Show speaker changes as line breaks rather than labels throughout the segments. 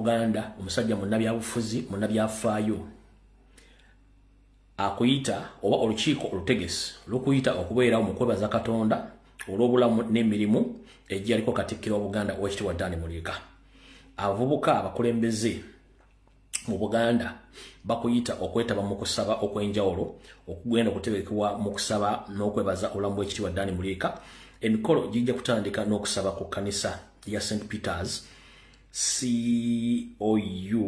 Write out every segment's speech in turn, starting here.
Buganda omusajja munnabyabufuzi munnabyafaayo akuyita oba olukiiko olutegesi lukuyita okubeera omukwebaza Katonda olw'obulamu n'emirimu ejjaliko Katikkiro wa Buganda Oweekitiibwa Dani Muliika. Abavubuka abakulembeze mu Buganda bakuyita okwetaba mu kusaba okwenjawulo okugenda okuterekebwa mu kusaba n'okwebaza obulamu bw'Ekitiibwa Dani Muliika. Emikolo gijja kutandika n'okusaba ku kkanisa ya St. Peter's COU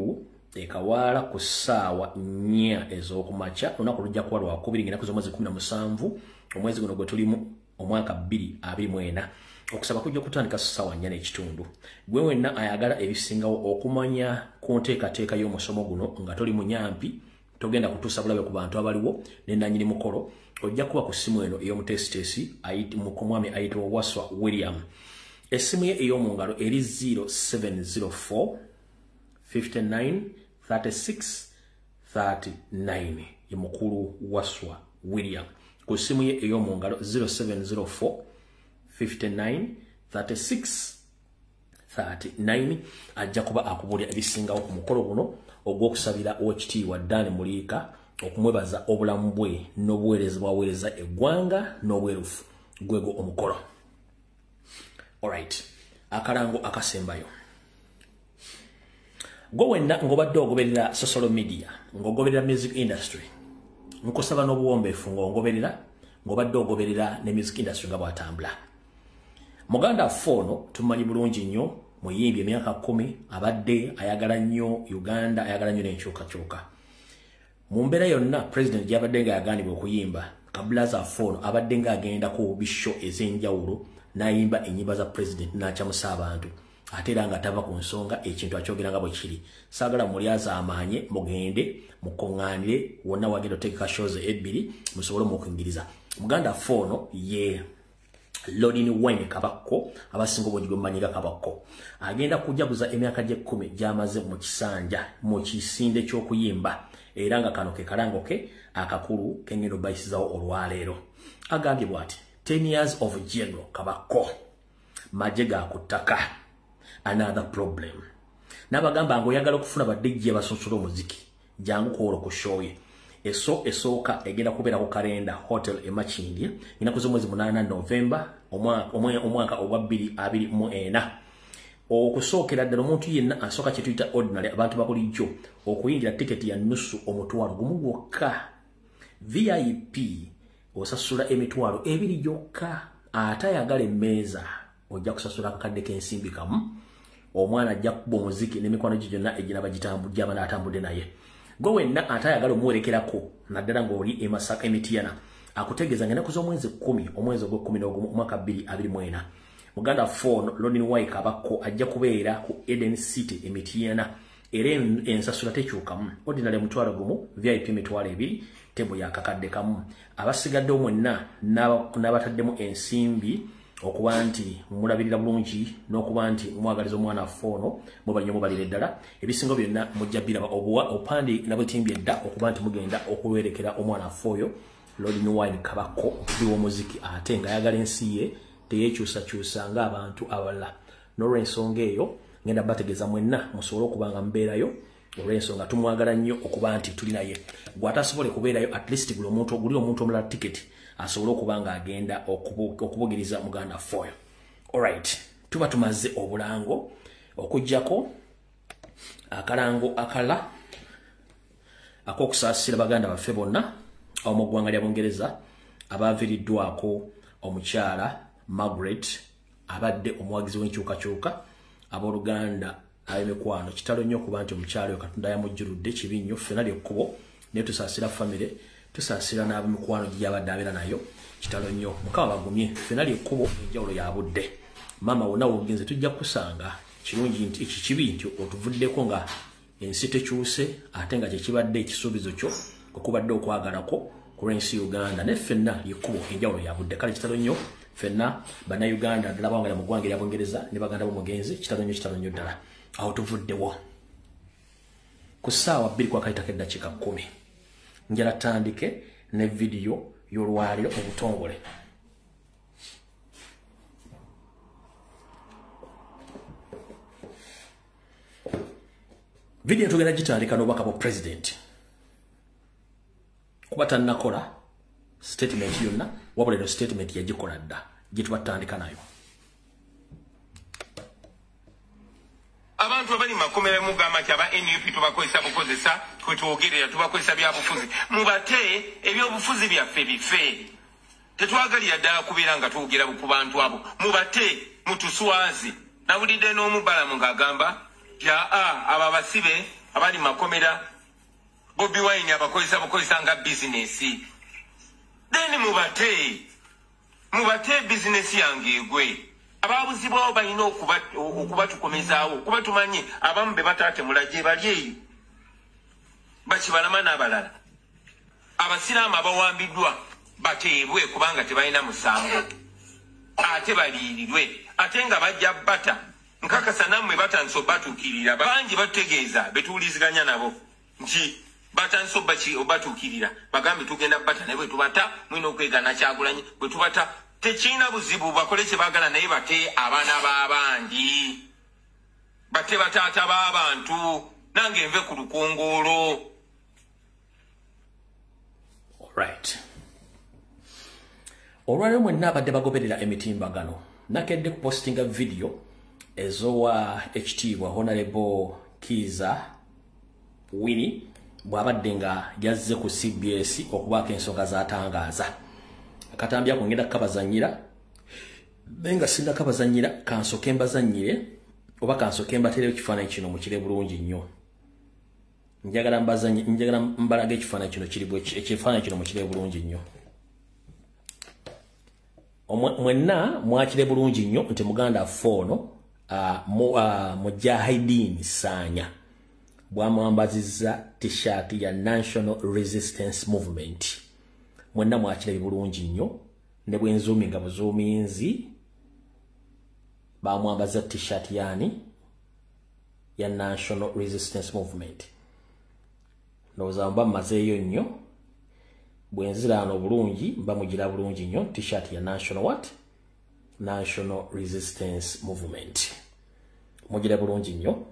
Ekawala ku ssaawa 4 ez'okumakya. Olunaku lujja kuba Lwakubiri ng'ennaku z'omwezi 17 omwezi guno gwe tulimu omwaka 2024. Okusaba kujja kutandika ssaawa 4:30. Gwe wenna ayagala ebisingawo okumanya ku nteekateeka y'omusomo guno nga toli munyampi togenda kutuusa bulabe ku bantu abaliwo ne nannyini mukolo ojja kuba ku ssimu eno ey'omuteesiteesi mwami ayitibwa Waswa William. Essimu ye ey'omu ngalo eri 0704 59 36 39 ye mukulu Waswa William. Ku ssimu ye ey'omu ngalo 0704 59 36 39 ajja kuba akubulya ebisingawo ku mukolo guno ogw'okusabira Oweekitiibwa Dani Muliika okumwebaza obulamu bwe n'obuweereza bwaweereza eggwanga n'obwerufu gwego omukolo. Alright, akalango akasembayo. Gwe wenna ng'obadde ogoberera social media, ng'ogoberera music industry, nkusaba n'obuwombeefu ng'ongoberera, ng'obadde ogoberera ne music industry nga bw'atambula. Muganda Fono tumanyi bulungi nnyo muyimbi emyaka 10 abadde ayagala nnyo Uganda, ayagala nnyo n'enkyukakyuka. Mu mbeera yonna president gy'abadde nga yaganibwa okuyimba, Kabulaza Fono abadde nga agenda ku bisho ez'enjawulo n'ayimba ennyimba za president n'akyamusa abantu. Ate era nga tava ku nsonga ekintu akyogera nga bwe kiri. Saagala mulyaza amaanye mugende mukoŋŋaanire wonna wagenda oteeka shows ebbiri musobole mukwingiriza. Muganda Fono ye Lodini Wayne Kabakko abasinga obungi gwemanyiga Kabakko agenda kujaguza emyaka gye 10 gy'amaze mu kisanja mu kisinde ky'okuyimba era nga kano ke kalango ke akakulu kengendo bayisizawo olwaleero. Agambye bw'ati 10 years of General Kabakko majega kutaka another problem. Nabagamba ngo oyagala okufuna badijje basosola omuziki jangu kuolo ku show ye. Esooka egenda kubeera ku Kalenda Hotel e Makindye ennaku z'omwezi 8 November omwaka ogwa 2024. Okusookera ddala omuntu yenna asooka kye tuyita ordinary abantu babulijjo okuyingira tiketi ya nusu omutwalo gumu gwokka. VIP osasula emitwalo 2 gyokka. Ate ayagala emmeeza ojja kusasula akakadde k'ensimbi kamu. Omwana ajja kuba omuziki n'emikwano gye gyonna eginaba gitambujja atambudde naye. Gwe wenna atayagala omuwerekerako naddala ng'oli e Masaka Emityana akutegeeza ng'ennaku z'omwezi 10 omwezi ogw'Okumu omwaka 2024 Muganda Fono Lodini Wayne Kabakko ajja kubeera ku Eden City Emityana era ensasula tekyukamu. Ordinary mutwalo gumu, VIP mitwalo 2, tebo ya kakadde kamu. Abasigadde omwenna n'abataddemu ensimbi okuba nti mulabirira bulungi n'okuba nti mwagaliza omwana Fono mubalyo mubalire ddala ebisingo byonna mujja biraba opandi nabwetimbi edda okuba nti mugenda okulwerekera omwana Foyo Lodini Wayne Kabakko biwo muziki ate nga ayagala ensi ye teyekyusa ng'abantu abalala. N'olw'ensonga eyo ngenda bategeeza mwenna musobole okubanga mbeerayo olw'ensonga tumwagala nnyo okuba nti tuli naye. Gw'atasobole kubeerayo at least guli omuntu omulala tiketi asobole okubanga agenda okubugiriza Muganda Foyo. Alright, tuba tumaze obulango okujjako akalango akala ak'okusaasira baganda baffe bonna mu ggwanga lya Bungereza abaaviriddwako omukyala Margaret abadde omuwagizi w'enkyukakyuka abooluganda ab'emikwano. Kitalo nnyo okuba nti omukyala oyo Katonda yamujjuludde kibi nnyo ffenna ly'ekkubo naye tusaasira famire tusaasira n'ab'emikwano gy'abadde abeera nayo. Kitalo nnyo Mukama bagumye ffenna ly'ekkubo enjawulo ya budde. Maama wonna wogenze tujja kusanga kirungi nti ekikibi nti otuvuddeko nga ensi tekyuse ate nga kyekibadde ekisuubizo kyo okubadde okwagalako ku lw'ensi Uganda ne ffenna ly'ekkubo enjawulo ya budde. Kale kitalo nnyo ffenna bannayuganda ddala bawangala mu ggwanga lya Bungereza ne baganda b'omugenzi kitalo nnyo ddala awo tuvuddewo ku ssaawa 2 kwakayitako eddakiika 10 njala tandike ne video y'olwaliro obutongole. video tugenda gitandika n'obubaka bwa president kuba tannakola statement yonna wabula eno statement yagikola dda gyetubatandika nayo.
Abantu abali makomera mugamba kyaba NUP tubakozesa bukozesa kwetwogerera tubakozesa byabufuzi mubate ebyobufuzi byaffe bife tetwagalira ddala kubeera nga twogera ku bantu abo mubate mutuswazi nawulidde n'omubalamu ng'agamba abo abasibe abali makomera Bobi Wine abakozesa nga bizinesi then mubate bizinesi yange egwe ababuzibwawo balina okubatukomezaawo kuba tumanyi abamu be bataate mulaje bali eyo bakibalama n'abalala abasiraamu abawambiddwa bateebwe kubanga tebalina musango ate baliirirwe ate nga bajja bata nkakasa nammwe batandise obatuukirira bangi batutegeeza betuwuliziganya nabo nti batandise obatuukirira bagambe tugenda bata naye bwe tubata mulina okwegana Kyagulanyi bwe tubata tekina buzibu bakole kye baagala naye bate abaana b'abandi bate bataata b'abantu nange nve ku lukongoolo.
Alright. Olwaleero mwenna abadde bagoberera emitimbagano nakedde kupostinga video ezowa ekitiibwa Honorable Kiza Winnie bw'abadde nga yazze ku CBS okubaako ensonga z'atangaaza. Akatambya kungenda kabazanyira benga sinda kabazanyira kansoke mbazanyire oba kansoke mbatereyo ekifaananyi kino mukire bulungi nnyo. Njagala mbalaga ekifaananyi kino ekifaananyi kino mukire bulungi nnyo. Mwenna mwakire bulungi nnyo nti muganda Fono Mujahideen Sanya bwamwambazizza t-shirt ya National Resistance Movement. Mwenna mwakire bulungi nnyo ne bwenzumi nga buzuuminzi bamwambaza t-shirt yani ya National Resistance Movement. Ndowooza mba mmazeeyo nnyo bwenziraano bulungi mba mugira bulungi nnyo t-shirt ya National Resistance Movement. Mugira bulungi nnyo.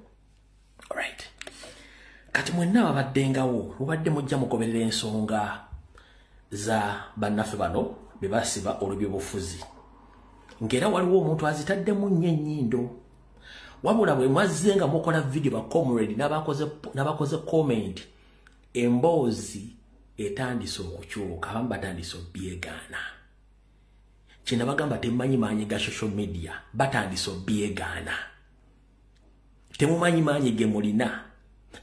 Alright. Kati mwenna abaddengawo lubadde mujja mugoberera ensonga za bannaffe bano be basiba olw'ebyobufuzi. Ngera waliwo omuntu azitaddemu nnyo ennyindo. Wabula bwe mwazze nga mukola video ba comrade n'abakoze comment emboozi etandise okukyuka abamu batandise obyegaana. Kino bagamba temumanyi maanyi ga social media batandise obyegaana. Temumanyi maanyi ge mulina.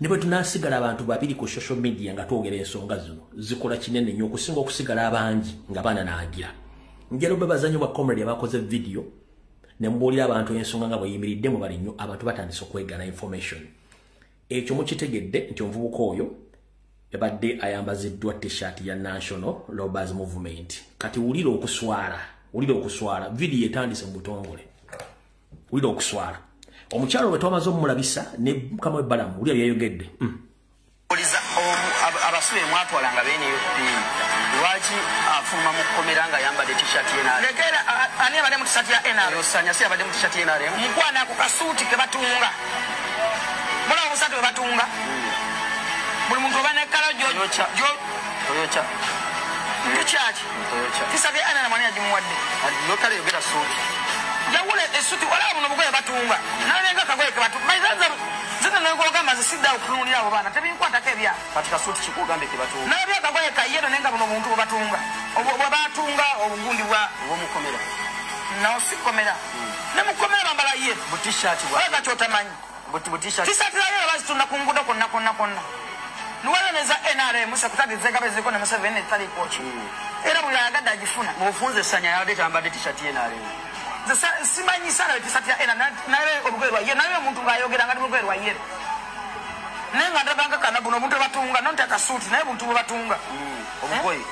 Ne bwe tunaasigala abantu babiri ku social media nga twogera ensonga zino zikola kinene nnyo okusinga okusigala abangi nga baana naagira. Ngero be bazanyo ba comrade abakoze video ne mbuulira abantu ensonga nga bweyimiriddemu bali nnyo abantu batandise okwegaana information. Ekyo mukitegedde nti omuvubuka oyo yabadde ayambaziddwa t-shirt ya National Robbers Movement. Kati wulira okuswala video etandise mu butongole. Wulira okuswala. Omukyalo bwe twamaze omulabisa ne kamwe balamu wulira byayogedde.
Abasuye mwatwalanga bene lwaki afuma mu komera nga yambadde t-shirt ye NRM. Lekera ani abadde mu t-shirt ya NRM. Yosanya si abadde mu t-shirt ye NRM. Mukwana ku kasuuti ke batunga. Mula obusatu be batunga. Buli muntu obane kala Toyocha. Tukyaki. T-shirt ya NRM ani agimuwadde. Lokale yogera suuti. Jawule esuti wala muno bugoye batunga. Nalenga kagoye ke batunga. Maizaza zina nangogamba zisida okunulira abo bana tebinkwata kebya katika suti kikugambe ke batunga. Nabya kagoye kayero nenga muno muntu batunga. Obwo batunga obugundi bwa mukomera. No sikomera. Ne mukomera bambala ye t-shirt bwa. Wala chota manyi. T-shirt. T-shirt ya basi tunakunguda konna. Nuwala neza NRM sakutadi zegabe ziko na Museveni tali coach. Era buli agada agifuna. Mufunze Sanya yade tambade t-shirt ye NRM. Simanyi sana t-shirt ya NRM nawe obugwerwa ye nawe muntu ngayogera ngati obugwerwa ye. Nenga ndabanga kana buno muntu batunga nonta kasuti naye muntu batunga. Obugoyi.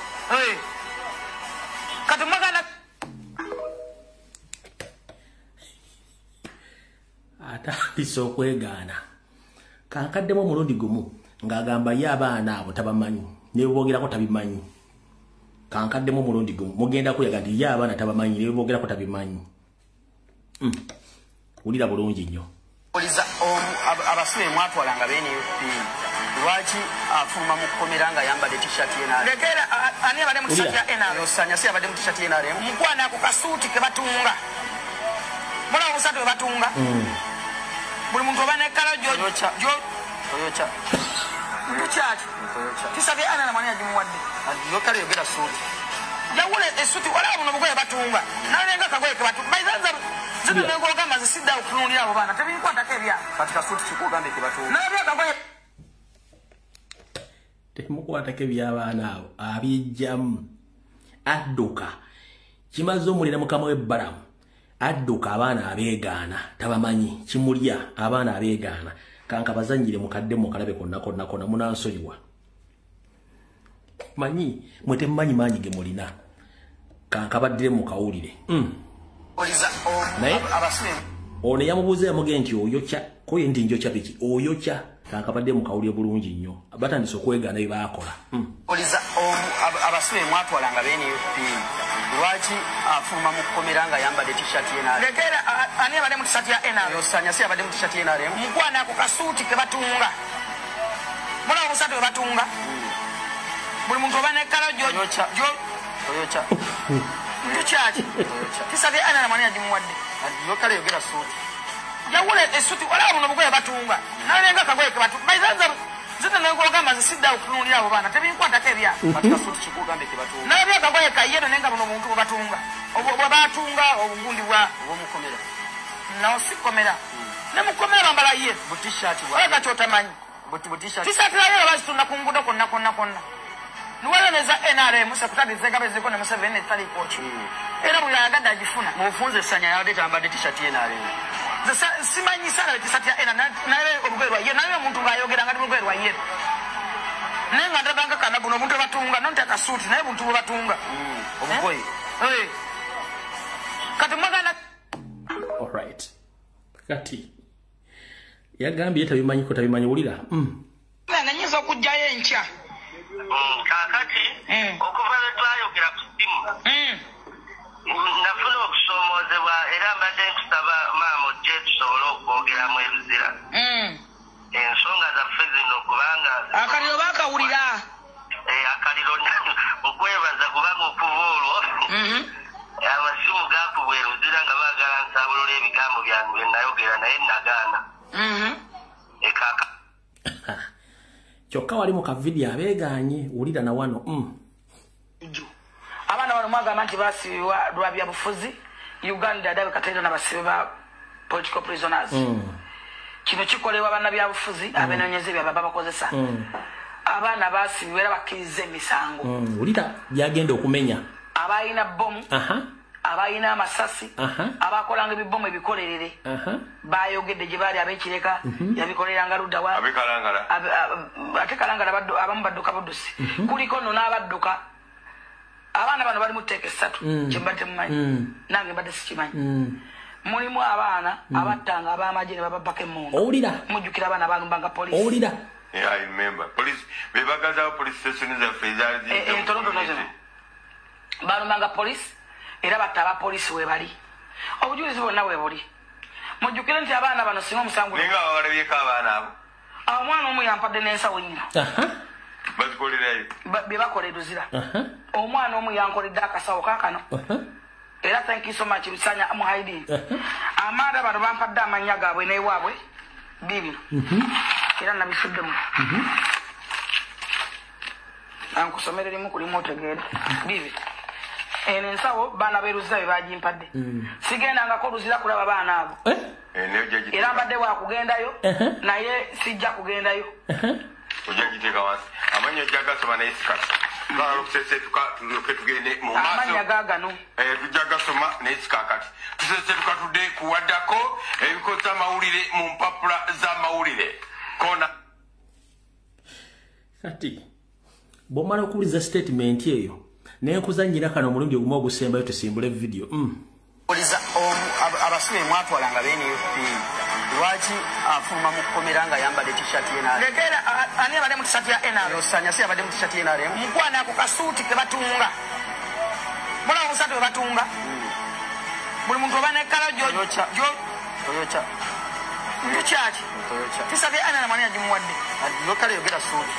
Kati magana
ata biso kwegana. Kankaddemu omulundi gumu ng'agamba ye abaana abo tabamanyi ne bogerako tabimanyi. Kankaddemu omulundi gumu mugenda kuyaga nti ye abaana tabamanyi ne bogerako tabimanyi. Wulira bulungi nnyo.
Oliza abasuye mwatwalanga bene UP. Lwaki afuma mu komera nga yambadde t-shirt yena. Lekera ani abadde mu t-shirt ya NRM. Osanya si abadde mu t-shirt ya NRM. Mukwana ku kasuuti ke batunga. Bola obusatu batunga. Buli muntu obane kala Toyocha. Muchachi. Tisabye ana na mwania jimuwadde. Lokale yogera suuti. Yawule esuti wala muno bugoye batunga. Nalenga kagoye ke batunga. Bayizanza zino nengo gamba zisida okunulira abo bana. Tebikwata kebya. Katika suuti kikugambe ke batunga. Nabya kagoye temukwata kebya abana abo abijjamu adduka kimaze omulira mukama w'ebbalamu adduka abaana abeegaana tabamanyi kimulya abaana abeegaana kanka bazanyire mukadde mukalabe konna munansoliwa manyi mwete mmanyi manyi ge mulina kanka baddire mukawulire naye ono yamubuuza yamuge nti oyokya koye ndi njokya biki oyokya kanka badde mukawulire bulungi nnyo batandise okwegaana bye baakola oliza abasuye mwatwalanga bene UP lwaki afuma mu komera nga yambadde t-shirt yena lekera ani abadde mu t-shirt ya NRM osanya si abadde mu t-shirt ya NRM mukwana ku kasuuti ke batunga bola obusatu be batunga buli muntu obane kala Toyocha. Muchachi. Tisabye ana na mwania jimuwadde. Lokale yogera suuti. Yawule esuti wala muno bugoye batunga. Nalenga kagoye ke batunga. Bayizanza zino nengo gamba zisida okunulira abo bana. Tebikwata kebya. Katika suuti kikugambe ke batunga. Nabya kagoye kayeno nenga muno muntu batunga. Obwo batunga obungundi bwa omukomera. Nawo sikomera. Ne mukomera bambala ye. Butishati bwa. Waka chotamanyi. Butishati. Tisati la basi tunakungudo konna. Nuwele neza NRM sekutadi zegabe ziko na Museveni tali kochi. Era buli agada ajifuna. Mufunze sanya yade tambade t-shirt NRM. Simanyi sana t-shirt ya NRM nawe obugwerwa ye nawe muntu ngayogera ngati obugwerwa ye. Nenga ndabanga kana buno muntu batunga nonte akasuti naye muntu batunga. Obugoyi. Kati magana. All right. Kati. Yagambye tabimanyi ulira. Nanyiza okujjayo encha. Kakati okuva twayogera ku simu nafuna okusomozebwa era mbadde nkusaba maama ojje tusobole okwogeramu ebizira ensonga zaffe zino kubanga akaliro baakawulira akaliro okwebaza kubanga okuva olwo amasimu gaakubwa eruzira nga baagala nsabulula ebigambo byange bye nayogera naye nagaana ekaka kyokka wali mu kavidiyo abeeganye wulira na wano abaana bano mwagamba nti baasibibwa lwa byabufuzi Uganda dawe katendo na basibe ba political prisoners kino kikolebwa bannabyabufuzi abenoonyeza ebyo baba bakozesa abaana baasibibwa era bakkiriza emisango wulira byagenda okumenya abayina bomu abayina amasasi abakolanga ebibomu ebikolerere bayogedde gye baali ab'ekireka yabikoleranga ludda wa ate kalangala abamu badduka buddusi kuliko nno n'abadduka abaana bano bali mu tteeka essatu kye mbadde mumanyi nange mbadde sikimanyi mulimu abaana abattanga ab'amagye ne bababbako emmundu owulira mujjukira abaana balumbanga polisi owulira I remember police bebagaza police station zaffe ezaali entonotono zino balumbanga polisi era batta abapoliisi we bali obujulizi bonna we buli mujjukire nti abaana bano singa omusango ninga bawalabyeko abaana abo omwana omu yampadde n'ensawo nnyina bazikolerayo bye bakola eruzira omwana omu yankoledde akasawo kaakano era thank you so much bisanya muhaidini amaada bano bampadde amannya gaabwe n'ewaabwe bibino era nabisuddemu ankusomere limu kulimu otegeere bibi eno ensawo baana beeruziza bye bagimpadde sigendangako oluzira kulaba baana abo era mbadde bwakugendayo naye sijja kugendayo ojagiteeka wansi amanya ojagasoma naye sikati amanya gaagano tujagasoma naye sikakati tusesetuka tudde kuwaddako ebikoza amawulire mu mpapula z'amawulire kona kati bw'omala okuwuliza statement eyo nenkuzanyira kano omulundi ogumu ogusembayo tusimbule video oliza abasuye mwatwalanga bene UP lwaki afuma mu komera nga yambadde t-shirt yena lekera ani abadde mu t-shirt ya NRM osanya si abadde mu t-shirt ya NRM mukwana ku kasuuti ke batunga bola obusatu be batunga buli muntu obane kala Toyocha. Mchati. Tisabye ana na mwana jimuwadde. Lokale yogera suudi.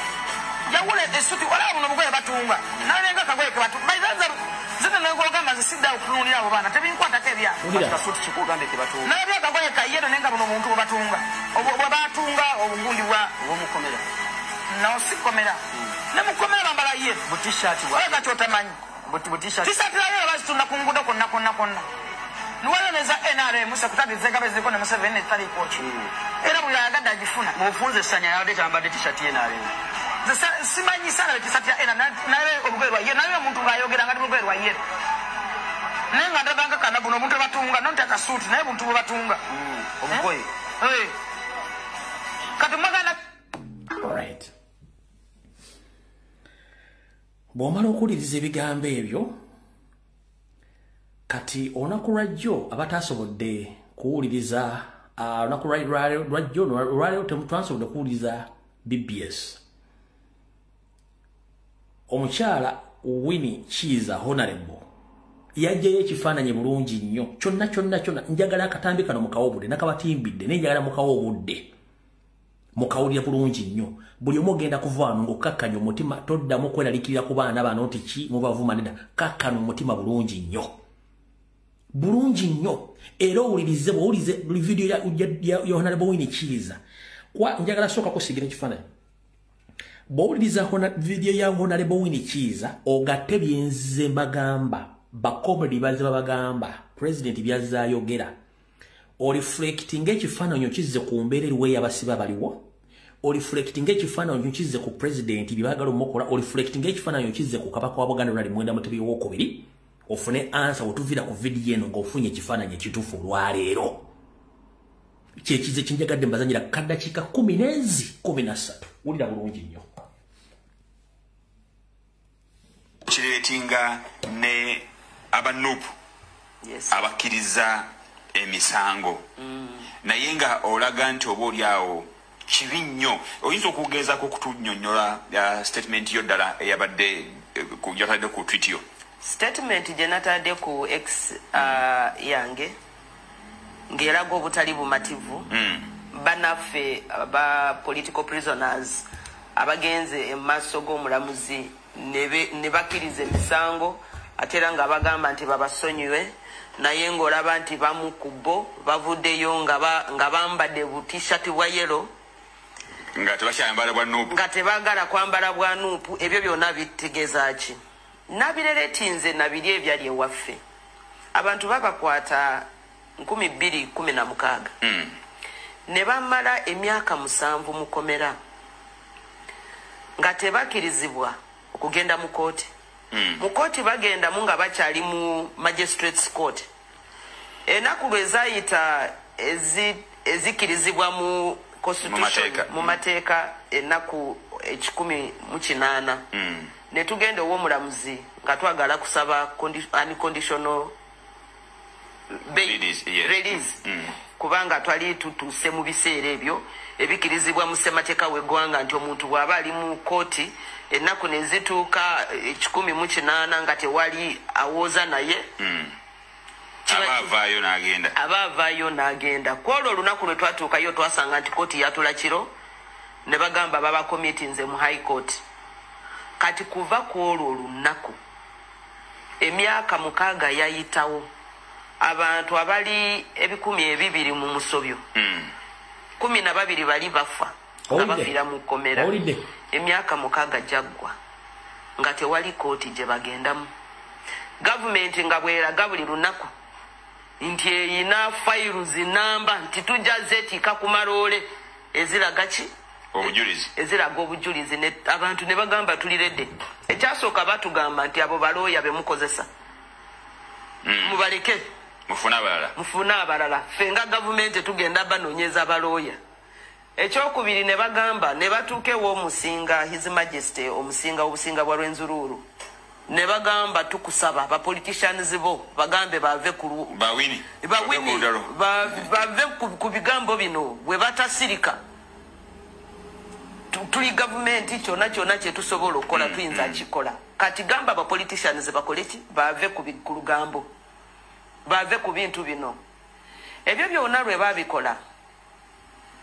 Yawule esuti wala muno mugoye batunga. Nalenga kagoye kabatu. Bayizaza zina nangogamba zisida okulunira abo bana. Tebinkwata kebya. Kasuti kikugambe kebatunga. Nabya kagoye kayero nenga muno muntu batunga. Obwo batunga obugundi bwa omukomera. No sikomera. Nemukomera bambala ye. Butishati wa. Waka chotamanyi. Butishati. Tisati layo bazitunda kungudo konna. Nuweleza NRM sekutadi zegabeze kone Museveni tali kochi. Era buli agada agifuna. Mufunze sanya yade tambade t-shirt NRM. Simanyi sana t-shirt ya NRM nawe obugwerwa ye nawe muntu ngayogera ngati obugwerwa ye. Nenga ndabanga kana buno muntu batunga nonte akasuti naye muntu batunga. Obugoye. Kati magana.
All right. Bomala okuliriza ebigambo ebyo kati onaku lwajjo abatasobodde kuwuliriza onaku lwajjo temutwansobodde kuwuliriza BBS omukyala Winnie Kiiza Honorable yajjayo ekifaananyi bulungi nnyo kyonna njagala akatambi kano mukawobudde nakabatimbidde nenjagala mukawobudde mukawulira bulungi nnyo buli omu ogenda kuvaano ng'okkakkanya omutima toddamu kweralikirira ku baana bano nti ki mubavuma nedda kakkana omutima bulungi nnyo era owulirize bw'owulize vidiyo ya Honorable Winnie Kiiza njagala sooka kusigira ekifaananyi bw'owuliriza vidiyo ya Honorable Winnie Kiiza ogatte byenze mbagamba bakomedi bazze babagamba president byazze ayogera oreflecting ekifaananyi okizze ku mbeera eriwo ey'abasiba baliwo oreflecting ekifaananyi okizze ku president byebagala omukola oreflecting ekifaananyi okizze ku kabaka wa Buganda Lwali Mwenda Mutebi owookubiri ofune answer otuvira ku video eno ng'ofunye ekifaananyi ekituufu olwaleero kyekize kinjagadde mbazanyira kaddakiika 13 wulira bulungi nnyo
kireetinga ne abanupu abakkiriza emisango naye nga olaga nti oba oli awo kibi nnyo oyinza okugezaako okutunnyonnyola statement yo ddala eyabadde gyotadde ku tweet yo
statement gye natadde ku X yange ng'eraga obutali bumativu banaffe ba political prisoners abagenze emaaso g'omulamuzi ne bakkiriza emisango ate era nga bagamba nti babasonyiwe naye ng'olaba nti bamu ku bo bavuddeyo nga bambadde bu-t-shirt bwa yero
nga tebakyambala bwa nuupu
nga tebaagala kwambala bwa nuupu ebyo byonna bitegeeza ki nabireretinze nabiri ebyali ewaffe abantu babakwata 2016 ne bamala emyaka 7 mu komera nga tebakkirizibwa okugenda mu kooti mu kooti bagendamu nga bakyali mu magistrates court enaku lwe zayita ezikkirizibwa mu constitution mu mateeka enaku 18 ne tugenda ow'omulamuzi nga twagala kusaba unconditional release kubanga twali tutuuse mu biseera ebyo ebikkirizibwa mu ssemateeka w'eggwanga nti omuntu bw'aba ali mu kooti ennaku ne zituuka 18 nga tewali awooza naye aba avaayo n'agenda ku olwo olunaku lwe twatuukayo twasanga nti kooti yatula kiro ne bagamba babakomitinze mu high court kati kuva ku olwo olunaku emyaka 6 yayitawo abantu abali 200 mu musobyo 12 bali bafa nga bafiira mu komera emyaka 6 jaggwa nga tewali kooti gye bagendamu gavumenti nga bweraga buli lunaku nti eyina files namba nti tujja zeetika ku maloole eziraga ki
obujulizi
eziraga obujulizi abantu ne bagamba tuliredde ekyasooka batugamba nti abo balooya be mukozesa mubaleke mufune abalala ffe nga gavumenti tugenda banoonyeza balooya ekyokubiri ne bagamba ne batuuka ew'omusinga his majesty omusinga obusinga bwa Rwenzururu ne bagamba tukusaba ba politicians bo bagambe bave ku bawini bave ku bigambo bino bwe batasirika tuli gavumenti kyonna kye tusobola okukola tuyinza kikola kati gamba ba politicians bakole ki bave ku lugambo bave ku bintu bino ebyo byonna lwe babikola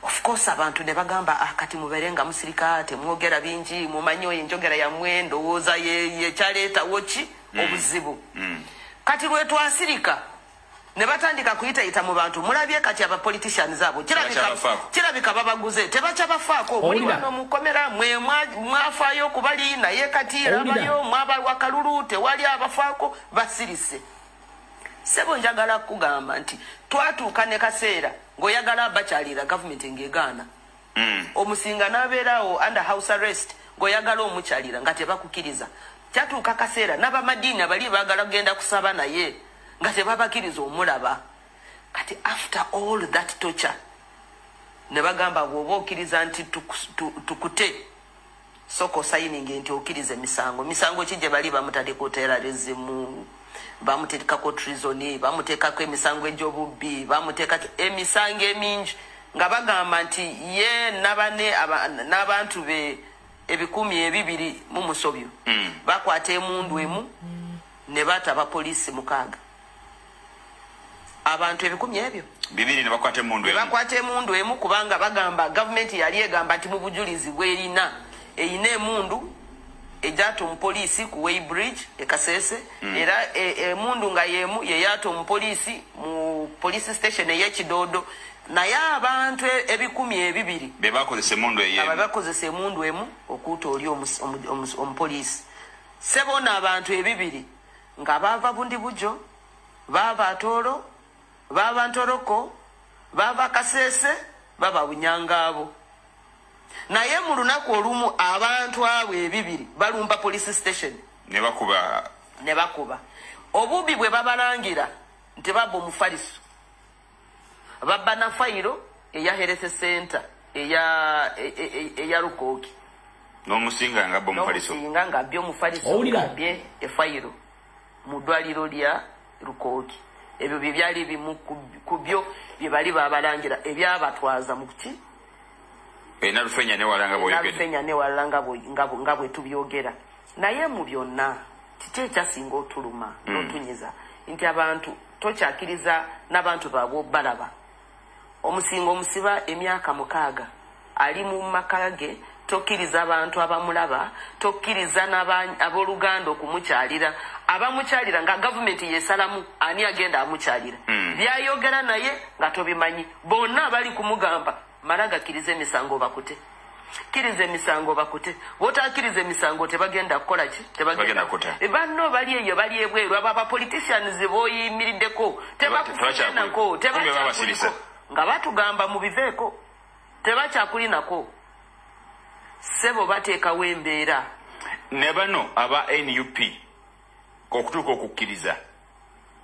Of course abantu ne bagamba kati muberenga musirika temwogera bingi mumanyo enjogera ya mwendo woza ye chaleta wochi obuzibu. Kati lwetu asirika ne batandika kuyita mu bantu mulabye kati aba politicians abo kirabika babaguze tebacha bafaako buli wano mukomera mwe mwafayo kubali naye kati rabayo mwaba wakalulu tewali abafaako basirise. Sebo njagala kugamba nti twatuuka ne kaseera ngoyagala bachalira government engegana. Omusinga nabeerawo under house arrest ngoyagala omuchalira nga tebakukiriza. Kyatuuka kaseera n'abamadini abali baagala kugenda kusaba naye nga tebabakiriza omulaba. Kati after all that torture ne bagamba bw'oba okiriza nti tukute soko signing nti okirize misango kijje bali bamutadeko terrorism bamuteekako treason bamuteekako emisango egy'obubbi bamuteeka emisango emingi nga bagamba nti ye nabane n'abantu be 200 mu musobyo bakwata emundu emu ne bata abapoliisi 6 abantu 200 ebyo
200 ne bakwata emundu
emu kubanga bagamba government yali egamba nti mu bujulizi bwerina eyina emundu ejato umupolisi ku Weybridge ekasese era emundu nga yemu yeyato umupolisi mu police station y'Ekidodo naye abantu 200
bebakozesa
emundu emu okuuta oli omupolisi. Sebona abantu 200 nga bava bundi bujo bava Atoro bava Ntoroko bava Kasese bava Bunyangabo. Naye mu lunaku olumu abantu abo 200 balumba police station
ne bakuba obubi bwe babalangira nti babbo mufaliso babba na fayiro eya Health Center eya Rukoki n'omusinga nga
byo mufaliso ngabye efayiro mu ddwaliro lya Rukoki. Ebyo byali bimu ku byo bye bali babalangira ebyabatwaza mu kuki
Narufenya ne walanga nga bwe tubyogera. Naye mu byonna kiki ekyasinga otuluma n'otunyiza nti abantu tokyakiriza n'abantu baabwe balaba. Omusinga omusiba emyaka 6 ali mu makage tokkiriza abantu abamulaba tokkiriza n'aboluganda okumukyalira abamukyalira nga government yesalamu ani agenda amukyalira byayogera naye nga tobimanyi bonna bali kumugamba maraga kirize misango bakute wotakirize misango tebagenda kukola ki tebagenda kuta banno bali eyo bali ebweru aba politicians boyimiriddeko tebakufenako tebakyakuliko nga batugamba mu biveeko tebakyakulinako. Sebo bateekawo embeera ne bano aba NUP okutuuka okukkiriza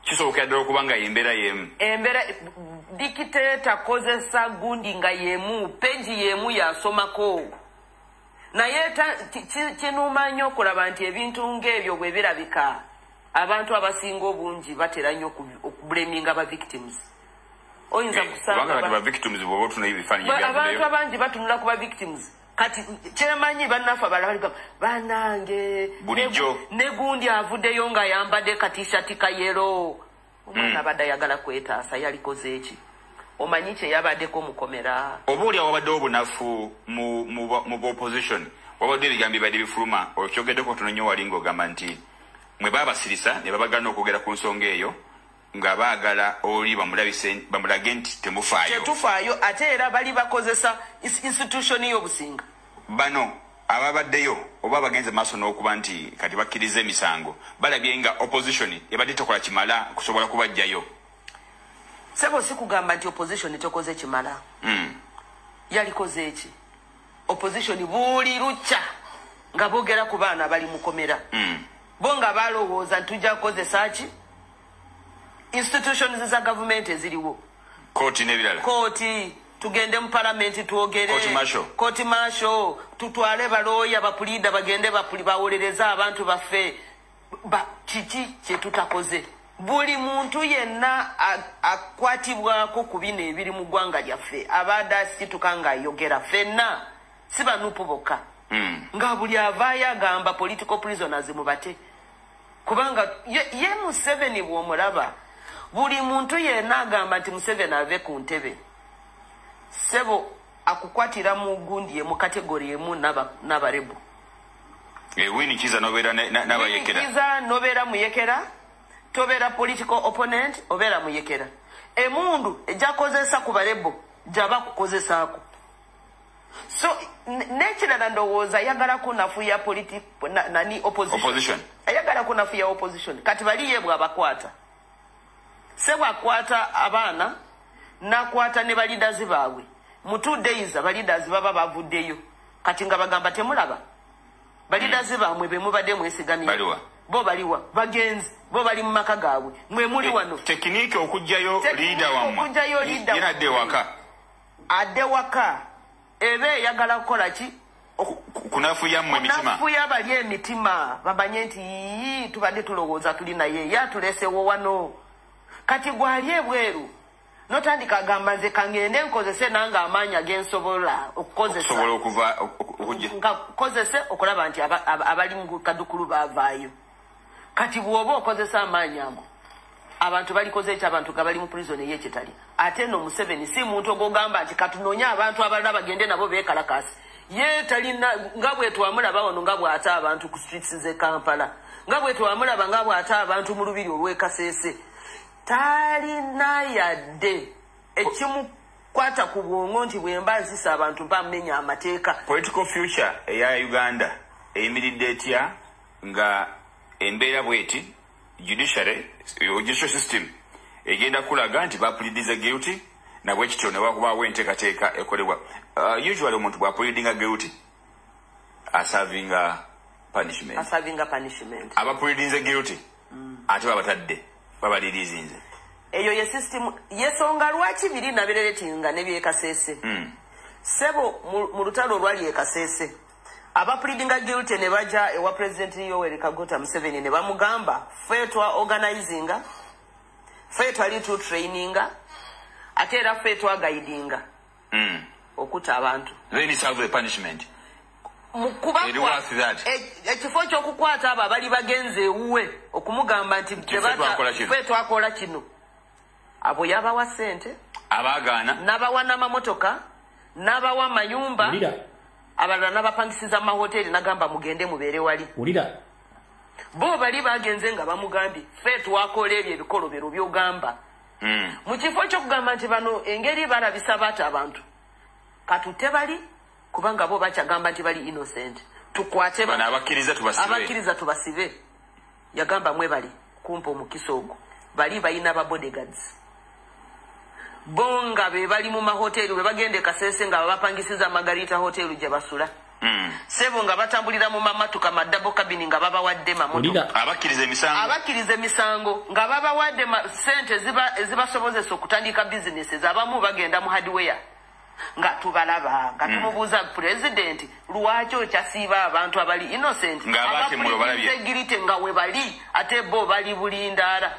kisoboka ddala okuba nga yembeera yemu
dikiteeta kozesa gundi nga yemu peji yemu yasomako naye kinuuma nnyo okulaba nti ebintu ng'ebyo bwe birabika abantu abasinga obungi batera nnyo okublaminga aba victims. Oyinza kusanga abantu abangi batunula ku ba victims kati kyemanyi bannafa balabika banange
bulijjo
ne gundi avuddeyo nga yambadde katishati kayero omwana abadde ayagala kwetaasa yalikoze eki omanyi kye yabaddeko mukomera
oba oli awabadde obunafu mu opposition wabadde ebigambo bibadde bifuluma okyogeddeko tono nnyo wali ng'ogamba nti mwe baabasirisa ne babagana okwogera ku nsonga eyo nga baagala oli bamulage nti
tetufaayo ate era bali bakozesa institution y'obusinga
bano ababaddeyo oba bagenze maaso n'okuba nti kati bakkiriza emisango balabye nga opposition ebadde tekola kimala kusobola kubajjayo.
Sebo si kugamba nti opposition tekoze kimala yalikoze eki opposition buli lukya nga boogera ku baana bali mukomera bo nga balowooza ntujja kukozesa ki institutions za government eziriwo
kooti n'ebirala
kooti tugende mu parliament tuogere kooti masho tutwale balooya bapulida bagende bawolereza abantu baffe kiki kye tutakoze. Buli muntu yenna akwatibwako ku bino ebiri mu ggwanga lyaffe abadde asituka ng'ayogera ffenna si banupu bokka nga buli avaayo agamba political prisoners mubate kubanga ye Museveni bw'omulaba buli muntu yenna agamba nti Museveni ave ku ntebe. Sebo akukwatira mu gundi mu category emu n'abarebu.
Wini kiza nobera n'abayekera.
Kiza nobera muyekera, tobera political opponent, obera muyekera. Emundu ejakozesa ku barebu, jaba kukozesa ako. So nekirala ndowooza ayagala kunafuya nani opposition. Ayagala kunafuya opposition. Kati bali yebwa abakwata. Sebwa akwata abaana nakwata ne balidazi baabwe. Mu 2 days abalidazi baba bavuddeyo. Kati nga bagamba temulaba. Balidazi baamwe be mubadde mwesigamye.
Baliwa.
Bo baliwa. Bagenzi. Bo bali mu maka gaabwe. Mwe muli wano.
Tekiniike okujjayo leader wamwe.
Okujjayo leader.
Yena adewaka.
Adewaka. Ebe yagala kukola ki?
Kunafuya mmwe emitima.
Kunafuya bali emitima. Babanye nti tubadde tulowooza tuli naye yatulesewo wano. Kati gwali ebweru. Notandika agamba nze kangende nkozese nanga amaanyi agensobola okukozesa.
Okusobola okuva okujja.
Nga kozese okulaba nti abali mu kadukulu baavaayo. Kati bw'oba okozesa amaanyi ago. Abantu balikoze ekyo abantu gabali mu prison ey'ekitali. Ate no Museveni si muntu ogogamba nti katunoonya abantu abalala bagende nabo beekalakasi. Ye talina nga bwe twamulaba wano nga bw'ata abantu ku streets z'e Kampala. Nga bwe twamulaba nga bw'ata abantu mu lubiri olw'Ekasese. Talina yadde ekimukwata ku bwongo nti bwe mba nzisa abantu bamenya amateeka.
Political future eya Uganda eyimiridde etya nga embeera bweti judicial system egenda kulaga nti bapulidiza guilty na bwe kityo ne bakubaawo enteekateeka ekolebwa. Usually omuntu bwapulidinga guilty asavinga punishment. Abapulidinze guilty ate babatadde babalirizinze.
Eyo ye system yesonga lwaki biri nabireretinga nebyekasese. Sebo mu lutalo lwali ekasese. Abapulidinga guilty ne baja ewa President Yoweri Kaguta Museveni ne bamugamba fetwa organizinga, fetwa litu traininga, ate era fetwa guidinga. Okuta abantu.
Then serve the punishment.
Mukubakwa ekifo ky'okukwata abo abali bagenze ewuwe okumugamba nti fetwa akola kino. Abo yabawa sente,
abagaana,
n'abawa n'amamotoka, n'abawa mayumba. Abalala n'abapangisiza amahoteli nagamba mugende mubeere wali. Bo bali bagenze nga bamugambye ffe twakola ebyo ebikolobero by'ogamba. Mu kifo ky'okugamba nti bano engeri balabisa baata abantu katute bali kubanga bo bakyagamba nti bali innocent. Tukwate
bana
abakkiriza tubasibe. Yagamba mwe bali kumpa omukisa ogwo. Bali balina ba bodyguards. Bonga be bali mu mahoteli we bagende Kasese nga babapangisiza Margarita hotel gye basula. Sebo nga batambulira mu mamatuka madabo cabin nga babawadde mamoto. Abakkiriza emisango nga babawadde sente zibasobozesa okutandika businesses abamu bagenda mu hardware. Nga tubalaba nga tumubuuza president lwaki okyasiiba abantu abali innocent abapulidinze nga we bali ate bo bali bulindaala.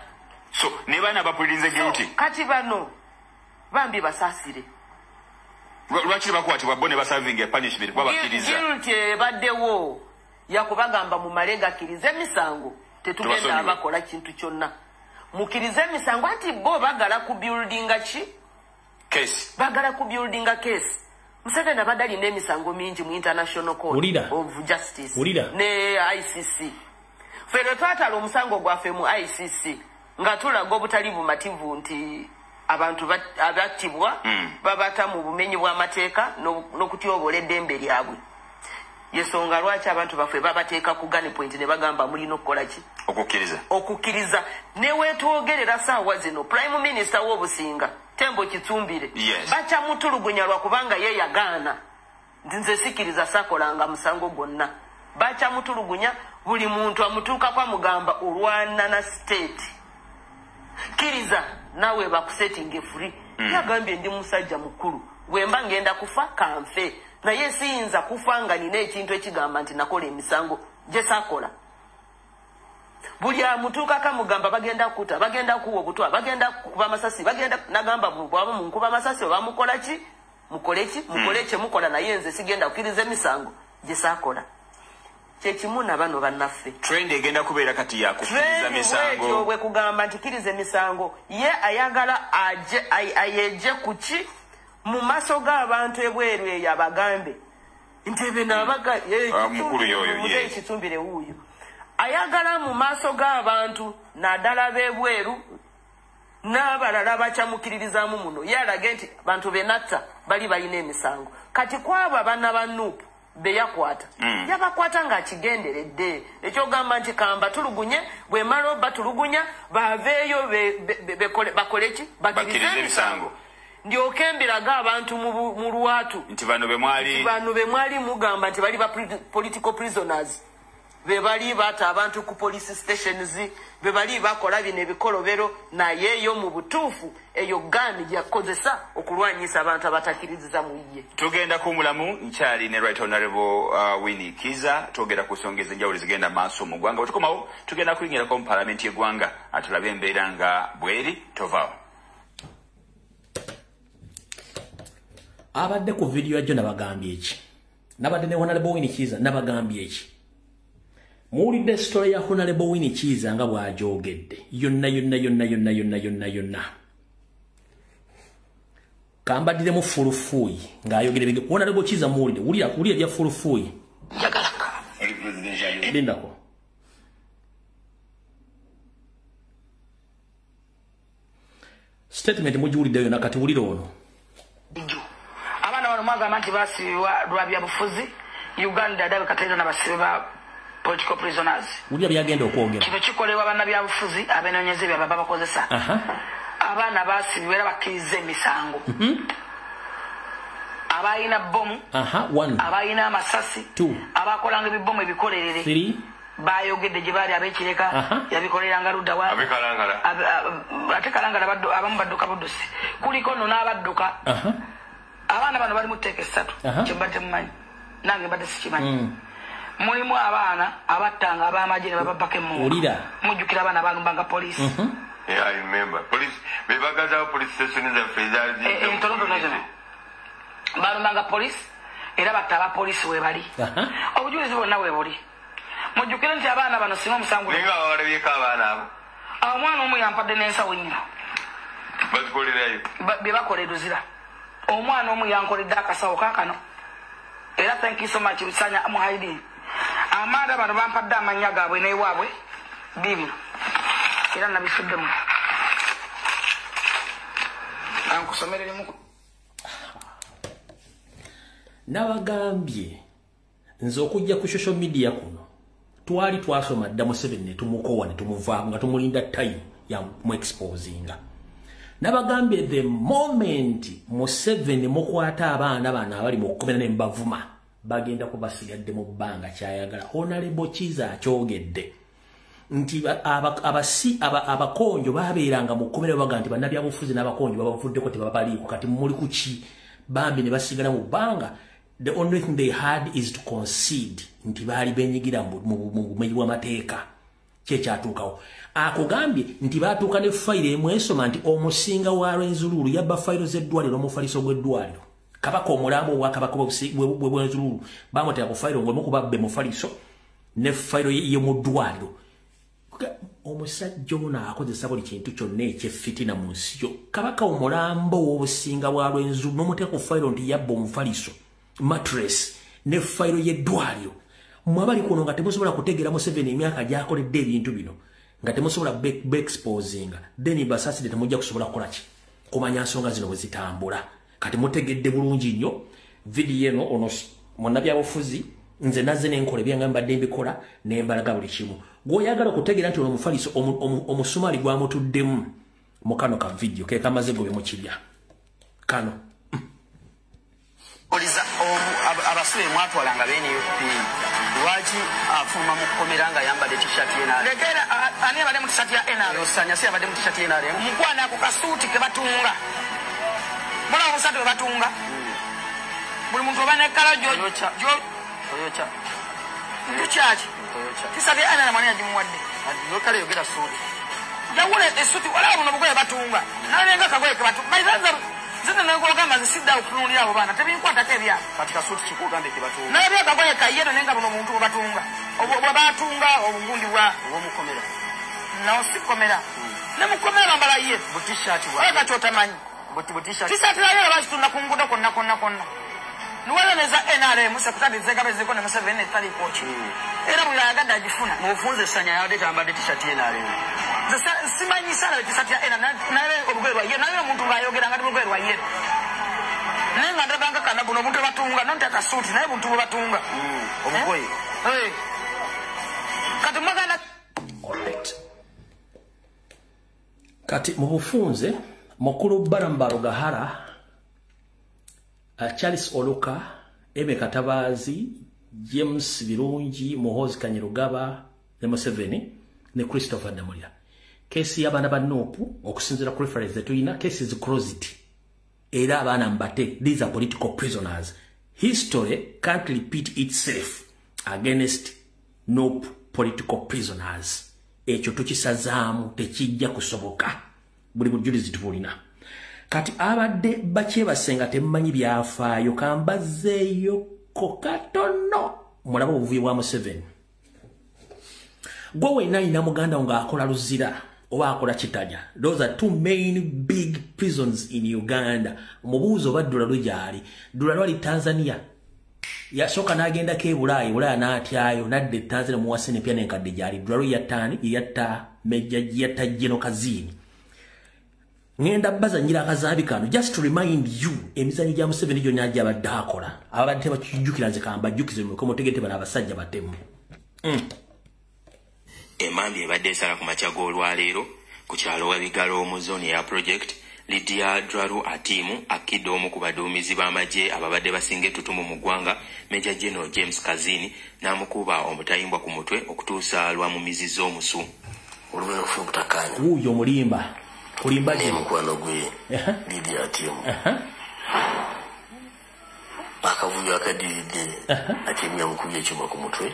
So ne bana abapulidinze guilty
kati bano bambi basasire.
Lwaki bakwatibwa bo ne basavinga punishment babakiriza.
Guilty baddewo yakubagamba mu malega kirize misango tetugenda abakola kintu kyonna. Mukirize misango ati bo bagala ku buildinga ki
case.
Bagala ku buildinga case. Museveni abadali n'emisango mingi mu International Court of Justice ne ICC. Fero twatala omusango gwaffe mu ICC nga tulaga obutali bumativu nti abantu abattibwa babata mu bumenyi bw'amateeka n'okutyobola eddembe lyabwe. Yesonga lwaki abantu baffe babateeka ku gun point ne bagamba mulina okukola ki? Okukkiriza. Ne weetwogerera saawa zino Prime Minister w'obusinga Tembo Kitsumbire bacha mutulugunya lwa kubanga ye yagaana nze sikiriza sakolanga musango gwonna. Bacha mutulugunya buli muntu amutuuka kwa mugamba olwana na state. Kiriza nawe bakusetting free. Yagambye ndi musajja mukulu wemba ngenda kufa kanfe naye siyinza kufanga nina ekintu ekigamba nti nakola emisango gye sakola. Buli amutuuka kamugamba bagenda kuta bagenda kuwa obutwa bagenda kuba masasi bagenda nagamba bwabo munkuba masasi bamukola ki mukole ki mukola naye nze sigenda kukiriza emisango gye sakola. Kyekimuna bano bannaffe
trend egenda kubeera kati ya kukiriza misango
bwe kugamba nti kiriza emisango ye ayagala ayeje kuki mu maaso g'abantu ebweru eyo abagambe nti ebenabaga
mukulu yoyo
kitumbire wuuyo ayagala mu maaso g'abantu naddala b'ebweru n'abalala bakyamukiririzaamu muno yalage nti bantu benatta bali balina emisango kati kwabo abaana ba Nuupu beyakwata yabakwata ng'akigenderedde ekyogamba nti kamba tulugunye bwe mala oba tulugunya baveeyo bakole ki bakirize emisango ndyoke mbiraga abantu mu lwatu
nti bano be mwali
mugamba nti bali ba political prisoners be bali bata abantu ku police stations be bali bakola bino ebikolobero naye yo mu butuufu eyo gani yakozesa okulwanyisa abantu abatakiriza mu ye.
Tugenda ku mulamu nkyali ne Right Honorable Winnie Kiza tugenda kusongeza enjawulo zigenda maaso mu ggwanga otukomawo tugenda kuyingira ko mu parliament y'eggwanga atulabe embeera nga bweri tovaawo.
Abadde ku video yajjo nabagambye eki nabadde ne Honorable Winnie Kiza nabagambye eki muwulidde story ya Honorable Winnie Kiza nga bw'ajoogedde yonna kambadire mu fulufuuyi ng'ayogera bige Honorable Kiza muwulidde wulira bya fulufuuyi
njagalaka
lindako statement mugiwulidde yonna kati wulira ono
abaana bano mwagamba nti basibibwa lwa byabufuzi Uganda dawe katero n'abasibe ba political prisoners.
Wulira byagenda okwogera.
Kino kikolebwa abana byabufuzi abenoonyeze bya baba bakozesa. Abaana basibibwa bakkiriza emisango. Abayina bomu. Abayina amasasi. Abakolanga ebibomu ebikolerere. Bayogedde gye baali ab'ekireka yabikoleranga ludda wa ate kalangala abamu badduka buddusi kuliko nno n'abadduka abaana bano bali mu tteeka essatu kye mbadde mumanyi nange mbadde sikimanyi mulimu abaana abattanga ab'amagye ne bababbako emmundu mujjukira abaana balumbanga poliisi
I remember. Police, we bagaza police station is a federal.
Toronto zino. Balumbanga poliisi era batta aba poliisi we bali. Obujulizi bwonna we buli. Mujjukire nti abaana bano singa omusango.
Ninga abalabika abaana abo.
Omwana omu yampadde n'ensawo nnyo.
Bazikolerayo.
Bye bakola eduzira. Omwana omu yankoledde akasawo kaakano. Era thank you so much Bisanya Muhaidi. Amanda bano bampadde amannya gaabwe n'ewaabwe bibino. Era nabisuddemu. Ankusomere limu.
Nabagambye nze okujja ku social media kuno twali twasoma dda Museveni tumukowa ne tumuvaamu nga tumulinda time ya mu exposinga. Nabagambye the moment Museveni mukwata abaana bano abali mu kukomera ne mbavuma bagenda kubasigadde mu bbanga kyayagala. Honorable Kiza akyogedde nti abakonjo babeeranga mu kukomera baga nti bannabyabufuzi n'abakonjo babavuddeko tebabaliiko kati muli ku ki bambi ne basigala mu bbanga. The only thing they had is to concede nti baali benyigira mu bumenyi bw'amateeka kyekyatuukawo. Akugambye nti baatuuka ne fayiro emwesoma nti omusinga wa Rwenzululu yabba fayiro z'eddwaliro omufaliso gw'eddwaliro kabaka omulambo obwakabaka bw'Rwenzululu bamutera ku fayiro ng'emu kubabbe mufaliso ne fayiro ye mu ddwaliro. Omusajja ono akozesa buli kintu kyonna ekyeffitina mu nsi yo. Kabaka omulambo w'obusinga bwa Rwenzululu n'omuteeka ku fayiro nti yabba omufaliso mattress ne fayiro y'eddwaliro. Mwabali kuno nga temusobola kutegeera Museveni emyaka gy'akoledde ebintu bino nga temusobola exposinga then basaside temujja kusobola kukola ki kumanya nsonga zino bwe zitambula. Kati mutegedde bulungi nnyo video eno ono munnabyabufuzi nze nazze n'enkola ebyange mbadde mbikola ne mbalaga buli kimu. Gw'oyagala okutegeera nti ono omufaliso omusumaali gwamutuddemu mu kano ka video ke kamaze gobe mu kibya kano.
Oliza abasibe mwatwalanga BNUP lwaki afuma mu kukomera nga yambadde t-shirt y'NRM. Lekera ani abadde mu t-shirt ya NRM? Osanya si abadde mu t-shirt ya NRM. Mukwana ako kasuuti ke batunga. Mbona obusatu bwe batunga? Buli muntu oba ne kala Toyota. Ndukyaki? T-shirt ya NRM ani yagimuwadde? Lokale yogera suuti. Yawule esuuti wala buno bugoye batunga. Nalenga kagoye ke batunga. Zina nangolagamba nzisidda okutunulira abo baana tebinkwatako ebya katika suuti kikugambe ke batunga naye akagoye kayero nenga buno omuntu batunga obwo batunga obugundi bwa omukomera nawo sikomera ne mukomera bambala ye bu t-shirt bwa kati otamanyi T-shirt ya basi tunakunguda konna. Nuwele neza NRM sekretari zegabe ziko na Museveni tali coach. Era mulaga dajifuna.
Mufunze sanya yade tambade t-shirt ya NRM.
Simanyi sana t-shirt ya NRM nawe obugwerwa ye nawe muntu ngayogera ngati obugwerwa ye. Nenga ndabanga kana buno muntu batunga nonte akasuti naye muntu batunga.
Obugoyi.
Kati magana
alright. Kati mubufunze mukulu Barambaro Gahara Charles Oluka, Eme Katabazi, James Birungi, Muhoozi Kanyerugaba, ne Museveni, ne Christopher Namulia. Kesi y'abaana ba Nuupu, okusinziira ku reference zetulina, kesi is closed. Era abaana mbate, these are political prisoners. History can't repeat itself against Nuupu political prisoners. Ekyo tukisazaamu tekijja kusoboka. Buli bujulizi tubulina. Kati abadde bachebasenga temanyi byafaayo kambazeeyo kokatono mulaba obuvuyo bwa Museveni. Gwe wena ina muganda nga akola luzira oba akola kitanya. Those are two main big prisons in Uganda. Mubuuzo baddula lujali. Dula lwali Tanzania. Yasooka n'agenda ke Bulaya n'atyayo nadde Tanzania muwasene pya n'enkadde gyali. Dula lwe yatta Meja Jeno Kazini. Ngenda baza njira akazabi kano just to remind you emizanyo gya Museveni gyonna ajja abadde akola abadde bakijjukira nze kamba jjukize mu komo tegete bana abasajja batemu
Emambi ebadde esala ku makya g'olwaleero ku kyalo wa Bigalo mu zone ya project Lydia Draru Atimu akidde omu ku baduumizi b'amagye ababadde basinga ettutumu mu ggwanga Major General James Kazini n'amukuba omutayimbwa ku mutwe okutuusa lwamumizizza omusu
oluvanyuma okufuna obutakkaanya
wuuyo mulimba kulimba je
mukwano gwe Lydia Atimu akavuyo akadiridde Atimu yamukubye ekyuma ku mutwe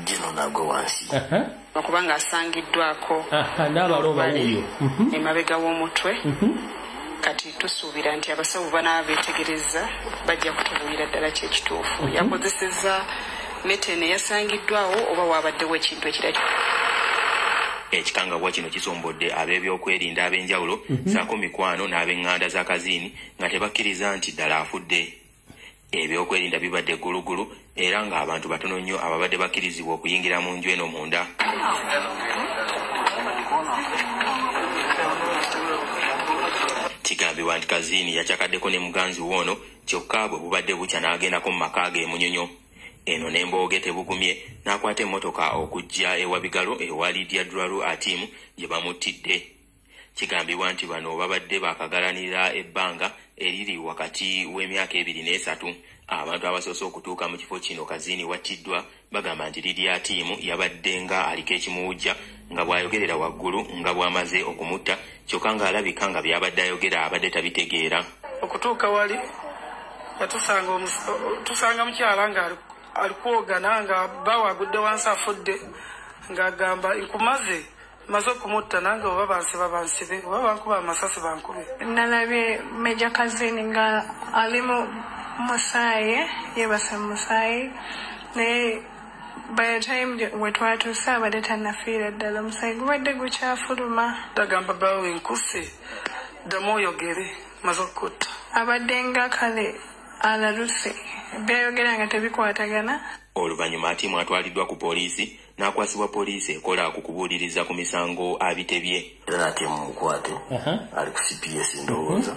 Jeno nagwa wansi
okubanga asangiddwako
n'abaloba wuuyo
emabega w'omutwe kati tusuubira nti abasawo bana beetegereza bajja kutubuulira ddala kyekituufu yakozesezza metene yasangiddwawo oba waabaddewo ekintu ekirala
ekikangabwa kino kisombodde ab'ebyokwerinda ab'enjawulo saako mikwano n'ab'eŋŋanda za Kazini nga tebakkiriza nti ddala afudde. Ebyokwerinda bibadde gulugulu era ng'abantu batono nnyo ababadde bakkirizibwa okuyingira mu nju eno munda. Kigambibwa nti Kazini yakyakaddeko ne muganzi woono kyokka bwe bubadde bukya n'agendako mu maka ge Munyonyo. Eno n'embooge tebugumye n'akwata emmotoka okujja ewa Bigalo ewa Lydia Draru Atimu gye bamuttidde. Kigambibwa nti bano babadde bakagalanira ebbanga eriri wakati w'emyaka 2 ne 3. Abantu abasoose okutuuka mu kifo kino Kazini wattiddwa bagamba nti Lydia Atimu yabadde nga aliko ekimuwujja nga bw'ayogerera waggulu nga bw'amaze okumutta kyokka ng'alabika nga byabadde ayogera abadde tabitegeera.
okutuuka wali tusanga mukyala nga alikuogana nga bawagudde wansi afudde ng'agamba nkumaze maze okumutta nange oba bansibe oba bankuba amasasi bankube.
Nalabye Major Kazini nga ali mu musaayi yeebase mu musaayi naye by the time we twatuuse abadde tannafiira ddala omusaayi gubadde gukyafuluma.
Tagamba bawe nkuse ddamu oyogere maze okutta.
Abadde nga kale alaluse byayogera nga tebikwatagana.
Oluvannyuma Atimu atwaliddwa ku poliisi n'akwasibwa poliisi ekola ku kubuuliriza ku misango abitebye.
Era Atimu mukwate ali ku CPS ndowooza.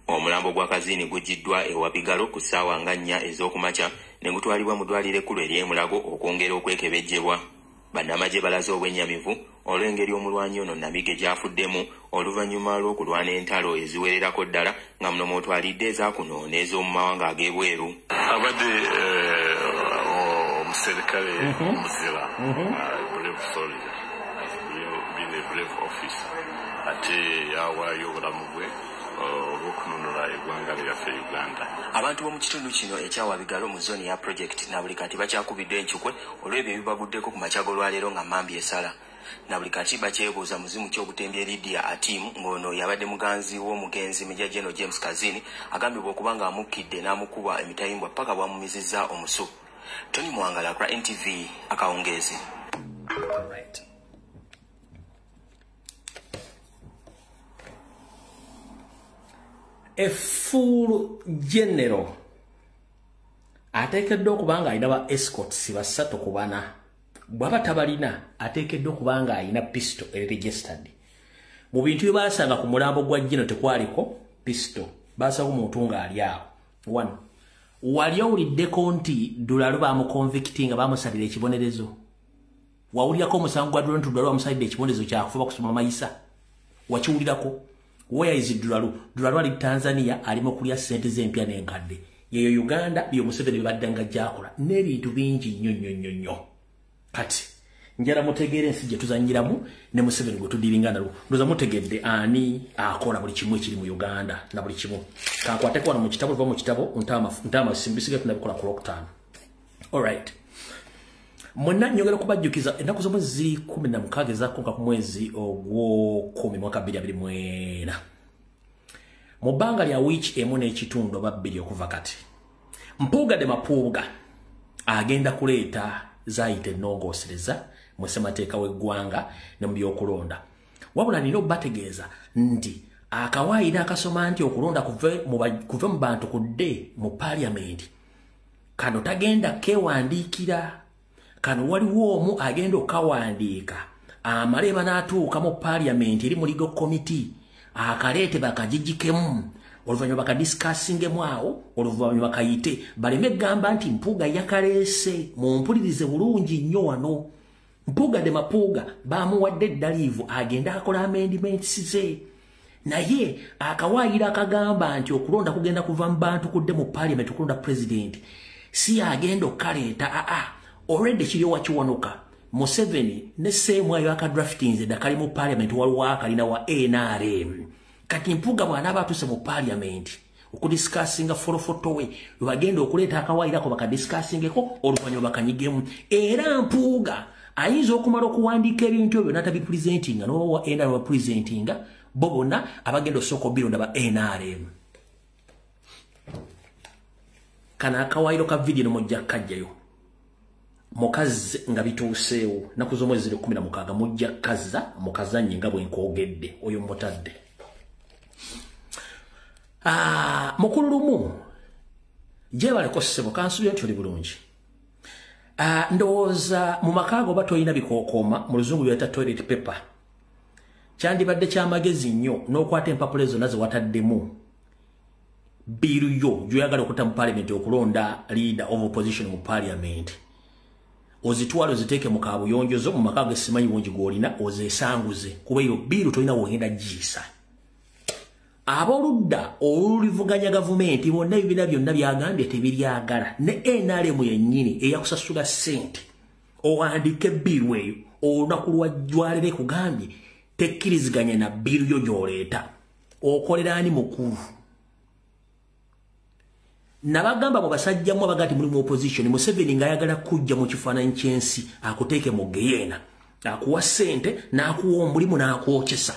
Omulambo gwa Kazini gujjiddwa ewa Bigalo ku ssaawa nga 4 ez'okumakya ne gutwalibwa mu ddwaliro ekkulu ery'e-Mulago okwongera okwekebejjebwa. Bannamagye balaze obwennyamivu olw'engeri omulwanyi ono Namige gy'afuddemu oluvannyuma lw'okulwana entalo eziwererako ddala nga muno mwotwalidde ezaakuno n'ez'omu mawanga ag'ebweru.
Abadde omuserikale omuzira brave soldier being a brave officer ate yawaayo obulamu bwe olw'okununula eggwanga lyaffe Uganda.
Abantu b'omu kitundu kino ekyawa Bigalo mu zone ya project na buli kati bakyakubidde enkyukwe olw'ebyo ebibaguddeko ku makya g'olwaleero nga Mambi esala. Na buli kati bakyebuuza muzimu ky'obutembye Lydia Atimu ng'ono yabadde muganzi w'omugenzi Major General James Kazini agambibwa okuba nga amukkidde n'amukuba emitayimbwa paka bwamumizizza omusu. Tony Mwangala kwa NTV akawungeezi.
a full general ateekeddwa okubanga alina ba escorts basatu ku bana bw'aba tabalina ateekeddwa okubanga alina pistol registered mu bintu bye baasanga ku mulambo gwa General tekwaliko pistol baasanga omuntu ng'ali awo. One, wali owuliddeko nti Dulalu baamuconvicting nga baamusalira ekibonerezo? Wawulirako omusango gwa Dulalu nti Dulalu baamusalidde ekibonerezo kyakufuba kusoma mayisa? Wakiwulirako? Where is Dulalu? Dulalu ali Tanzania alimu kulya ssente z'empya n'enkadde. Yeyo Uganda byo Museveni baddanga gyakola n'ebintu bingi nnyo. Kati njala mutegeere ensi gye tuzanyiramu ne Museveni gwe tudiringa nalwo. Ndoza mutegedde ani akola buli kimu ekiri mu Uganda na buli kimu. Kankwateko wano mu kitabo va mu kitabo ntama simbisiga tunabikola ku lockdown. Alright. Mwenna nyongera kubajjukiza ennaku z'omwezi 16 ezakonka ku mwezi ogwo 10 mwaka 2024. Mu bbanga lya wiiki emu n'ekitundu oba bbiri okuva kati Mpuuga de Mapuuga agenda kuleeta zayita ennongoosereza mu ssemateeka w'eggwanga ne mu by'okulonda. Wabula nina obbategeeza nti akawaayiro akasoma nti okulonda kuve mu bantu kudde mu paaliyamenti kano tagenda keewandiikira. Kano waliwo omu agenda okawandiika amale banaatuuka mu paaliyamenti eri mu legal committee akaleete bakagigikemu oluvannyuma bakadiscussingemu awo oluvannyuma bakayite baleme gamba nti Mpuuga yakaleese. Mumpulirize bulungi nnyo wano. Mpuuga de Mapuuga baamuwadde eddaliivu agenda akola amendments ze, naye akawaayiro akagamba nti okulonda kugenda kuva mu bantu kudde mu paaliyamenti okulonda president si agenda okaleeta. Already kiri wakiwanuka. Museveni ne seemwayo akadraftinze dakali mu parliament waliwo akalina wa NRM. Kati Mpuuga bw'anaaba atuuse mu parliament okudiscussinga forofotowe bagenda okuleeta akawaayirako bakadiscussingeko oluvannyuma bakanyigemu. Era Mpuuga ayinza okumala okuwandiika ebintu ebyo n'atabipresentinga n'owa NRM bapresentinga bo bonna abagenda osooka obironda ba NRM. Kana akawaayiro ka vidiyo nomujja kajjayo mukazi nga bituuseewo naku z'omwezi 16 mujja kaza mukazanye nga bwe nkoogedde oyo mutadde. Mukulu lumu gyebaleko ssebo kansubye nti oli bulungi. Ndowooza mu makaago oba toyina bikookooma mu luzungu byeta toilet paper kyandibadde kyamagezi nnyo n'okwata empapula zonna ze wataddemu biiru yo gy'oyagala okutta mu parliament okulonda leader of opposition mu parliament. Ozitwala oziteeke mu kaabuyonjozo mu makaago esimanyi bungi gw'olina ozeesanguze kuba eyo biiru tolina wogenda giisa. Abooludda olulivuganya gavumenti bonna ebibiina byonna byagambye tebiryagala ne NRM yennyini eyakusasula ssente owandiike biiru eyo olunaku lwajwalire kugambye tekkiriziganya na biiru yo gy'oleeta okolera ani mukulu. Nabagamba mu basajjamu abagati muri mu opposition Museveni ng'ayagala kujja mu kifaananyi ky'ensi akuteeke mu geyeena akuwa ssente n'akuwa omulimu n'akwokesa.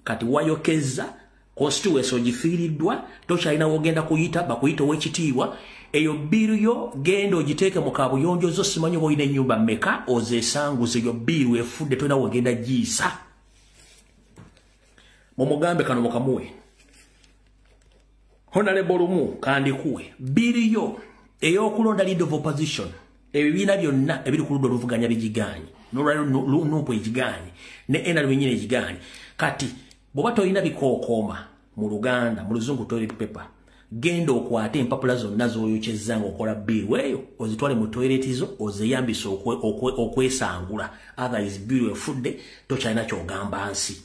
Kati wayokeza constituency ogifiiriddwa tokyalina wogenda kuyita bakuyita ow'ekitiibwa eyo biiru yo genda ogiteeke mu kaabuyonjozo simanyi oba olina ennyumba mmeka ozeesanguze eyo biiru efudde tolina wogenda giisa. Mumugambe kano mukamuwe Honorable Lumu kandikuwe biiru ey'okulonda leader of opposition ebibiina byonna ebiri ku ludda oluvuganya bigiganye n'olwaliro egiganye ne NRM nnyini egiganye. Kati bw'oba tolina bikookooma mu Luganda mu luzungu toilet paper genda okwate empapula zonna z'oyokyezza ng'okola biiru eyo ozitwale mu toilet zo ozeeyambise okwesangula otherwise biiru efudde tokyalina ky'ogamba nsi.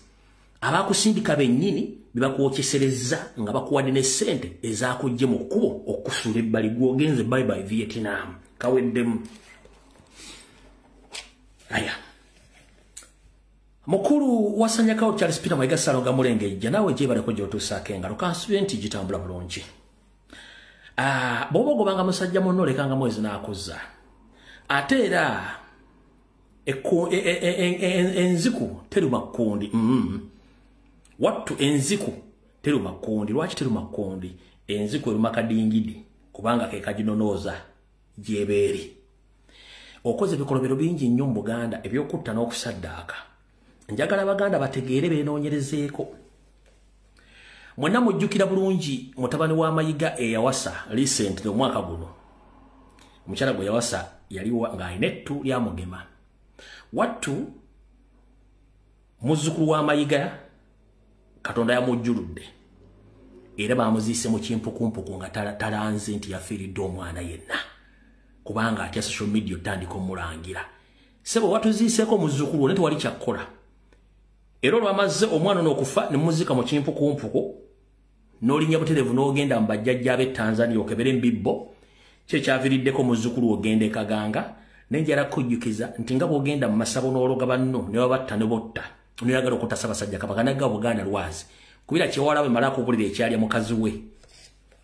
Abakusindika bennyini bibakwokesereza nga bakuwadde ne ssente ezaakujje mu kkubo okusuula ebbali gw'ogenze bye Vietnam kaweddemu. Aya mukulu wasanyakawo Charles Peter Mayiga Ssalonga Mulengejja naawe gyebaleko gy'otuusaako engalo kansubye nti gitambula bulungi. Bw'oba ogobanga musajja munno olekanga mwezi n'akuzza ate era enziku teruma kkundi. Wattu enziku teruma kkundi. Lwaki teruma kkundi? Enziku eruma kadingidi kubanga ke kaginonooza gyebeeri. Okoze ebikolobero bingi nnyo mu Buganda ebyokutta n'okusaddaaka. Njagala Baganda bategeere beenoonyerezeeko. Mwenna mujjukira bulungi mutabani wa Mayiga eyawasa recent omwaka guno. Omukyala gwe yawasa yaliwa nga ayina ettu lya mugema. Wattu muzzukulu wa Mayiga Katonda yamujjuludde. Era bamuziise mu kimpukumpuku nga talanze nti yafiiridde omwana yenna. Kubanga atya social media otandika omulangira. Sebo watuziiseko muzzukulu ne tewali kyakkola. Era olwamaze omwana n'okufa ne muzika mu kimpukumpuku n'olinnya butereevu n'ogenda mu bajjajja ab'e Tanzania okebere mbibbo kye kyaviriddeko muzzukulu ogenda ekaganga nenjala kujjukiza nti nga bw'ogenda mu masabo n'ologa banno ne babatta ne botta n'oyagala okutta Ssaabasajja Kabaka nagga Buganda lwazi kubira kyewala bwe mala okubulira ekyalya mukazi we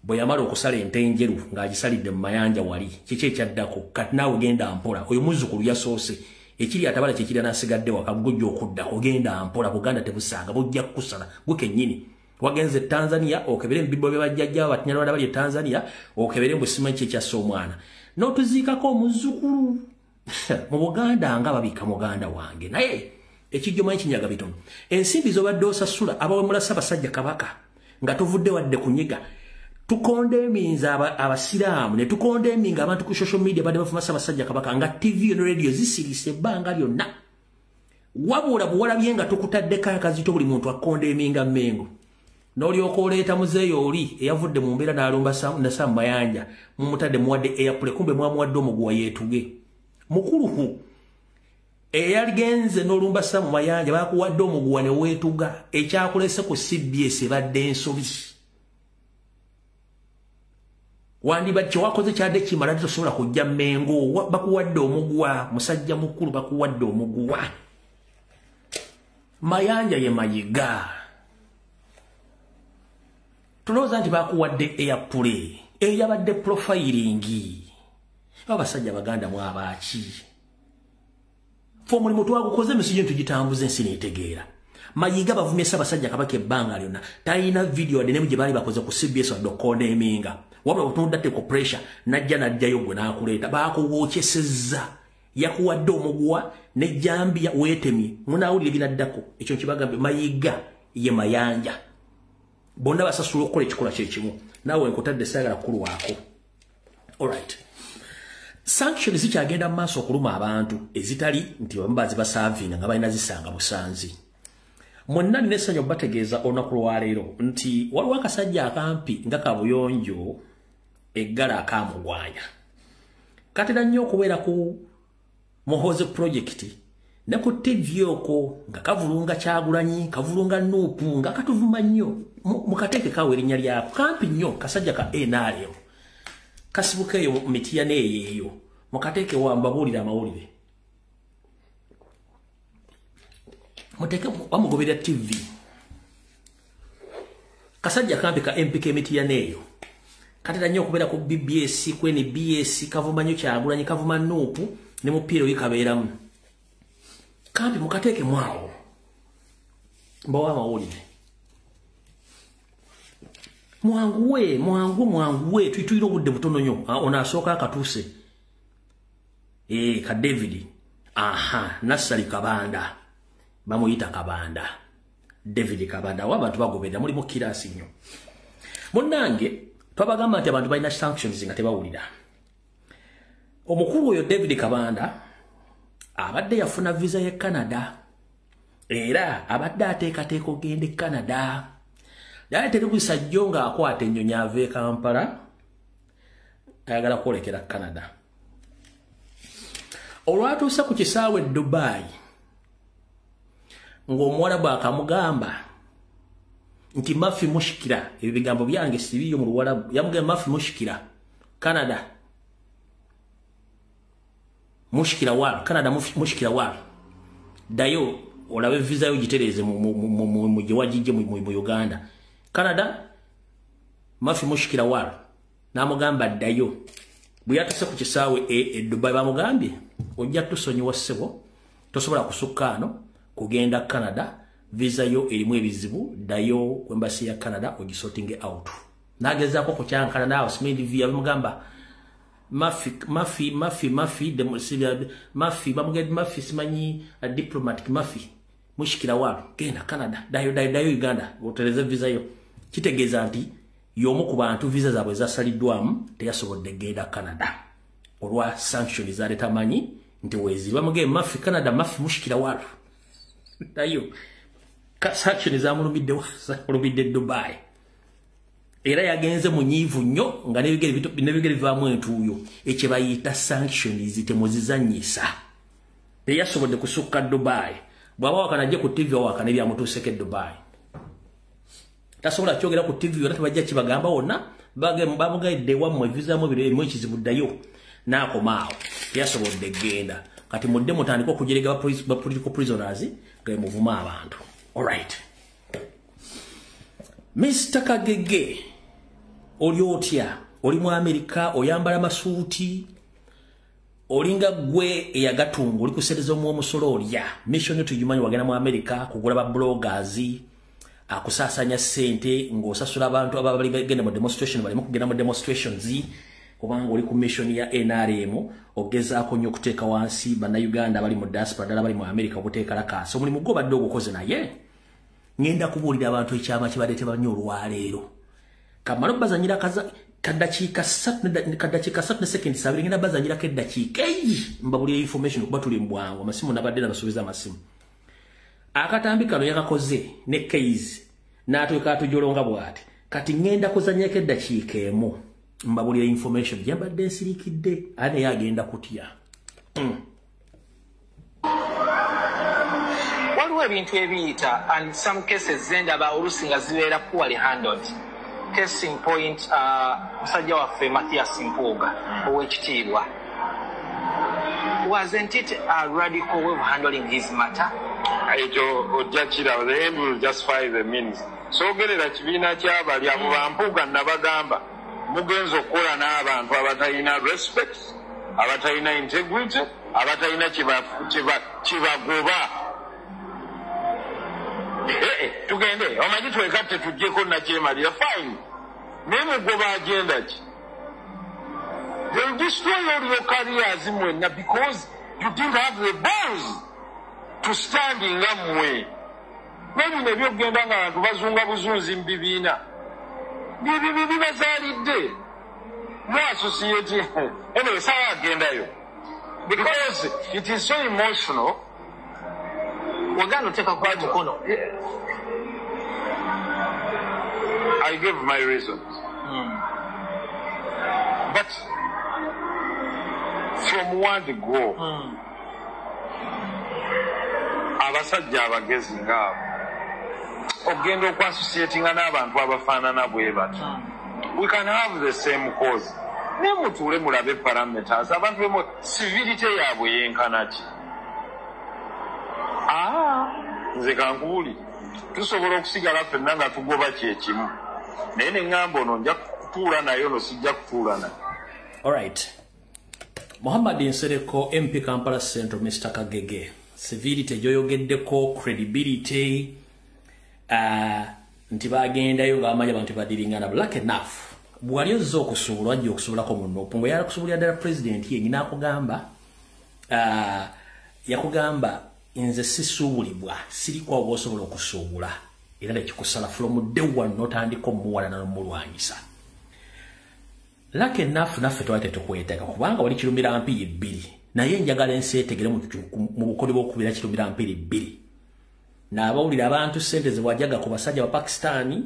bwe yamala okusala ente enjeru ng'agisalidde mu mayanja wali kiki ekyaddako kati naawe genda mpola oyo muzzukulu yasoose ekiri atabala kyekiri anasigadde waka gujja okudda ogenda mpola Buganda tebusanga bujja kukusala gwe kennyini wagenze Tanzania okebere mbibbo bye bajjajja batinyalwala bali Tanzania okebere mbusima kyekyasse omwana n'otuziikako omuzzukulu mu Buganda nga babika muganda wange naye ekijjoma ekinyaga bitono ensimbi z'obadde osasula abawemula Ssaabasajja Kabaka nga tuvudde wadde kunyiga tukondeminza abasiraamu ne tukondeminga abantu ku social media badde bafuma Ssaabasajja Kabaka nga TV ne radio zisirise ebbanga lyonna wabula buwalabye nga tukutaddeko akazito buli muntu akondeminga Mmengo n'olyoka oleeta muzeeyo oli eyavudde mu mbeera n'alumba Sam Mayanja mumutadde muwadde airplay kumbe mwamuwadde omuguwa yeetuge mukuluhu eyaligenze n'olumba Sam Mayanja bakuwadde omuguwa ne weetuga ekyakulese ku CBS badde ensobi wandiba kyewakoze kyadde kimala tosobola kujja Mmengo bakuwadde omuguwa musajja mukulu bakuwadde omuguwa Mayanja ye Mayiga tulowooza nti bakuwadde airplay eyabadde profiling abasajja Baganda mwabaaki fe omulimu twagukoze emisijjo ntugitambuza ensi neetegeera Mayiga bavumye Ssaabasajja Kabaka ebbanga lyonna talina video wadde ne gye baali bakoze ku CBS wadde okukondeminga wabula otundatte ku pressure najjayo gwe n'akuleeta baakuwookyesezza yakuwadde omuguwa ne Jambia weetemye munaawulire binaddako ekyo kibagambe Mayiga ye Mayanja bonna basasula okukola ekikola kyekimu naawe nkutadde saagala kkulwako alright sanctions zikyagenda mu maaso okuluma abantu ezitali nti bambazi basaavinga nga balina zisanga busanzi mwenna nina essanyu bategeeza olunaku lwaleero nti waliwo akasajja akampi nga kabuyonjo eggala akamugwanya katera nnyo okubeera ku Muhoozi project ne ku TV okwo nga kavulunga Kyagulanyi kavulunga Nuupu nga katuvuma nnyo mukateeke kawe erinnya lyako kampi nnyo kasajja ka NRM kasibukeeyo mitiya neeyeeyo mukateeke wambabuulira amawulire muteeke wamugoberera TV kasajja kampi ka MPK mitiya neeyo katera nnyo okubeera ku BBS ku NBS kavuma nnyo Kyagulanyi kavuma Nuupu ne mupiira oyo kabeeramu kampi mukateeke mwawo mbawa amawulire mwanguwe tuyina obudde butono nnyo ono asooka akatuuse ka David Nassali Kabanda bamuyita Kabanda David Kabanda w'abantu bagoberera mulimu kirasi nnyo munnange twabagamba nti abantu balina sanctions nga tebawulira omukulu oyo David Kabanda abadde yafuna visa ye Canada era abadde ateekateeka ogenda e Canada naye teri busajjo ng'akwata ennyonyi ava e Kampala ayagala kwolekera Canada olwatuuse ku kisaawe Dubai ng'omuwarabu akamugamba nti Mafi Mushkira ebyo bigambo byange sibiyo mu Luwarabu yamugamba Mafi Mushkira Canada Mushkira wal Canada Mushkira wal dayo olabe visa yo gitereze mu giwajije mu Uganda Canada Mafi Mushkira wal namugamba dayo buyatuse ku kisaawe Dubai bamugambye ojja tusonyiwa ssebo tosobola kusukkaano kugenda Canada visa yo erimu ebizibu dayo ku embassy ya Canada ogisorting out nagezaako ku kyankana naawe simendi via bamugamba Mafi bamugenda Mafi simanyi diplomatic Mafi Mushkira wal genda Canada dayo Uganda oteleze visa yo kitegeeza nti y'omu ku bantu visa zaabwe zasaliddwamu teyasobodde genda Canada olwa sanction zaletamanyi nti weziba muge mafi Canada mafi mushikira watu tayo sanction zamulumidde Dubai era yagenze mu nyivu nnyo nga nebigere bivaamu entuuyo ekye bayita sanctions temuzizanyisa teyasobodde kusukka Dubai bw'aba wakanajje ku TV wakana ebyamutuuseko Dubai tasobola kyogera ku TV yonna tebajja kibagamba wonna bamugaidde wammwe visa mu biro emu ekizibu ddayo n'akomaawo teyasobodde genda kati mudde mutandika okujerega ba political prisoners nga muvuma abantu. Alright, Mr. Kagege oli otya? Oli mu Amerika oyambala masuuti olinga gwe eyagatunga oli kusereza mu omusolo olya mission tugimanyi wagenda mu Amerika kugula ba bloggers akusasanya sente ng'osasula abantu ababali bagenda mu demonstration bali mu kugenda mu demonstrations kubanga oli ku mission ya NRM ogezaako nnyo okuteeka wansi bannayuganda bali mu diaspora ddala bali mu Amerika okuteeka lakaasi omulimu gwo badde ogukoze naye ngenda kubuulira abantu ekyama kibadde tebanywa olwaleero kamala bazanyira kadakiika 3 seconds abiri ngenda bazanyirako eddakiika eyi mbabulira information kuba tuli mbwangu amasimu nabadde nabasuubiza amasimu akatambi kano yakakoze ne case n'atweka atujolonga bw'ati kati ngenda kuzanyako eddakiika emu mbabulira information gyambadde nsirikidde ane yagenda kutya.
Waliwo ebintu ebiyita and some cases zendaba olusi nga zibeera poorly handled. Case in point musajja waffe Mathias Mpuuga ow'ekitiibwa. Wasn't it a radical way of handling his matter?
Ekyo ojja kiraba, the end will justify the means. Soogerera kibiina ky'abali abo Bampuuga nabagamba mugenza okukola n'abantu abatalina respect, abatalina integrity, abatalina kibagoba. Tugende omanyi twekatte tujjeko nakyemalira fine naye mugoba agenda ki? They'll destroy all your careers mwenna because you didn't have the balls to stand nga mmwe. Nebino ebyokugenda nga abantu bazunga buzunzi mu bibiina bibyo bibazaalidde no associate anyway sawa agendayo because it is so emotional.
Wagano teka kwa mukono.
I give my reasons. But from one to go, abasajja abagezi ngaabo ogenda okwasociatinga n'abantu abafaanana bwe bati. We can have the same cause. Ne mutuule mulabe parameters abantu bemo civility yaabwe yenkana ki? Nze kankubuli tusobola okusigala ffenna nga tugoba kyekimu naye ne ŋŋamba ono nja kutuula naye ono sijja kutuula naye.
Alright, Muhammad Nsereko MP Kampala Central Mr. Kagege civility gyoyogeddeko credibility nti bagendayo ng'amanyi abantu badiringana black enough bwali ozza okusuubula wajja okusuubulako munno opungo yala kusuubulira ddala president yenyi yakugamba nze sisuubulibwa siriko oba osobola okusuubula era nekikusala from day one n'otandika omuwalana n'omulwanyisa. Lucky enough naffe twali tetukweteeka kubanga wali kirumira mpiri bbiri naye njagala ensi etegere mu bukole bw'okubira kirumira mpiri bbiri n'abawulira abantu ssente ze bwajaga ku basajja ba Pakistani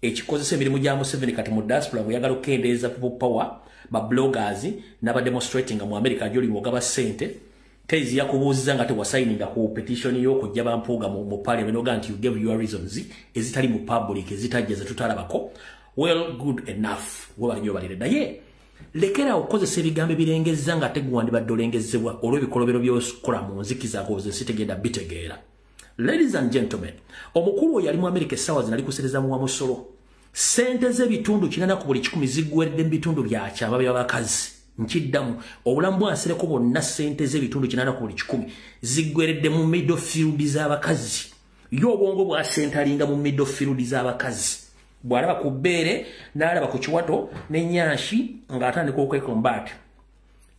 ekikozesa emirimu gya Museveni kati mu diaspora bweyagala okukendeeza power ba bloggers n'aba demonstrating mu America gy'oli bwogaba ssente Kezi yakubuuziza nga tewasayininga ku petition y'okujja Bampuuga mu parliament oga nti you gave your reasons ezitali mu public ezitajja ze tutalabako. Well, good enough. Wabalinyo balire naye lekera okozesa ebigambo ebirengezza nga teguwandibadde olengezebwa olw'ebikolobero by'okola mu nzikiza koze sitegenda bitegeera. Ladies and gentlemen, omukulu yali mu America essaawa zino ali kusereza mu wamusolo. Sente z'ebitundu 4 ku buli 10 ziggweredde mu bitundu bya kyama by'abakazi. Nkiddamu obulamu bwansereko bonna sente z'ebitundu 4 ku buli 10 ziggweredde mu middle field z'abakazi. Yo obwongo bwa sentalinga mu middle field z'abakazi. Bwalaba ku bbeere n'alaba ku kiwato n'ennyanshi ng'atandika okwekombat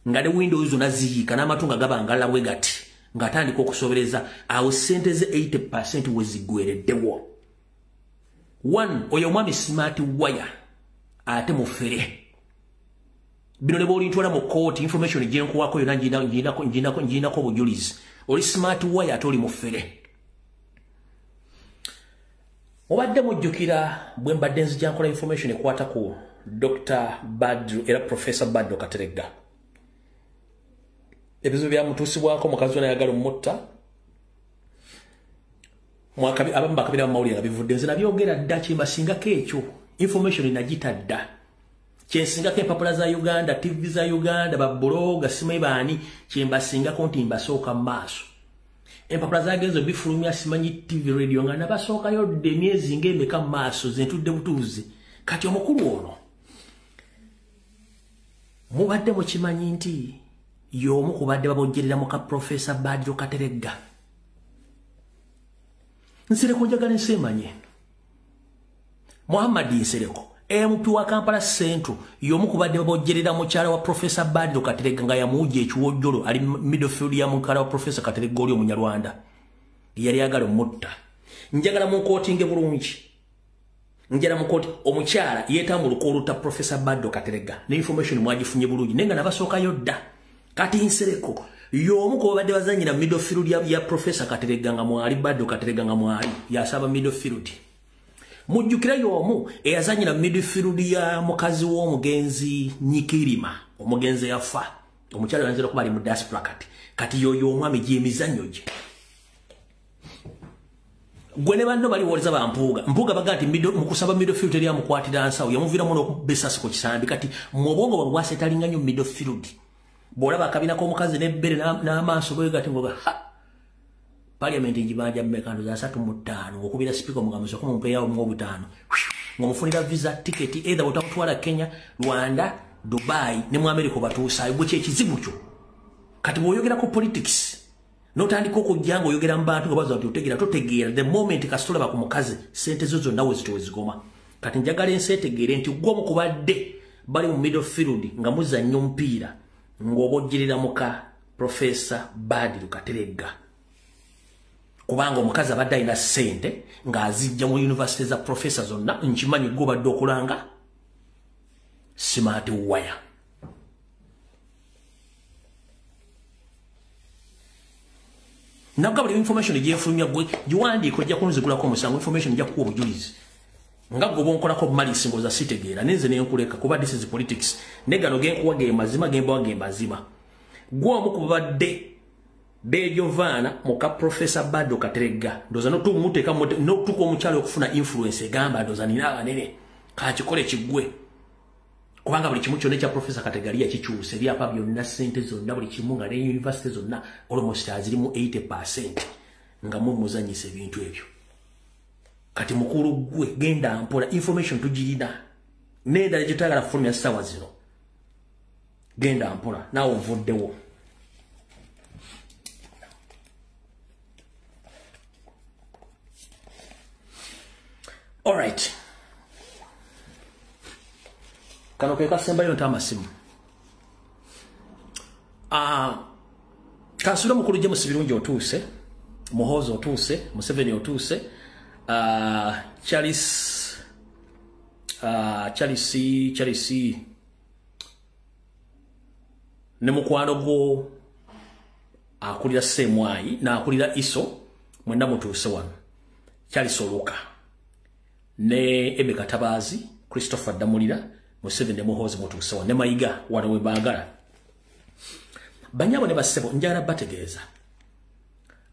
nga ne windows zonna ziyiika n'amatu nga gabangala bwe gati ng'atandika okusobereza awo sente ze 80% we ziggwereddewo. One, oyo mwami smart wire ate mufere. Bino ne boli ntwala mu court information gyenkuwako yona njina ko bujulizi. Oli smart wire ate oli mufere. Obadde mujjukira bwe mbadde nzija nkola information ekwata ku Dr. Badru era Professor Badru Kateregga. Ebizo bya mutusibwako mukazi wona yagala mutta. Abamba kabira mawulira bivudde nze nabyogera dda kimbasinga keekyo information inagitadda. Kyensinga ke papula za Uganda, TV za Uganda, babloga simanyi baani kyembasinga konti mbasooka maaso. Empapula zagenzo bifulumya simanyi TV radio nga nabasooka yodde emyezi ng'emeka maaso zentudde butuuzi. Kati omukulu ono mubadde mukimanyi nti y'omu kubadde babojjerera muka Professor Badru Kateregga. Nsereko njagala nsemanye. Muhammad Nsereko MP wa Kampala Central y'omu kubadde babojjerera mukyala wa Professor Badru Kateregga nga yamuwujja ekiwojjolo ali midfield ya mukyala wa Professor Kateregga oli Omunyarwanda. Yali agala mutta. Njagala mu kootinge bulungi. Njala mu kooti omukyala yeetambuluka oluta Professor Badru Kateregga. Ne information mwagifunye bulungi nenga nabasooka yodda. Kati Nsereko y'omu ku babadde bazanyira midfield ya Professor Kateregga nga mwali Badru Kateregga nga mwali yasaba midfield. Mujjukira y'omu eyazanyira midfield ya mukazi w'omugenzi Nyikirima omugenzi yafa omukyala yanzira kuba ali mu diaspora kati yoyo omwami gy'emizannyo gye. Gwe ne banno bali woleza bampuuga baga nti mukusaba midfield eri amukwatira nsawo yamuviiramu n'okubesasi ku kisambi kati mu bwongo bwe bwasetalinga nnyo midfield. Bw'olaba akabina k'omukazi n'ebbere n'amaaso bwe gati ngoba Parliament njibanja mmeka ndo za 3 okubira speaker omugamuso ko mumpe yawo mu 5 ngomufunira visa ticket either utakutwala Kenya, Rwanda, Dubai ne mu America batuusa bwe kyekizibu kyo. Kati bwoyogera ko politics notandika okujjanga oyogera mbantu nga baza totegeera the moment kasitola ku mukazi sente zo zonna wezigoma. Kati njagala ensetegeere nti gwo mukubadde bali mu midfield nga muzannyo mpiira ng'obojjerera muka Professor Badru Kateregga. Kubanga omukazi abadde alina ssente ng'azijja mu university za professor zonna nkimanyi gwo badde okulanga smart wire. Nagabula information gyefulumya gwe giwandiika ojja kunzigulako omusango information ejja kuwa obujulizi. Nga gwe bonkolako malisi ngoza sitegeera nenze nenkuleka kuba this is politics negano genkuwa ge mazima gemba ge mazima. Gwo omukubadde Bejovana muka Professor Badru Kateregga ndoza no tumuteka no tuko omukyalo okufuna influence egamba ndoza nina abanene kakikole kigwe kubanga buli kimu kyonna kya Professor Kateregga yakikyuse eri apa byonna sente zonna buli kimu nga ne university zonna almost azirimu 80% nga mumuzanyise ebintu ebyo. Kati mukulu gwe genda mpola information tugirina nenda legitagala from ya sawa zino genda mpola nawo ovuddewo. All right. Kano ke kasemba yo ntama simu. Kansula mukulu James Birungi otuuse, Muhozo otuuse, Museveni otuuse, Charles ne mukwano go akulira Semwai na akulira Iso mwenda mutuuse wano. Charles Oluka ne Ebe Katabazi, Christopher Damulira, Museveni ne Muhozi mutuuse wano ne Mayiga wano we baagala. Banyabo ne basebo njala bategeeza.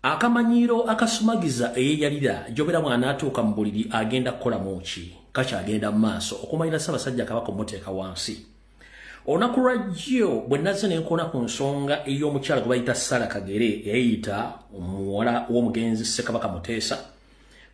Akamanyiro akasumagiza eyeyalira jobera mwana atuuka mu buliri agenda kukola muki kacha agenda maaso okumalira Ssaabasajja Kabaka omuteeka wansi. Olunaku lwajjo bwe nazze ne nkona ku nsonga ey'omukyala gwe bayita Sarah Kagere eyayita omuwala w'omugenzi Ssekabaka Muteesa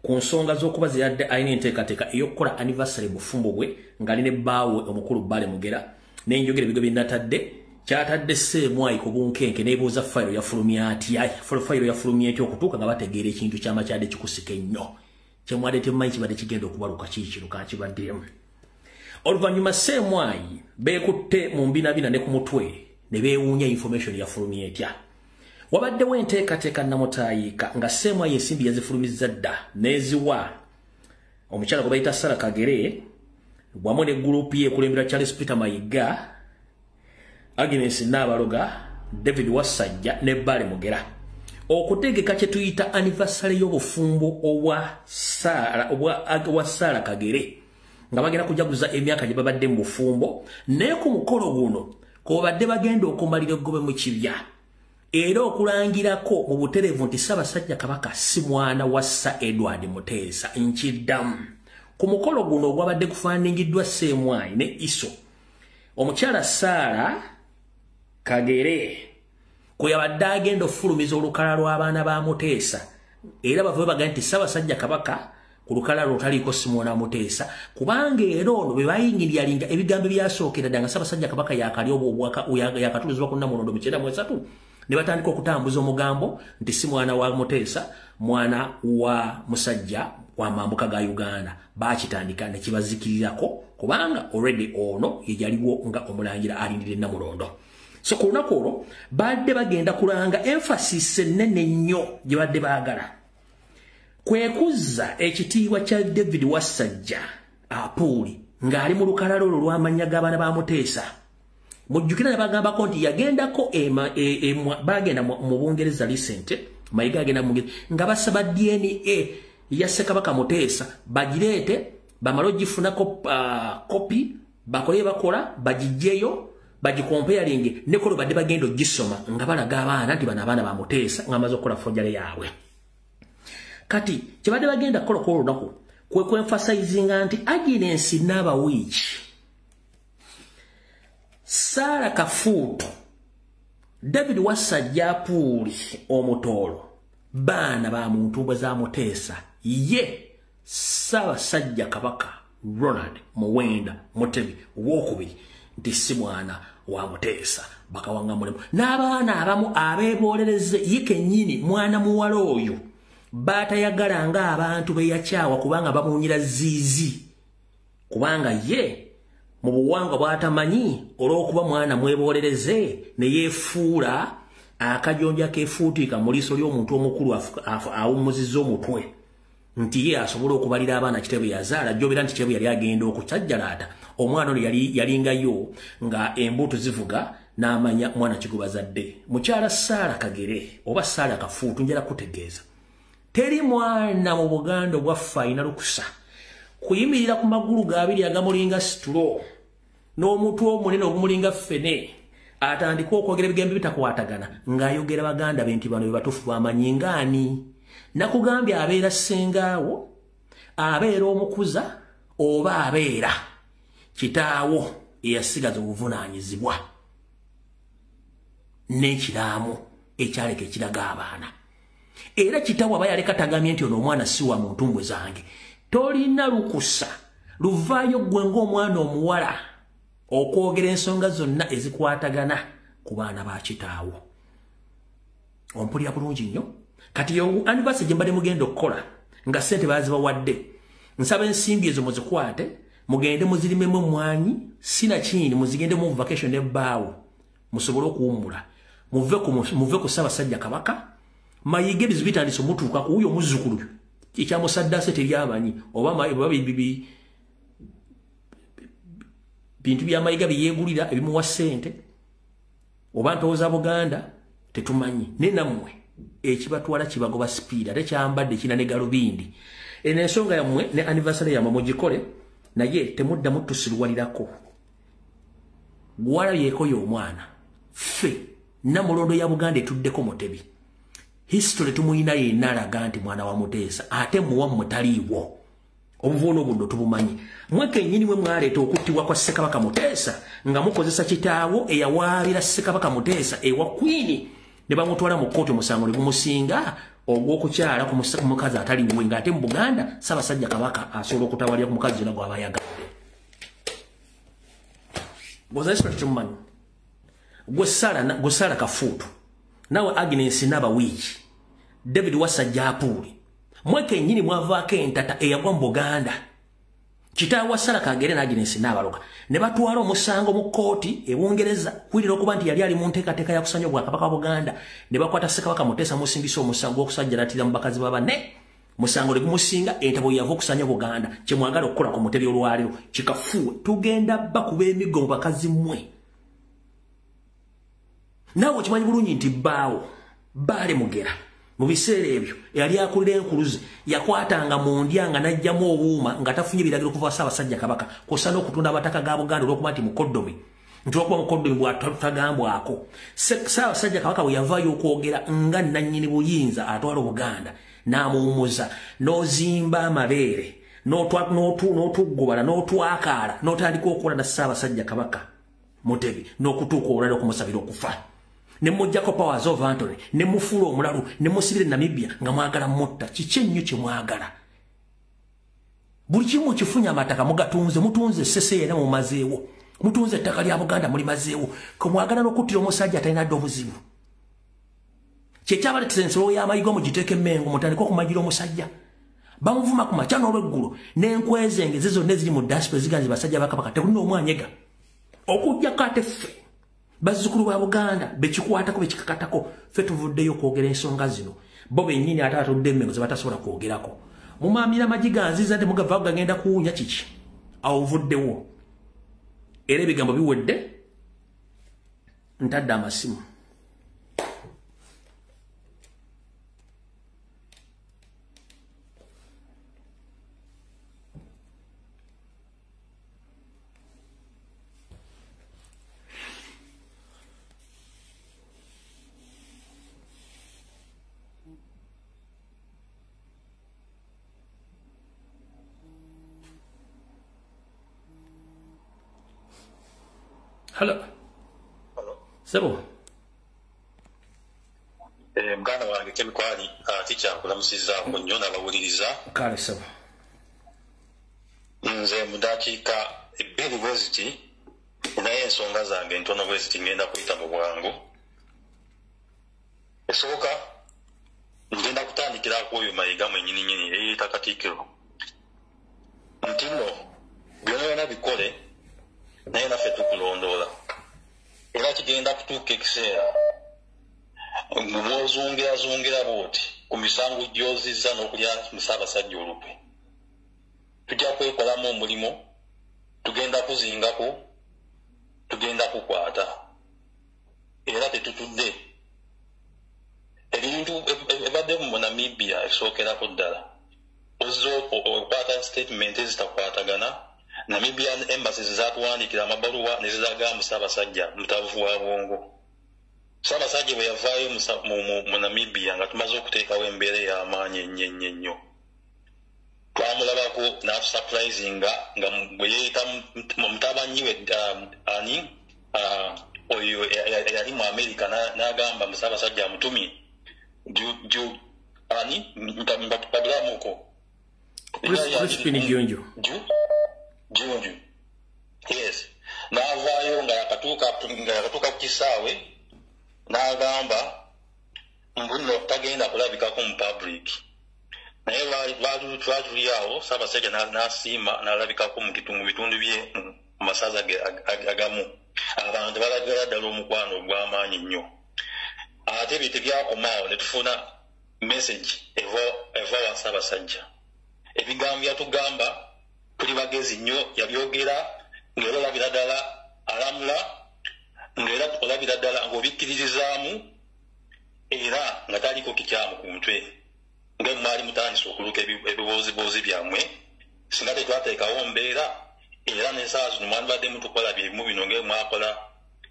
ku nsonga z'okuba ziyadde ayina enteekateeka ey'okukola anniversary bufumbo bwe ng'ali ne bbaawe omukulu Bale Mugera n'enjogera ebigo bye natadde kyatadde Semwai ku bunkenke neebuuza fayiro yafulumya atya fayiro yafulumya etya okutuuka nga bategeera ekintu ky'amakyade kikusika ennyo kyemwadde temumanyi kibadde kigenda okubaluka kiikino kakibaddemu. Oluvannyuma Semwai beekutte mu mbinabina ne ku mutwe ne beewuunya information yafulumya etya. Wabaddewo enteekateeka namutayiika nga Semwai ensimbi yazifulumizza dda n'eziwa omukyala gwe bayita Sarah Kagere wamu ne group ye kulembera Charles Peter Mayiga, Agnes Nabaloga, David Wasajja ne Bale Mugera okutegeka kye tuyita anniversary y'obufumbo owa Sarah Kagere nga bagenda kujaguza emyaka gye babadde mu bufumbo ne ku mukolo guno ko badde bagenda okumalira eggobe mu kibya era okulangirako mu buterevu nti Ssaabasajja Kabaka si mwana wa Sir Edward Muteesa nkiddamu ku mukolo guno ogwabadde kufaananyiddwa Ssemwai ne Iso omukyala Sarah Kagere kwe yabadde agenda ofulumiza olukala lw'abaana ba Muteesa era bava bagamba nti Ssaabasajja Kabaka ku lukala lwotaliko Simona Muteesa kubanga era ono bwe bayingiryalinga ebigambo byasookera ddanga Ssaabasajja Kabaka yakali yakatulizibwa ku Namulondo mu 93 ne batandika okutambuza omugambo nti si mwana wa Muteesa mwana wa musajja wa mambuka ga Uganda bakitandika ne kibazikirirako kubanga already ono yaliwo nga omulangira alindire Namulondo. So ku lunaku olwo badde bagenda kulanga emphasis ennene nnyo gye badde baagala kwekuzza ekitiibwa kya David Wasajja Apuuli ng'ali mu lukalala olwo lw'amannya g'abaana ba Muteesa. Mujjukira ne bagambako nti yagendako bagenda mu Bungereza recent Mayiga agenda mu Bungereza nga basaba DNA ya Ssekabaka Muteesa bagireete bamale ogifunako kopi bakole bakola bagijjeyo bagikompeyalinge nekolo badde bagenda ogisoma nga balaga abaana nti bano abaana ba Muteesa ng'amaze okukola fojjale yaabwe. Kati kyebadde bagenda kukola ku olunaku kwe kwemphasizinga nti Agnes Nabawiiki Sarah Kafuutu David Wasajja Apuuli Omutoolo baana ba muntu mbwe za Muteesa ye Ssaabasajja Kabaka Ronald Muwenda Mutebi wokubiri nti si mwana wa Muteesa bakawanga mulemu n'abaana abamu abeebolereze ye kennyini mwana muwala oyo batayagala nga abantu beyakyawa kubanga bamunyira ziizi kubanga ye mu buwangwa bwatamanyi olw'okuba mwana mwebolereze ne yeefuula akajonja keefuutika mu liiso ly'omuntu omukulu awummuzizza omutwe nti ye asobola okubalira abaana kitebe yazaala jjobera nti kitebe yali agenda okukyajjalaata omwana ono yalingayo nga embuutu zivuga n'amanya mwana kigubazadde. Mukyala Sarah Kagere oba Sarah Kafuutu njala kutegeeza teri mwana mu Buganda obwaffe alina lukusa kuyimirira ku magulu gabiri agamulinga situlo n'omutwe omunene ogumulinga ffene atandika okwogera ebigambo bitakwatagana ng'ayogera baganda be nti bano be batuufu bamanyi ngaani. Nakugambye abeera ssengaawo abeera omukuza oba abeera kitaawo eyasigaza obuvunaanyizibwa n'ekiraamu ekyaleka ekiraga abaana era kitaawo aba yaleka tagamye nti ono omwana si wa muntu mbwe zange tolina lukusa luvaayo ggwe ng'omwana omuwala okwogera ensonga zonna ezikwatagana ku baana ba kitaawo. Ompulira bulungi nnyo. Kati yo anniversary gye mbadde mugenda okukola nga ssente bazibawadde nsaba ensimbi ezo muzikwate mugende muzirimemu mwanyi sinakindi muzigende mu vacation ebbaawo musobole okuwummula muve ku Ssaabasajja Kabaka Mayiga ebizibu bitandise mutuuka ku uyo muzzukulu ekyamusaddase teryamanyi oba bintu bya Mayiga byeyeegulira ebimuwa ssente oba ntowooza Buganda tetumanyi ne nammwe ekibatwala kibagoba speed ate kyambadde kina ne galubindi eno ensonga yammwe ne anniversary yammwe mugikole naye temuddamu tusiruwalirako gwalabyeko y'omwana ffe Namulondo ya Buganda etuddeko Mutebi history tumuyina yenna alaga nti mwana wa Muteesa ate muwammwe taliiwo obuvuno buno tubumanyi mwe kennyini mwe mwaleeta okuttibwa kwa Ssekabaka Muteesa nga mukozesa kitaawo eyawaabira Ssekabaka Muteesa ewa Queen ne bamutwala mu kkooti omusango ne gumusinga ogw'okukyala ku mukazi ataliiwe ng'ate mu Buganda Ssaabasajja Kabaka asobola okutawalira ku mukazi yonna gw'aba ayagadde. Gwe Sarah Kafuutu nawe Agnes Nabawiiki David Wasajja Apuuli mwe kennyini mwavaako entata eyagwa mu Buganda kitaawe wa Sarah Kagere ne Agnes Nabaloga ne batwala omusango mu kkooti e Bungereza kwirira okuba nti yali ali mu nteekateeka ya kusanya Obwakabaka wa Buganda ne bakwata Ssekabaka Muteesa musingisa omusango gw'okusajjalatira mu bakazi b'abanne musango le kumusinga entabo yavo kusanya Buganda kyemwagala okukola ku mutebi olwaliro kikafuwe tugenda bakuba emigongo bakazi mmwe nawo kimanyi bulungi nti baawo baale mugera mu biseera ebyo yali akulira enkuluze yakwatanga mu ndyanga najjamu obuuma nga tafunye biragiro kuva Ssaabasajja Kabaka kosana okutunda abataka ga Buganda olwokuba nti mukoddomi nti okuba mukoddomi bwatagambwako Ssaabasajja Kabaka bwe yavaayo okwogera nga nannyini buyinza atwala Buganda n'amuwumuza n'ozimba amabeere n'otuggubala n'otwakaala n'otandika okukola na Ssaabasajja Kabaka Mutebi n'okutuuka olwali okumusabira okufa ne mujjako powers of Anthony ne mufuula omulalu ne musibire Namibia nga mwagala mutta kiki ennyo kye mwagala buli kimu kifunya amataka mugatunze mutunze sese era mu mazeewo mutunze ettaka lya Buganda muli mazeewo ko mwagala n'okuttira omusajja atalina dde obuzibu kyekyabaleetera ensolo y'amayigo mugiteeke emmengo mutandika okumagira omusajja bamuvuma ku makya n'olweggulo n'enkwezenge ze zonna eziri mu diaspora ziganze basajja ba Kabaka tekulina omwanyega okujjako ate ffe bazzukulu ba Buganda bekikwatako bekikakatako ffe tuvuddeyo okwogera ensonga zino bo bennyini ate atudde emmengo ze batasobola kwogerako mumaamira amagi ganziza temugavaaku gagenda kuwunya kiki awo vuddewo era ebigambo biwedde ntadde amasimu Hello. Sebo.
Muganda wange Kemikwali ticha kulamusiza ku nnyo n'abawuliriza.
Kale sebo.
Nze mu dakiika ebbiri bweziti naye ensonga zange ntono bweziti ngenda kuyita mu bwangu. Esooka ngenda kutandikira ku oyo Mayiga mwennyini eyeeyita Katikkiro. Nti nno byonna bikole naye naffe tukulondoola era kigenda kutuuka ekiseera bw'ozungira bw'oti ku misango gy'ozizza n'okulya mu Ssaabasajja olukwe tujja kwekolamu omulimu tugenda kuzingako tugenda kukwata era tetutudde ebintu ebadde mu Namibia ebisookerako ddala ozzo okwata statement ezitakwatagana Namibian embassies zaatuwandikira amabaluwa ne zizagamba Ssaabasajja mutabufu wa Bwongo. Ssaabasajja bwe yavaayo mu Namibia nga tumaze okuteekawo embeera y'amaanyi ennyo. Twamulabako n'atusurprisinga nga bwe yeeyita mutabanyi we oyo yali mu America n'agamba Ssaabasajja amutumye mbatupadiramuko. Junju. Yes. N'avaayo nga yakatuuka ku kisaawe n'agamba mbuno tagenda kulabikako mu public. Naye lwatuli awo Ssaabasajja n'asiima n'alabikako mu bitundu bye mu masaza agamu. Abantu balagala ddala omukwano ogw'amaanyi nnyo. Ate bye tebyakomaawo ne tufuna message eva wa Ssaabasajja. Ebigambo byatugamba tuli bagezi nnyo yabyogera ng'era olabira ddala alamula ng'era olabira ddala ng'obikkiririzaamu era nga taliko kikyamu ku mutwe nga mwali mutandisa okuluka ebibooziboozi byammwe singa tetwateekawo mbeera era n'ensaawa zino mwandibadde mutukola byebimu bino ng'emwakola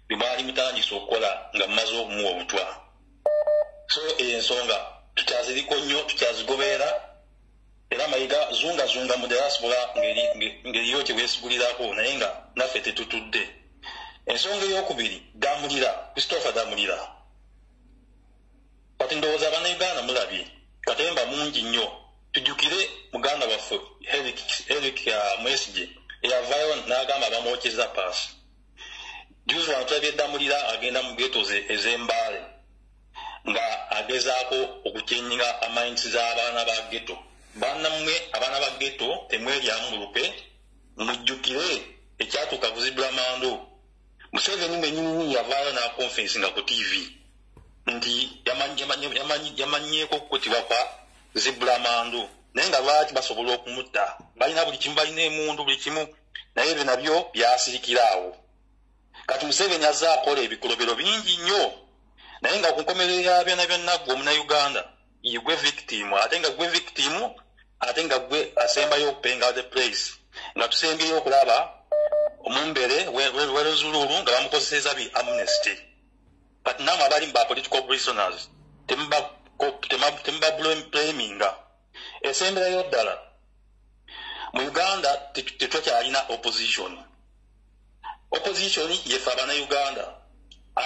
bimwali mutandisa okukola nga mumaze okumuwa obutwa so ensonga tukyaziriko nnyo tukyazigobeera era Mayiga zunga mu diaspora ngeriyo kyeweesigulirako naye nga naffe tetutudde. Ensonga ey'okubiri Damulira Christopher Damulira kati ndowooza Bannayuganda mulabye katemba mungi nnyo tujjukire muganda waffe Eric Mwesigye eyavaayo n'agamba bamwokyeza paasi juzi wano tulabye Damulira agenda mu geto ez'Embaale nga agezaako okukyenyiga amayinsi z'abaana ba geto. Bannammwe abaana ba geto temweryamu mulukwe mujjukire ekyatuuka kuzibula mando. Museveni mwennyini yavaayo n'akonfensinga ku TV nti yamanyeeko okukutibwa kwa zibula mando naye nga lwaki basobola okumutta balina buli kimu balina emundu buli kimu naye ebyo nabyo byasirikiraawo kati Museveni azze akola ebikolobero bingi nnyo naye nga ku nkomerero ya byonna byonna gwe omunauganda yegwe victim ate nga gwe victim ate nga gwe asembayo okupenga the place nga tusembyeyo okulaba omumbere welozululu nga bamukozeseza bi amnesty but nama abali mu political prisoners temba blaminga esemberayo ddala mu Uganda tetwakyalina opposition yefe abanauganda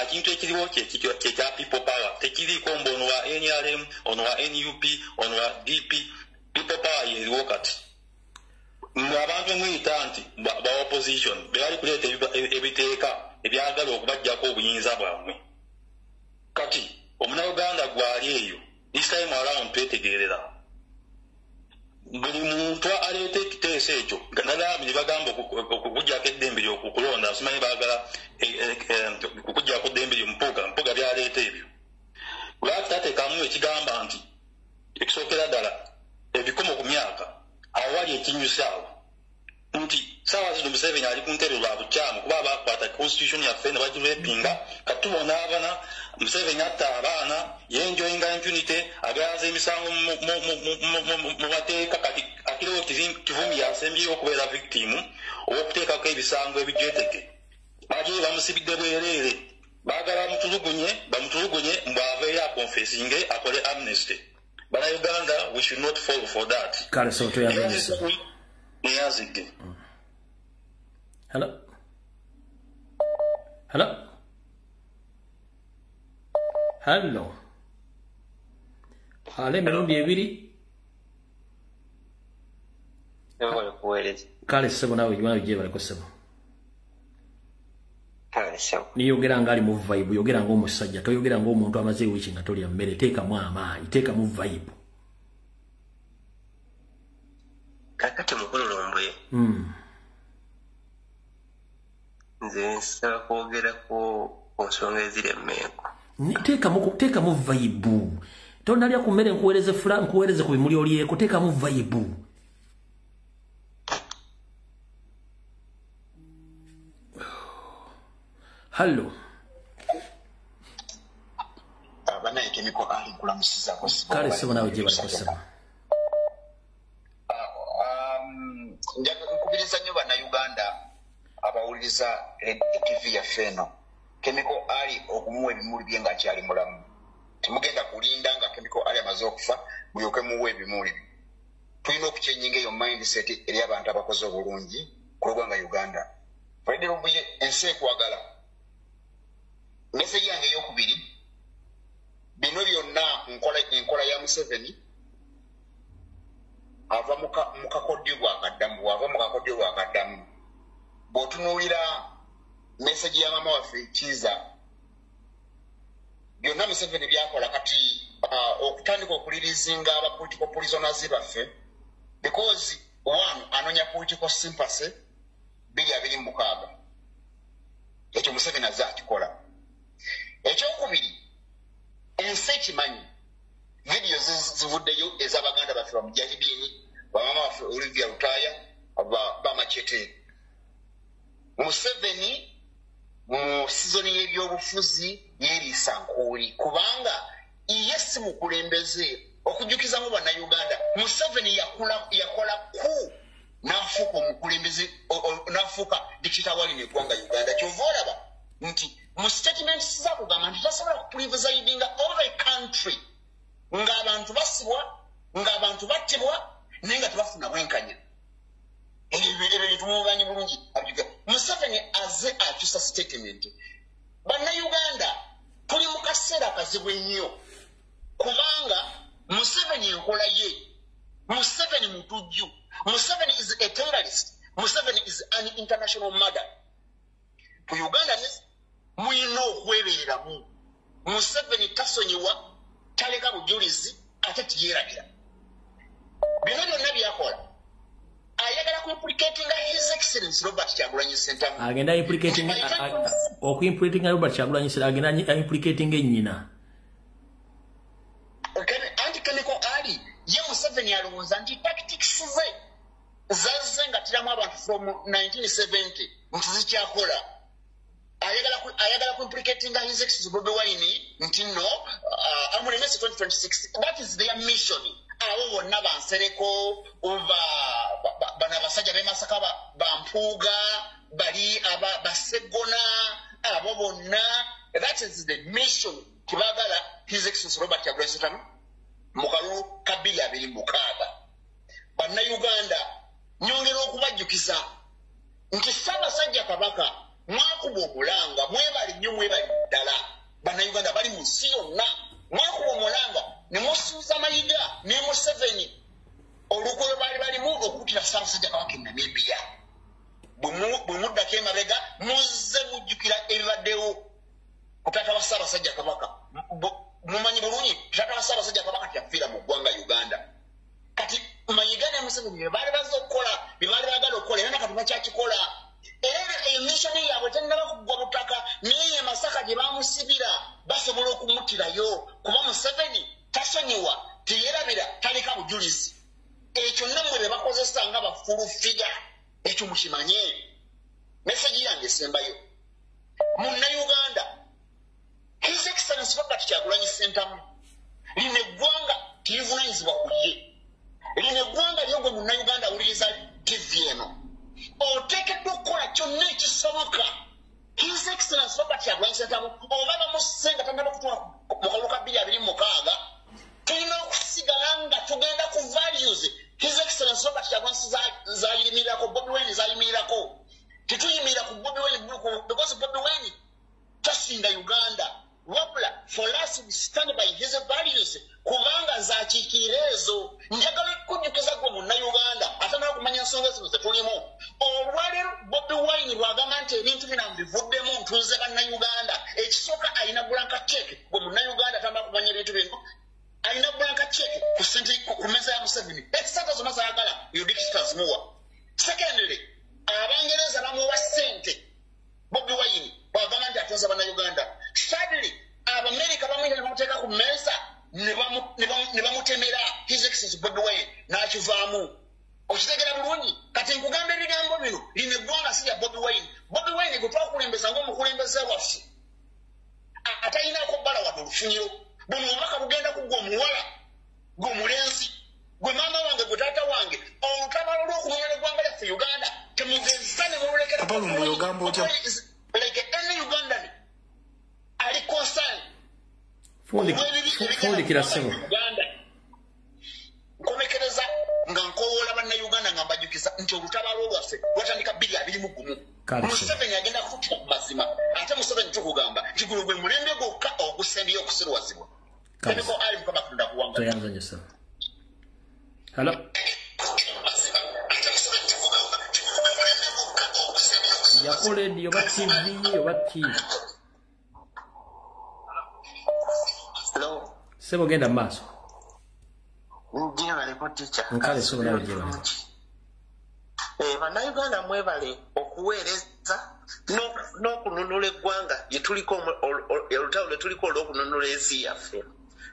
ekintu ekiriwo kyekya people power tekiriiko mbu ono wa NRM ono wa NUP ono wa DP people power yeriwo kati abantu mwita nti ba opposition bali kuleeta ebiteeka ebyagala okubajjako obuyinza bwabwe kati omunauganda gwali eyo this time around twetegerera buli muntu aleeta ekiteeso ekyo nalami ne bagamba okujjako eddembe lyokulonda simanyi baagala okujjako eddembe mpuga byaleeta ebyo lwaki tateekamu ekigamba nti ekisookera ddala ebikomo ku myaka awali ekinyusaawo nti saawa zino Museveni ali ku ntebe lwa bukyamu kuba bakwata constitution yaffe ne bagirepinga kati tubona abana Museveni atta abaana yenjoyinga impunity agayaza emisango mu mateeka kati akiriwo kivumi yasembyeyo okubeera victim owokuteekako ebisango ebijeteke baje bamusibidde bwereere baagala bamutulugunye mbwaveeyo akonfesinge akole amnesty Uganda, we should not fall for that.
Hello? Hello? Hello? Ale mirundi ebiri? Kale sebo nawe jwana ujye bale kusebo.
Kale sebo.
Niyogera ngali mu vibe, yogera ngo omusajja, toyogera ngo omuntu amaze wichi nga toli mmere, teeka mu amaanyi, teeka mu vibe.
Kakati mukulu lombwe. Nze nsaba kwogera ku nsonga eziri emmengo.
Teeka mu vibe. Tonalya ku mmere nkuweereze ku bimuli olyeko, teeka mu vibe. Hello.
Abana ekemiko ali kulamusiza ko sibo.
Kale sebo nawe je bali kusema.
Njaga nkubiriza nnyo bannayuganda abawuliriza TV ya Feno. Kemiko ali okumuwa ebimuli bye nga akyali mulamu. Temugenda kulinda nga Kemiko ali amaze okufa mulyoke muwe ebimuli. Tulina okucyenjinga eyo mindset eri abantu abakoze obulungi ku lw'eggwanga Uganda. Freddy Lumbuye ensi ekwagala. Message yange ey'okubiri bino byonna enkola ya Museveni ava mukakodyo bwakaddamu bw'otunuulira message ya mama waffe Kiza byonna Museveni byakola kati okutandika okulirizinga aba political prisoners baffe because one anonya political sympathy 226 ekyo Museveni azze akikola. Ekyokubiri ensi ekimanyi video zivuddeyo ez'abaganda baffe bamujahidini bamama waffe Olivia Lutaya bamachete. Museveni mu sizoni y'ebyobufuzi yeeriisa nkuuli kubanga ye si mukulembeze okujjukizamu bannayuganda. Museveni yakola ku n'afuuka omukulembeze n'afuuka dikita wali n'eggwanga Uganda. Kyova olaba nti mu statements zakugamba nti tasobola kuprivisidinga over a country ng'abantu basibwa ng'abantu battibwa naye nga tebafuna bwenkanya. Ebyo tumumanyi bulungi abijuga. Museveni azze akyusa statement. Bannayuganda tuli mu kaseera akazibu ennyo kubanga Museveni enkola ye, Museveni mutujju, Museveni is a terrorist, Museveni is an international murder. Ku Uganda muyina okwebeeramu. Museveni tasonyiwa, taleka bujulizi, ate tiyeeragira. Bino byonna byakola ayagala kuimplicatinga His Excellency Robert Kyagulanyi Ssentamu.
Agenda implicatinga Robert Kyagulanyi Ssentamu, agenda implicatinga ennyina.
Anti Kemiko Ali ye Museveni alowooza nti zazze nga tiramu abantu from 1970 nti zikyakola ayagala kuimplicatinga his exes Bobi Wine nti no amulemese 2026. That is their mission. Abo bonna bansereko bana basajja bemasaka bampuuga bali basegona abo bonna. That is the mission kibagala his exes Robert Kyagulanyi mu kalulu ka 2026. Banna Uganda nyongera okubajjukiza nti Ssaabasajja Kabaka mwakuba omulanga mwebali nnyo mwebali ddala. Banna Uganda bali mu nsi yonna mwakuba omulanga ne musuuza Mayiga ne Museveni olukolo balimu okuttira Ssaabasajja Kabaka e Namibia. Bwe muddako emabega muzze mujjukira ebibaddewo ku taata wa Ssaabasajja Kabaka. Mumanyi bulungi taata wa Ssaabasajja Kabaka tyafiira mu ggwanga Uganda. Kati Mayiga ne Museveni bye baali bazze okukola bye baali baagala okukola era nakati bakyakikola. Era emishoni yaabwe tennaba kuggwa butaka naye Masaka gye baamusibira basobola okumuttirayo kuba Museveni tasonyiwa teyerabira taleka bujulizi. Ekyo nammwe bye bakozesa nga bafulufiga ekyo mukimanye. Meseji yange esembayo Munnayuganda His Excellency Robert Kyagulanyi Ssentamu lino eggwanga tirivunanyizibwa ku ye. Lino eggwanga lyo gwe Munnayuganda awuliriza TV eno oteekeddwa okukola kyonna ekisoboka. His Excellency Robert Kyagulanyi Ssentamu oba bamusenga tannaba okutuuka mu kalulu ka 2026 tulina okusigala nga tugenda ku values His Excellency Robert Kyagulanyi zayimirirako Bobi Wine zayimirirako. Tituyimirira ku Bobi Wine because Bobi Wine tasinga Uganda. Wabula for us we stand by his values kubanga zakiikira ezo. Njagala kujjukiza gwe Munnayuganda atanaba kumanya ensonga zino ze tulimu. Olwaleero Bobi Wine lwagamba nti ebintu bino mbivuddemu ntuuze Bannayuganda. Ekisooka alina blanka check gwe Munnayuganda atanaba kumanya ebintu bino. Alina blanka check ku meza ya Museveni. Ekisente zonna zaagala yudikisita muwa. Secondly, Abangereza bamuwa ssente Bobi Wine bwagamba nti atonza Bannayuganda. Thirdly, Abamerika bamwita ne bamuteeka ku mmeeza ne bamutemera His Excellency Bobi Wine n'akivaamu. Okitegeera bulungi. Kati nkugamba ebigambo bino lino eggwanga si lya Bobi Wine. Bobi Wine gwe twakulembeza ng'omukulembeze waffe atayinaako bbala wadde olufunyiro. Buno obubaka bugenda kuggwa omuwala gw'omulenzi gwe maama wange gwe taata wange olutabaalo lw'okununula eggwanga lyaffe Uganda temugeza ne mululekera like any Ugandan ali concerned.
Fundikira ssebo
nkomekereza nga nkowoola Bannayuganda nga mbajjukiza nti olutabaalo lwaffe lwatandika 2021. Museveni agenda kututtira ku mazima ate Museveni tukugamba nti guno gwe mulembe gwokka ogusembiyo okusirwazibwa. Temiko ali Mukama Katonda kuwanga.
Toyanzanyisa. Hello. Yakole ndi oba TV oba TV.
Hello.
Sebo genda maaso.
Ndiye bali ko teacher.
Nkale sebo nawe je bali.
Bannayuganda mwebale okuweereza n'okununula eggwanga lye tuliko olutalo lwe tuliko olw'okununula ensi yaffe.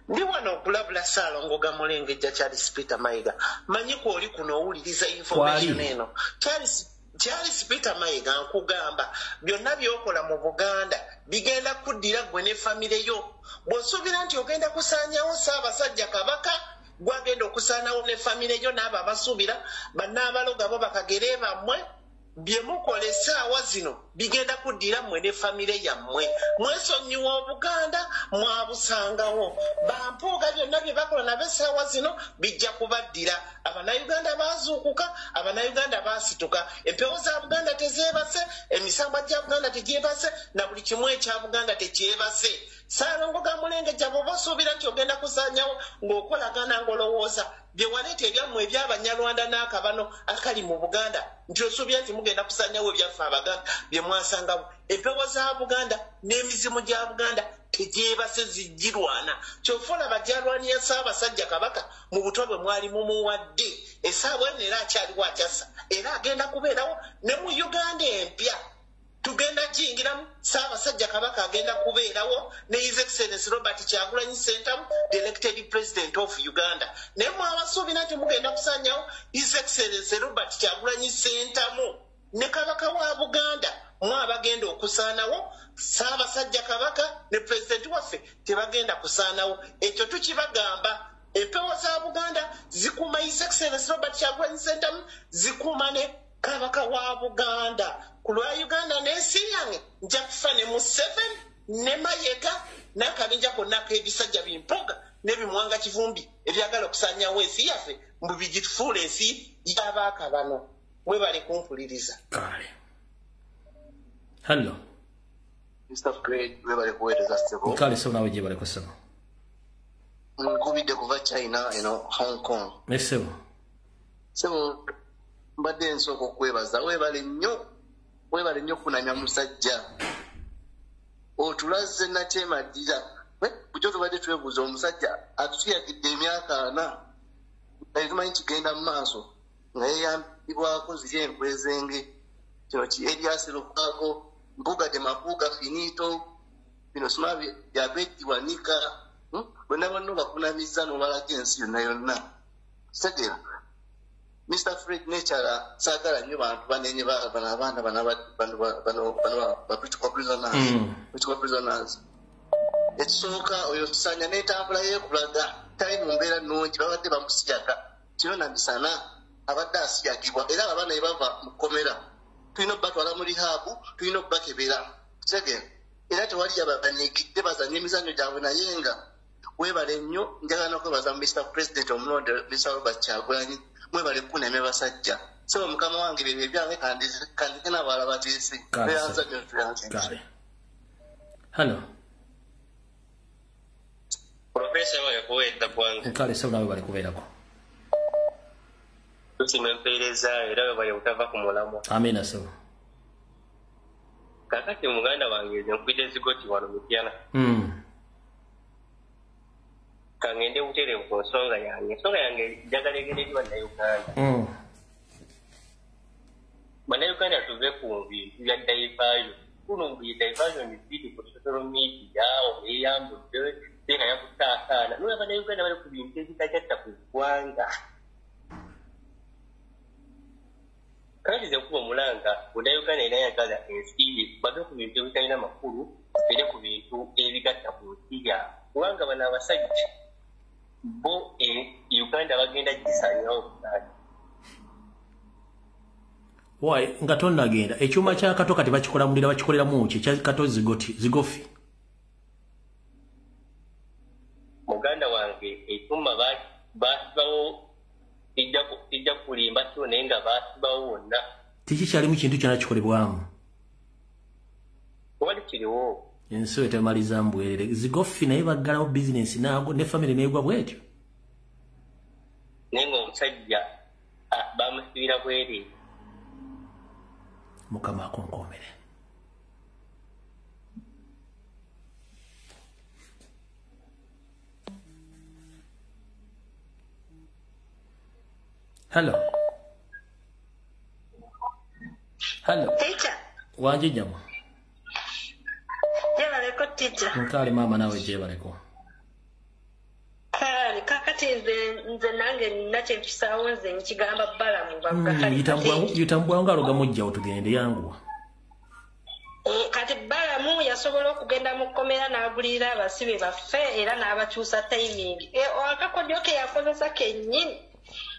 Ndi wano okulabula Ssaalongo Gamulengejja Charles Peter Mayiga. Manyi kwoli kuno owuliriza information eno. Charles Peter Mayiga nkugamba byonna by'okola mu Buganda bigenda kuddira gwe ne famire yo. Bw'osuubira nti ogenda kusaanyawo Ssaabasajja Kabaka gwagenda okusaanawo ne famire yo n'abo abasuubira bannaabaloga bo bakagere bammwe bye mukola essaawa zino bigenda kuddira mmwe ne famire yammwe. Mwesonyiwa Obuganda mwabusangawo. Bampuuga byonna bye bakola nabo essaawa zino bijja kubaddira. Abannayuganda baazuukuka, Abannayuganda baasituka. Empewo za Buganda tezeebase, emisambwa gya Buganda tegyebase, na buli kimu ekya Buganda tekyebase. Ssaalongo Gamulengejja bw'oba osuubira nti ogenda kusaanyawo ng'okolagana ng'olowooza bye waleeta ebyammwe eby'Abanyarwanda n'akabano akali mu Buganda nti osuubira nti mugenda kusaanyawo ebyaffe Abaganda bye mwasangawo. Empewo za Buganda n'emizimu gya Buganda tegyebase zijjirwana. Ky'ofa olaba gyalwaniya Ssaabasajja Kabaka mu buto bwe mwali mumuwadde. Essaawa eno era akyaliwo akyassa era agenda kubeerawo ne mu Uganda empya. Tugenda kiyingiramu Ssaabasajja Kabaka agenda kubeerawo ne His Excellency Robert Kyagulanyi Ssentamu, the elected president of Uganda. Naye mwabasuubira nti mugenda kusaanyawo His Excellency Robert Kyagulanyi Ssentamu ne Kabaka wa Buganda, mwabagenda okusaanawo. Ssaabasajja Kabaka ne president waffe tebagenda kusaanawo. Ekyo tukibagamba. Empewo za Buganda zikuuma His Excellency Robert Kyagulanyi Ssentamu, zikuuma ne Kabaka wa Buganda. Ku lwa Uganda n'ensi yange nja kufa ne Museveni ne Mayiga n'akabinja konna ak'ebisajja bimpoga n'ebimwanga kivumbi ebyagala okusaanyawo ensi yaffe mbu bigitufuula ensi y'abaaka bano. Webale kumpuliriza.
Hello.
Mr. Fred, webale kuweereza ssebo.
Kale so nawe gye bale kusema.
Nkubidde kuva China, Hong Kong.
Nesebo.
Sebo, mbadde nsooka okwebaza. Webale nnyo kunanya musajja. Otulaze Nakyemadira. Bujjo tubadde twebuuza omusajja atutuyagidde emyaka 4. Tumanyi kigenda mu maaso. Nga yeyambibwako ziri enkwezenge. Kino ki Elias Lukwago, Mbuga de Mapuga Finito, bino sima byabejjiwanika. Bonna banno bakunamizza n'obalaga ensi yonna. Segera. Mr. Fred Nature saagala nnyo bantu banenye abaana bano political prisoners. Ekisooka oyo tusaanya n'entambula y'ekulaga tali mu mbeera nnungi, babadde bamusiyaka kiro na misana abadde asiyagibwa era abaana ne bava mu kkomera. Tulina okubatwala mu rihabu, tulina okubakebera. Segera. Era tewali abanyigidde bazanye emizannyo gyabwe naye nga webale nnyo njagala n'okwebaza Mr. President omulonde Mr. Robert Kyagulanyi. Mwebale kuneme basajja. So mukama wange bye byange kandi n'abalala bateese. Beyanza byo tuyanze.
Hello.
Professor wa yakuwedda kwange.
Kale so nawe bali kubeerako.
Tusimempeereza era bwe utava ku mulamu.
Amina so.
Kakati muganda wange nkwidde zigoti wano Mityana. Kangende buterevu ku nsonga yange. Ensonga yange njagala egereddwa na Uganda. Bannayuganda tuve ku bintu bya diversion. Kuno diversion biri ku social media eyambudde tena yakutaakaana. Nolwa bannayuganda bali ku bintu ebitajatta ku ggwanga. Kandi ze kuba mulanga Bannayuganda era yagala ensi bave ku bintu ebitalina makulu bere ku bintu ebigatta ku nsi yaabwe. Kubanga bano abasajja bo Uganda bagenda gisanyawo Buganda.
Why nga tonnagenda ekyuma kya kato kati bakikola mulira bakikoleramu ki kya kato zigofi.
Muganda wange ekyuma basibawo ijja kulimba kyo naye nga basibawo wonna.
Tikikyalimu kintu kyonna kikolebwamu.
Wali kiriwo.
Ensi etemaliza mbwerere zigofi naye baggalawo bizinensi naago ne famire neegwa bwetyo.
Naye ng'omusajja bamusibira bwere.
Mukama akonkomere. Hello.
Teacher.
Wanje jamu.
Jebaleko teacher.
Nkali mama nawe jebaleko.
Kakati nze nange nakye kisaawo nze nkigamba Balamu bakakati.
Yitambwa ngalo gamujja otugende yangu.
Kati Balamu yasobola okugenda mu kkomera n'agulira abasibe baffe era n'abakyusa timing. Akakodyo ke yakozesa kennyini.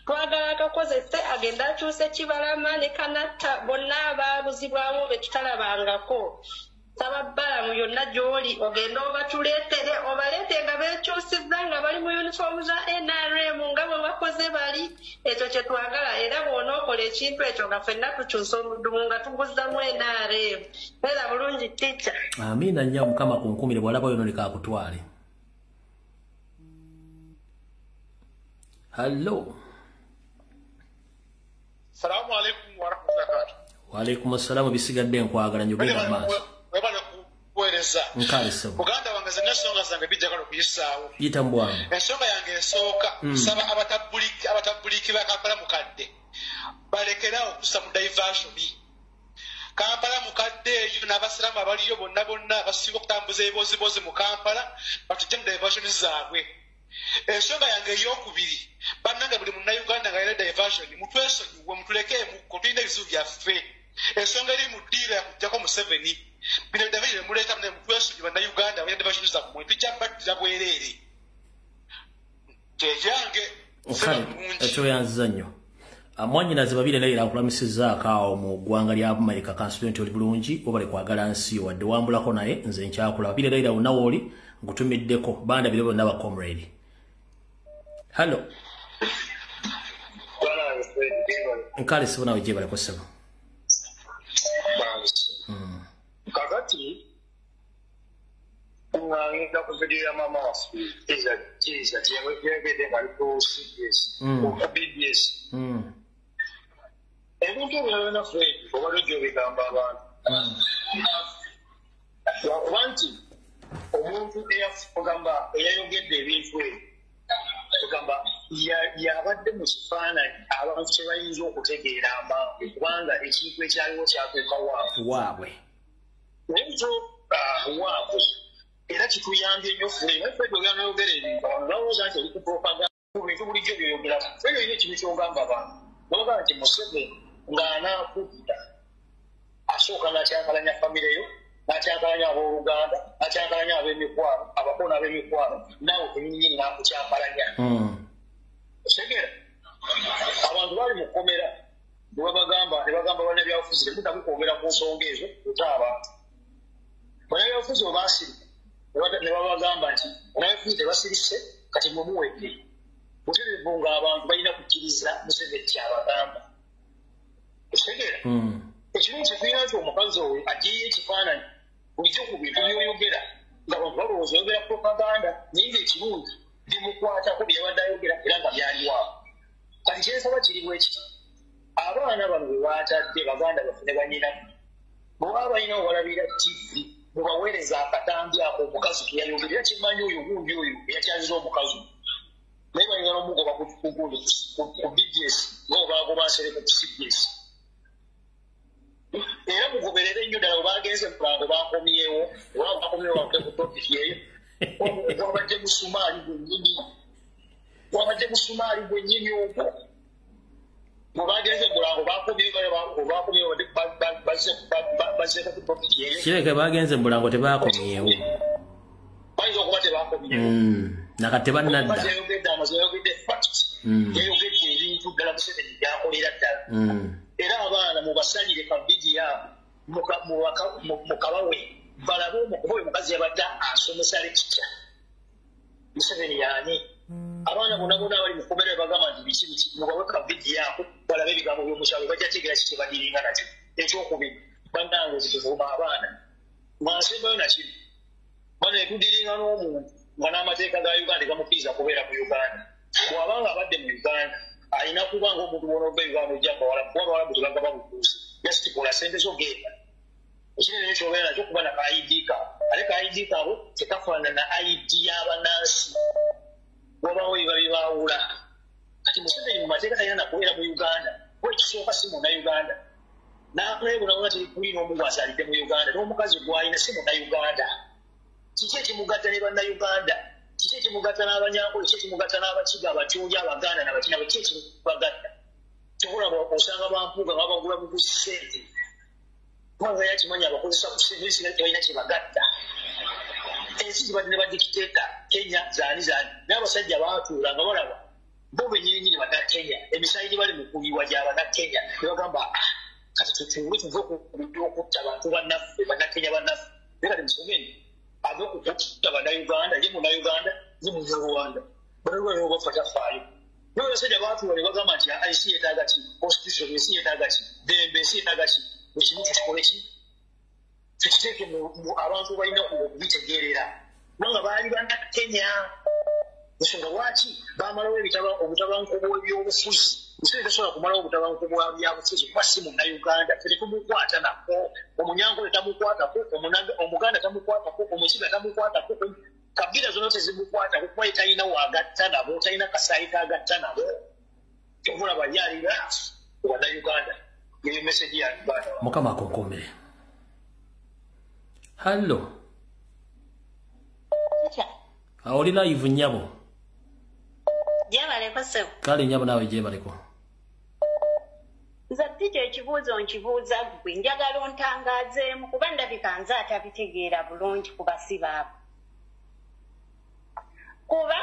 Twagala akakozese agenda akyuse Kibalama ne Kanatta bonna abaabuzibwamu be tutalabangako. Saba Balamu yonna gy'oli ogenda obatuleetere obaleete nga beekyusizza nga bali mu yunifoomu za NRM nga bwe bakoze bali. Ekyo kye twagala era bw'onookola ekintu ekyo nga ffenna tukyusa omudumu nga tuguzzamu NRM. Beera bulungi tica.
Amiina nnyo Mukama kunkumire bw'alaba yono leka akutwale. Hello.
Salamu alaikum wa rahmatullahi wa barakatuh.
Wa alaikum assalam bisigadde nkwagala njogera maaso.
Webale kuweereza.
Nkaliso.
Buganda wange ze n'ensonga zange bijjagala okuyisaawo.
Yitambwamu.
Ensonga yange esooka nsaba abatabuliki ba Kampala mukadde balekerawo okussa mu diversion. Kampala mukadde eyo n'abasiraamu abaliyo bonna basiba okutambuza ebibozibozi mu Kampala batujje mu diversion zaabwe. Ensonga yange ey'okubiri bannange buli munnayuganda nga yina diversion mutwesonyiwe mutulekeemu tulina ebizibu byaffe. Ensonga eri mu ddiiro yakujjako Museveni bino diversion muleeta mutwesonyiwe bannayuganda balina diversion zammwe tujja baddira bwereere. Kyejange
ekyo yanziza nnyo. Mwanyinaze babiri naye nkulamisizaako awo mu ggwanga lya America constituent oli bulungi obale kwagala nsi wadde wambulako naye nze nkyakula babiri naye wonna wooli ngutumiddeko banda bire bonna ba comrade. Hello. Nkale sibona weje bale kosema.
Kakati nganga kufikiria mama wafu iza tiyewe ngali ko CBS ko BBS ebintu byonna Fred obalojjo bigamba abantu wanti omuntu eyafugamba eyayogedde ebintu ebyo ogamba yabadde mu kifaananyi abantu kye bayinza okutegeera amangu kubanga ekintu ekyaliwo kyatuuka waabwe ekyo waabwe era kituyambye nnyo Fred ogenda oyogera ebintu abantu balowooza nti oli ku propaganda ku bintu bulijjo byoyogeramu Fred olina ekintu kyogamba abantu noga nti Museveni ng'anaakutta asooka n'akyankalanya famire yo n'akyankalanya abooluganda n'akyankalanya ab'emikwano abakono ab'emikwano naawe kunyinyi n'akukyankalanya otegera abantu baali mu kkomera ne bagamba bannabyabufuzi temutamu kwogera ku nsonga ezo kuta abantu bannabyabufuzi bwe baasirika ne babagamba nti bannabyabufuzi tebasirise kati mumuwedde butereevu ng'abantu balina kukkiriza Museveni kyabagamba otegera ekimu kyetulina nti omukazi oyo agiyeyo ekifaananyi bulijjo ku bintu byoyogera ng'abantu balowooza oyogera propaganda naye ng'ekirungi bimukwatako byabadde ayogera era nga byaliwaako kati kyensaba kiri bwekiti abaana bano bwe baatadde baganda baffe ne banyinamu bweba balina obalabira TV mubaweereza akatambi ako omukazi teyayogera era kimanyi oyo gundi oyo eyakyaziza omukazi naye balina n'omugoba kugundi ku BBS ng'obagoba nsereko ku CBS era mugoberere nnyo ddala obagenze mulango bakomyewo oba bakomyewo bavudde ku topiki eyo wabadde musumaali gwennyini ogwo bwebagenze mulango bakomyewo bazzeeko ku topiki eyo
kireke bagenze mulango tebakomyewo
bayinza okuba tebakomyewo
nakati tebannadda
yayogedde fact yayogedde ebintu ddala Museveni byakolera ddala era abaana mubasalire kavidiyo mukabawe balabe omukuba oyo mukazi yabadde asomesa lekita Museveni yaani abaana bonna abali mu kkomera bagamba nti biki mubawe kavidiyo ako balabe ebigambo by'omukyalo bajja tegeera kiki badiringa nakyo ekyokubiri bannange zituvuma abaana mwansembayo nakiri bana etudiringa n'omuntu nga n'amateeka ga Uganda gamukkiriza kubeera mu Uganda bw'abanga abadde mu Uganda alina kuba ng'omuntu wonova Uganda ojja bawala kuba abawalabu tebagaba butuusi yasitikola sente zo genda ekinene nyo kyobeera nakyo kuba na ka ID kaabo ate ka ID kaabo tekafaanana na ID y'abannansi wabawo byebaawula kati Museveni mu mateeka talina nakubeera mu Uganda kuba ekisooka si munnauganda n'akulabibonabona teri n'omu gw'asalidde mu Uganda n'omukazi gw'alina si munnauganda kiki ekimugatta ne bannayuganda kiki ekimugatta n'abanyankole kiki ekimugatta n'abakiga abatyoli abaganda n'abakina kiki ekimubagatta kyobola osanga bampuuga nga bagula buguzi ssente kubanga yakimanya abakozesa ku ssente ensi tebalina kyebagatta ensi zibadde ne badikiteeta Kenya zaani naye abasajja baatuula nga balaba bo bennyininyini bannakenya emisayi gye bali mu kulibwa gy'abannakenya ne bagamba kati tutuule tuve okutta abantu bannaffe bannakenya bannaffe naye kati Museveni ave okukutta bannayuganda ye munnayuganda ye munnarwanda bannayuganda obafa tafaayo naye abasajja baatuula ne bagamba nti ensi yeetaaga ki constitution ensi yeetaaga ki dembe ensi yeetaaga ki ekimu tukikole ki tukiteeke abantu balina okubitegeerera kubanga baali bannakenya ensonga lwaki baamalawo obutabanguko bw'ebyobufuzi Museveni tasobola kumalawo obutabanguko bwa byabufuzi kuba si munnayuganda ffe tetumukwata nako omunyankole tamukwatako omuganda tamukwatako omukiga tamukwatako kabira zonna tezimukwatako kuba ye talina wagatta nabo talina kasaayi kagatta nabo kyovulaba yalira bannayuganda ye message ya Uganda
mukama akonkomere hallo oli live nyabo
jebaleko sewo
kale nyabo nawe jebaleko
nza tikyo ekibuuzo nkibuuza gwe njagala ontangazeemu kuba ndabika nze atabitegeera bulungi ku basiba abo kuba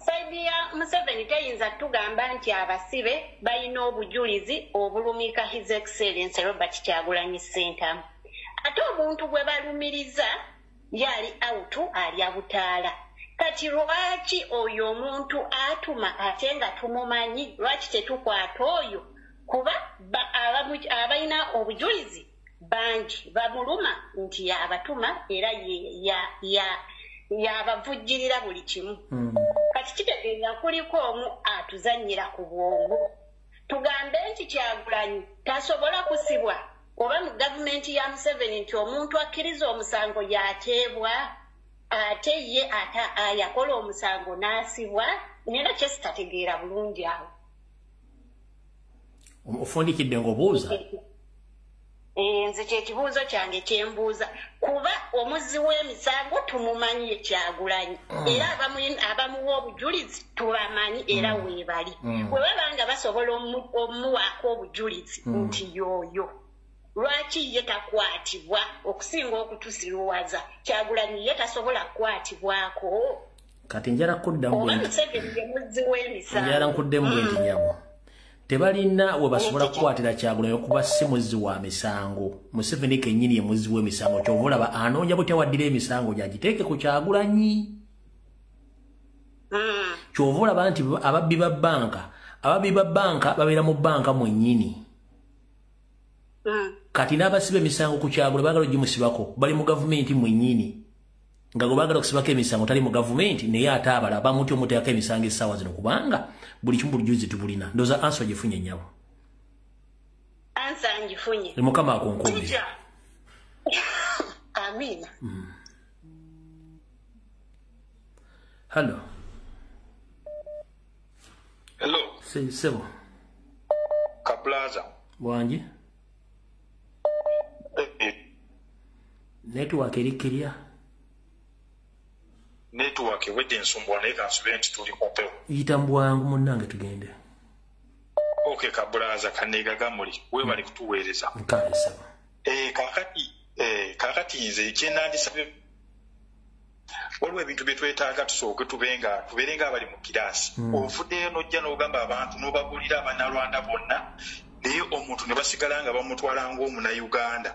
saidi ya Museveni teyinza tugamba nti abasibe balina obujulizi obulumika His Excellency Robert Kyagulanyi Ssentamu ate omuntu gwe balumiriza yali autu ali abutaala kati lwaki oyo omuntu atuma ate nga tumumanyi lwaki tetukwata oyo kuba abalina obujulizi bangi bamuluma nti yabatuma era yabavujjirira buli kimu kati kitegeeza kuliko omu atuzannyira ku bwongo tugambe nti Kyagulanyi tasobola kusibwa oba mu gavumenti ya Museveni nti omuntu akkiriza omusango yateebwa ate ye yakola omusango n'asibwa nera kyesitategeera bulungi awo
ofundikidde ng'obuuza
nze kyekibuuzo kyange kyembuuza kuba omuzzi w'emisango tumumanyi Kyagulanyi era abamuwa obujulizi tubamanyi era weebali bwe babanga basobola omuwaako obujulizi nti yoyo lwaki ye takwatibwa okusinga okutusiruwaza Kyagulanyi ye tasobola kukwatibwako
kati njala kuddamu
oba Museveni ye muzzi w'emisango
njala nkuddemu bwenti nyabo tebalina we basobola kukwatira Kyagulanyi okuba si muzzi wa misango Museveni kennyini ye muzzi w'emisango kyova olaba anoonya butya waddira emisango gyagiteeke ku Kyagulanyi kyova olaba nti ababbi ba banka babeera mu banka mwennyini kati n'abasiba emisango ku Kyagulanyi baagala ogimusibako bali mu gavumenti mwennyini nga gwe baagala okusibako emisango tali mu gavumenti naye ate abala bamuti omuteekako emisango essaawa zino kubanga buli kimu bulijulizi tubulina ndowooza ansa ogifunye nnyabo
ansa ngifunye
mukama akonkomere
amina
hallo
hello
sebo
Kaplaza
wangi network erikirya
network wedde ensumbwa naye kansube nti tuli kumpewo
yita mbwangu munnange tugende
okay Kaplaza kaneegaga muli webali kutuweereza
nkale sebo
kakati nze kyenandisabye waliwo ebintu bye twetaaga tusooke tubeere nga abali mu kiraasi ovuddeyo n'ojja n'ogamba abantu n'obagulira abannalwanda bonna naye omuntu ne basigala nga bamutwala ng'omunayuganda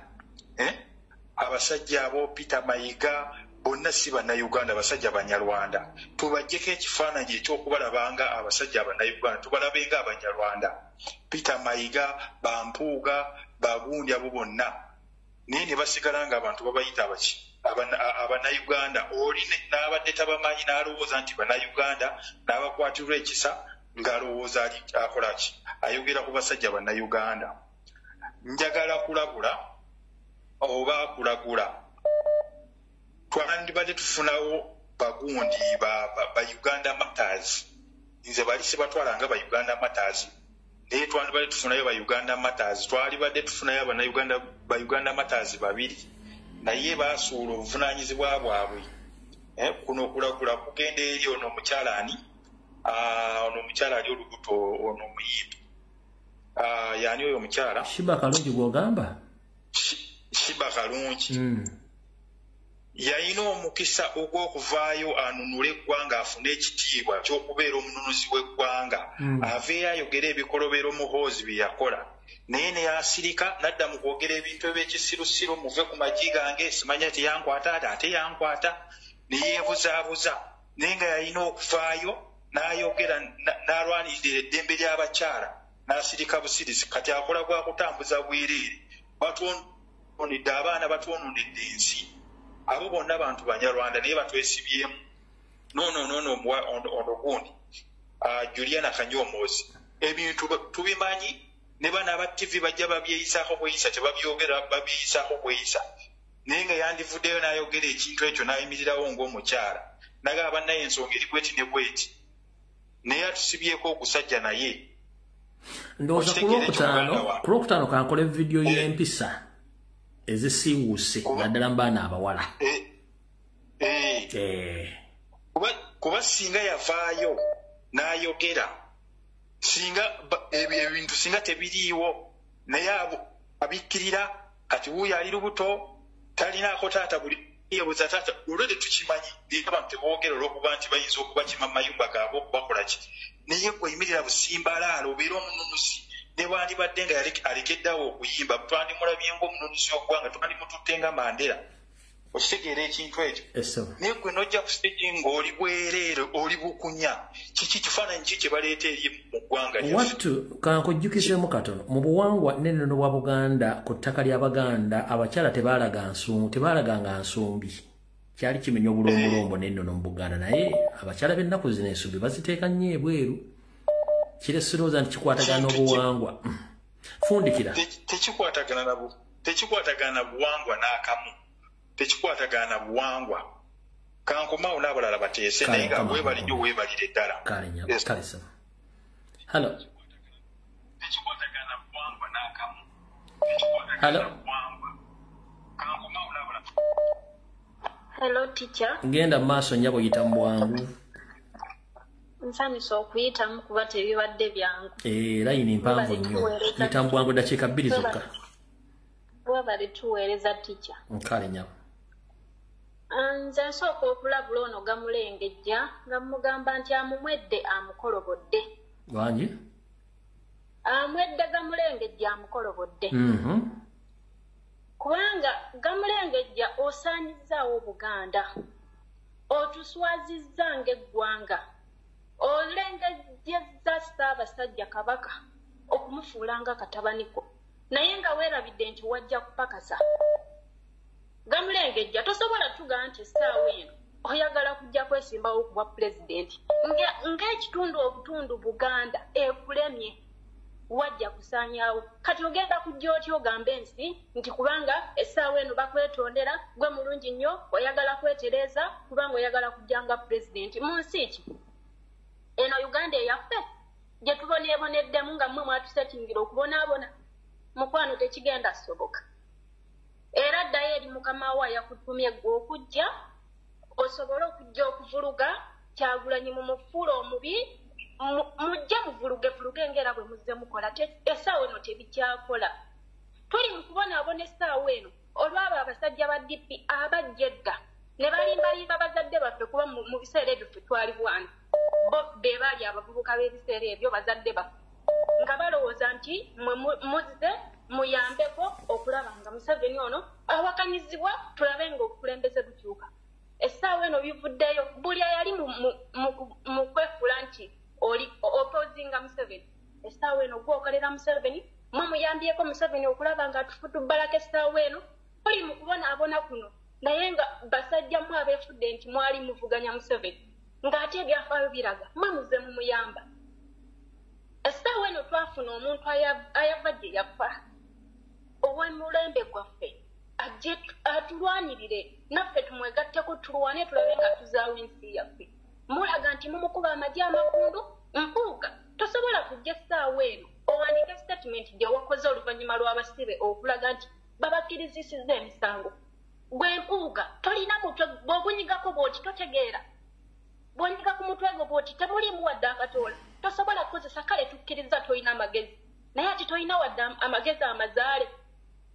abasajja abo Peter Mayiga bonna si bannayuganda basajja banyarwanda tubajjeko ekifaananyi ekyokubalabanga abasajja abannayuganda tubalabe nga abanyarwanda Peter Mayiga Bampuuga Bagundi abo bonna naye ne basigala nga abantu babayita abannayuganda oli n'abadde tabamanyi n'alowooza nti bannayuganda n'abakwatirwa ekisa ng'alowooza akolaki ayogera ku basajja bannayuganda njagala kulagula oba kulagula twandibadde tufunawo Bagundi ba Uganda Matters nze bali sibatwalanga ba Uganda Matters naye twandibadde tufunayo ba Uganda Matters twalibadde tufunayo ba Uganda Matters babiri naye basuula obuvunaanyizibwa bwabwe kuno okulagula kugenda eri ono omukyala ali olubuto ono omuyimbi yaani oyo omukyala
Shiba Kalungi gwogamba
Shiba Kalungi yalina omukisa ogw'okuvaayo anunule eggwanga afune ekitiibwa ky'okubeera omununuzi w'eggwanga aveeyo ayogera ebikolobero muhoozi bye yakola naye neyasirika n'adda mu kwogera ebintu eby'ekisirusiru muve ku magi gange simanya teyankwata ate yankwata neyeebuzaabuza naye nga yalina okuvaayo n'ayogera n'alwanirira eddembe ly'abakyala n'asirika busirisi kati akola gwa kutambuza bwereere batwononedde abaana batwononedde ensi abo bonna bantu banyarwanda naye batwesibyemu ono gundi Juliana Kanyomoozi ebintu tubimanyi ne bana aba TV bajja babyeyisaako bweyisa tebabyogera babyeyisaako bweyisa naye nga yandivuddeyo n'ayogera ekintu ekyo n'ayimirirawo ng'omukyala nagamba naye ensonga eri bweti ne bweti naye atusibyeko okusajja naye
Ndoza kulokutano kankole video y'empisa ezisiwuse naddala mbaana abawala.
Kuba singa yavaayo n'ayogera singa ebintu singa tebiriiwo naye abikkirira kati wuuyo ali lubuto talinaako taata buli yebuza taata olwedde tukimanyi abantu teboogera olw'okuba nti bayinza okubakima mu mayumba gaabwe okubakola ki naye gweyimirira busimbalaala obeera omununuzi ne wandibadde nga alekeddawo okuyimba twandimulabye ng'omununuzi w'eggwanga twandimututte nga Mandela okitegeera ekintu ekyo naye gwe nojja ku stage ng'oli bwereere oli bukunya kiki kifaananyi ki kye baleeta eri mu ggwanga
wattu kankujjukizemu katono mu buwangwa n'ennono bwa Buganda ku ttaka ly'Abaganda abakyala tebaalaganga nsumbi kyali kimenya obulombolombo n'ennono mu Buganda naye abakyala b'ennaku zino ensumbi baziteeka nnyo ebweru kiresirooza nti kikwatagana n'obuwangwa fundikira
tekikwatagana na buwangwa n'akamu tekikwatagana buwangwa kankomawo n'abalala bateese naye nga weebalijjo weebalire ddala
Hello teacher.
Ngenda maaso nnyabo yita mu bwangu.
Nsanyusa okuyitamu kuba tebibadde byangu.
Layini mpanvu nnyo. Yita mu bwangu dakiika 2 zokka.
Webale tuweereza teacher.
Nkale nnyabo.
Nze nsooka okulabula ono Gamulengejja nga mugamba nti amumwedde amukolobodde.
Wangi?
Amwedde Gamulengejja amukolobodde. Kubanga Gamulengejja osaanyizaawo Buganda. Otuswazizza ng'eggwanga. Olengejjezza Ssaabasajja Kabaka okumufuula nga katabaniko. Naye nga weerabidde nti wajja kupakasa. Gamulengejja tosobola tugaa nti essaawa eno oyagala kujja kwesimbawo okuba pulezidenti ng'ekitundu obutundu Buganda ekulemye wajja kusaanyaawo kati ogenda kujja otya ogambe ensi nti kubanga essaawa eno bakwetondera gwe mulungi nnyo oyagala kwetereeza kubanga oyagala kujja nga pulezidenti mu nsi ki eno Uganda eyaffe gye tuboneeboneddemu nga mmwe mwatusetingira okubonaabona mukwano tekigenda soboka. Era ddayo eri mukama wa yakutumye gwe okujja osobole okujja okuvuluga Kyagulanyi mu mufuulo omubi mujje muvuluge ng'era bwe muzze mukola essaawa eno tebikyakola. Tuli mu kubonaabona essaawa eno olw'abo abasajja ba DP abajja edda ne balimbalimba bazadde baffe kuba mu biseera ebyo ffe twali bwana bo be baali abavubuka b'ebiseera ebyo bazadde baffe nga balowooza nti mwe muzze muyambeko okulaba nga Museveni ono awakanyizibwa tulabe ng'obukulembeze bukyuka. Essaawa eno bivuddeyo buli ayali mu kwefuula nti oli opposinga Museveni. Essaawa eno gwokolera Museveni mwe muyambyeko Museveni okulaba nga atufutubbalako essaawa eno tuli mu kubonaabona kuno naye nga basajjamu abeefudde nti mwali muvuganya Museveni ng'ate ebyafaayo biraga mwe muzze mumuyamba. Essaawa eno twafuna omuntu ayava gye yafa ow'emulembe gwaffe ajje atulwanirire naffe tumwegatteko tulwane tulabe nga tuzaawo ensi yaffe. Mulaga nti mumukuba amagye amakundu mpuuga tosobola kujja essaawa eno owandiika statement gye wakoze oluvannyuma lw'abasibe okulaga nti babakkirizisizza emisango. Gwe mpuuga tolina mutwe bw'ogunyigako bw'oti totegeera. Bw'onyiga ku mutwe gwo bw'oti temulimu wadde akatoola. Tosobola kukozesa kale tukkiriza tolina amagezi. Naye ati tolina wadde amagezi amazaale.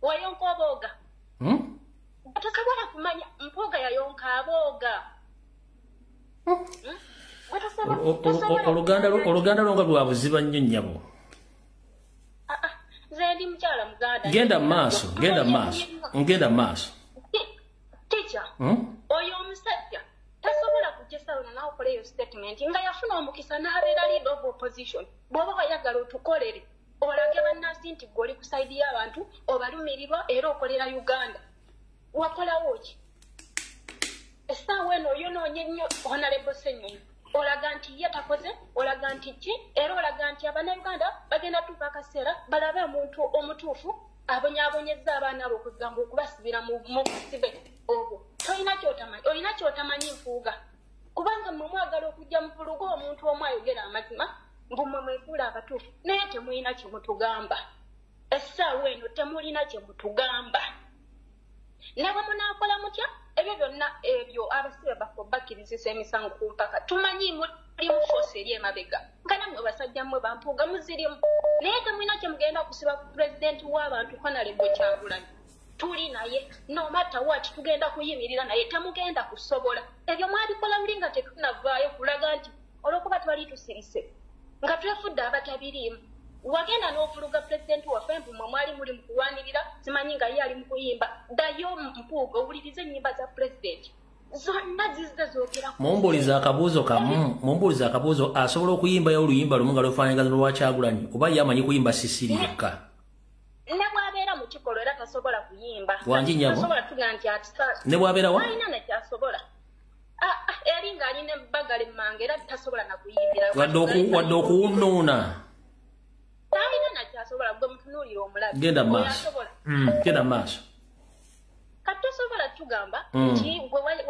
Wayonka obooga. Tosobola kumanya mpuuga yayonka abooga.
Oluganda lwo nga lwa buziba nnyo nnyabo.
Nze ndi mukyala Muganda.
Ngenda maaso.
Teacher, oyo omusajja tasobola kujja essaawa eno n'akola eyo statement nga yafuna omukisa n'abeera leader of opposition. Bw'oba wayagala otukolere olage bannansi nti gwe oli ku sayidi y'abantu obalumirirwa era okolera Uganda. Wakolawo ki? Essaawa eno oyonoonye nnyo Honorable Ssenyonyi. Olaga nti ye takoze, olaga nti ki, era olaga nti Abannayuganda bagenda tuuka akaseera balabe omuntu omutuufu abonyaabonyezza abaana abo okugamba okubasibira mu busibe obwo. Olina kyotamanyi nfuuga. Kubanga mmwe mwagala okujja muvuluga omuntu omu ayogera amazima, mbumwe mwekula abatuufu naye temulina kye mutugamba essaawa eno temulina kye mutugamba nabwe munaakola mutya ebyo byonna ebyo abasibe bafe bakkirizisa emisango ku mpaka tumanyi muli mu foosi eri emabega nga nammwe basajja mmwe bampuuga muzirimu naye temulina kye mugenda kusiba ku pulezidenti w'abantu Honorable Kyagulanyi tuli naye no matter what tugenda kuyimirira naye temugenda kusobola ebyo mwabikola buli nga tetunavaayo kulaga nti olwokuba twali tusirise nga twefudde abatabiriimu wagenda n'ovuluga pulezidenti waffe mpumwe mwali muli mu kulwanirira simanyi nga ye ali mu kuyimba ddayo mpuuga owuliriza ennyimba za pulezidenti zonna zizze zoogera
mumbuuliza akabuuzo asobola okuyimbayo oluyimba lumu nga lufaanagana lwa Kyagulanyi oba ye amanyi kuyimba sisiri yekka
ne bw'abeera mu kikolo era tasobola kuyimba
wangi nyabo
tasobola tuga nti
ne bw'abeera wa
alina nekyasobola eri ng'alina ebbagala emmanga era tasobola nakuyimbira
wadde okuwunuuna
talina nakyasobola gwe mutunuulira omulabi
genda maaso
kati tosobola tugamba nti gwe wali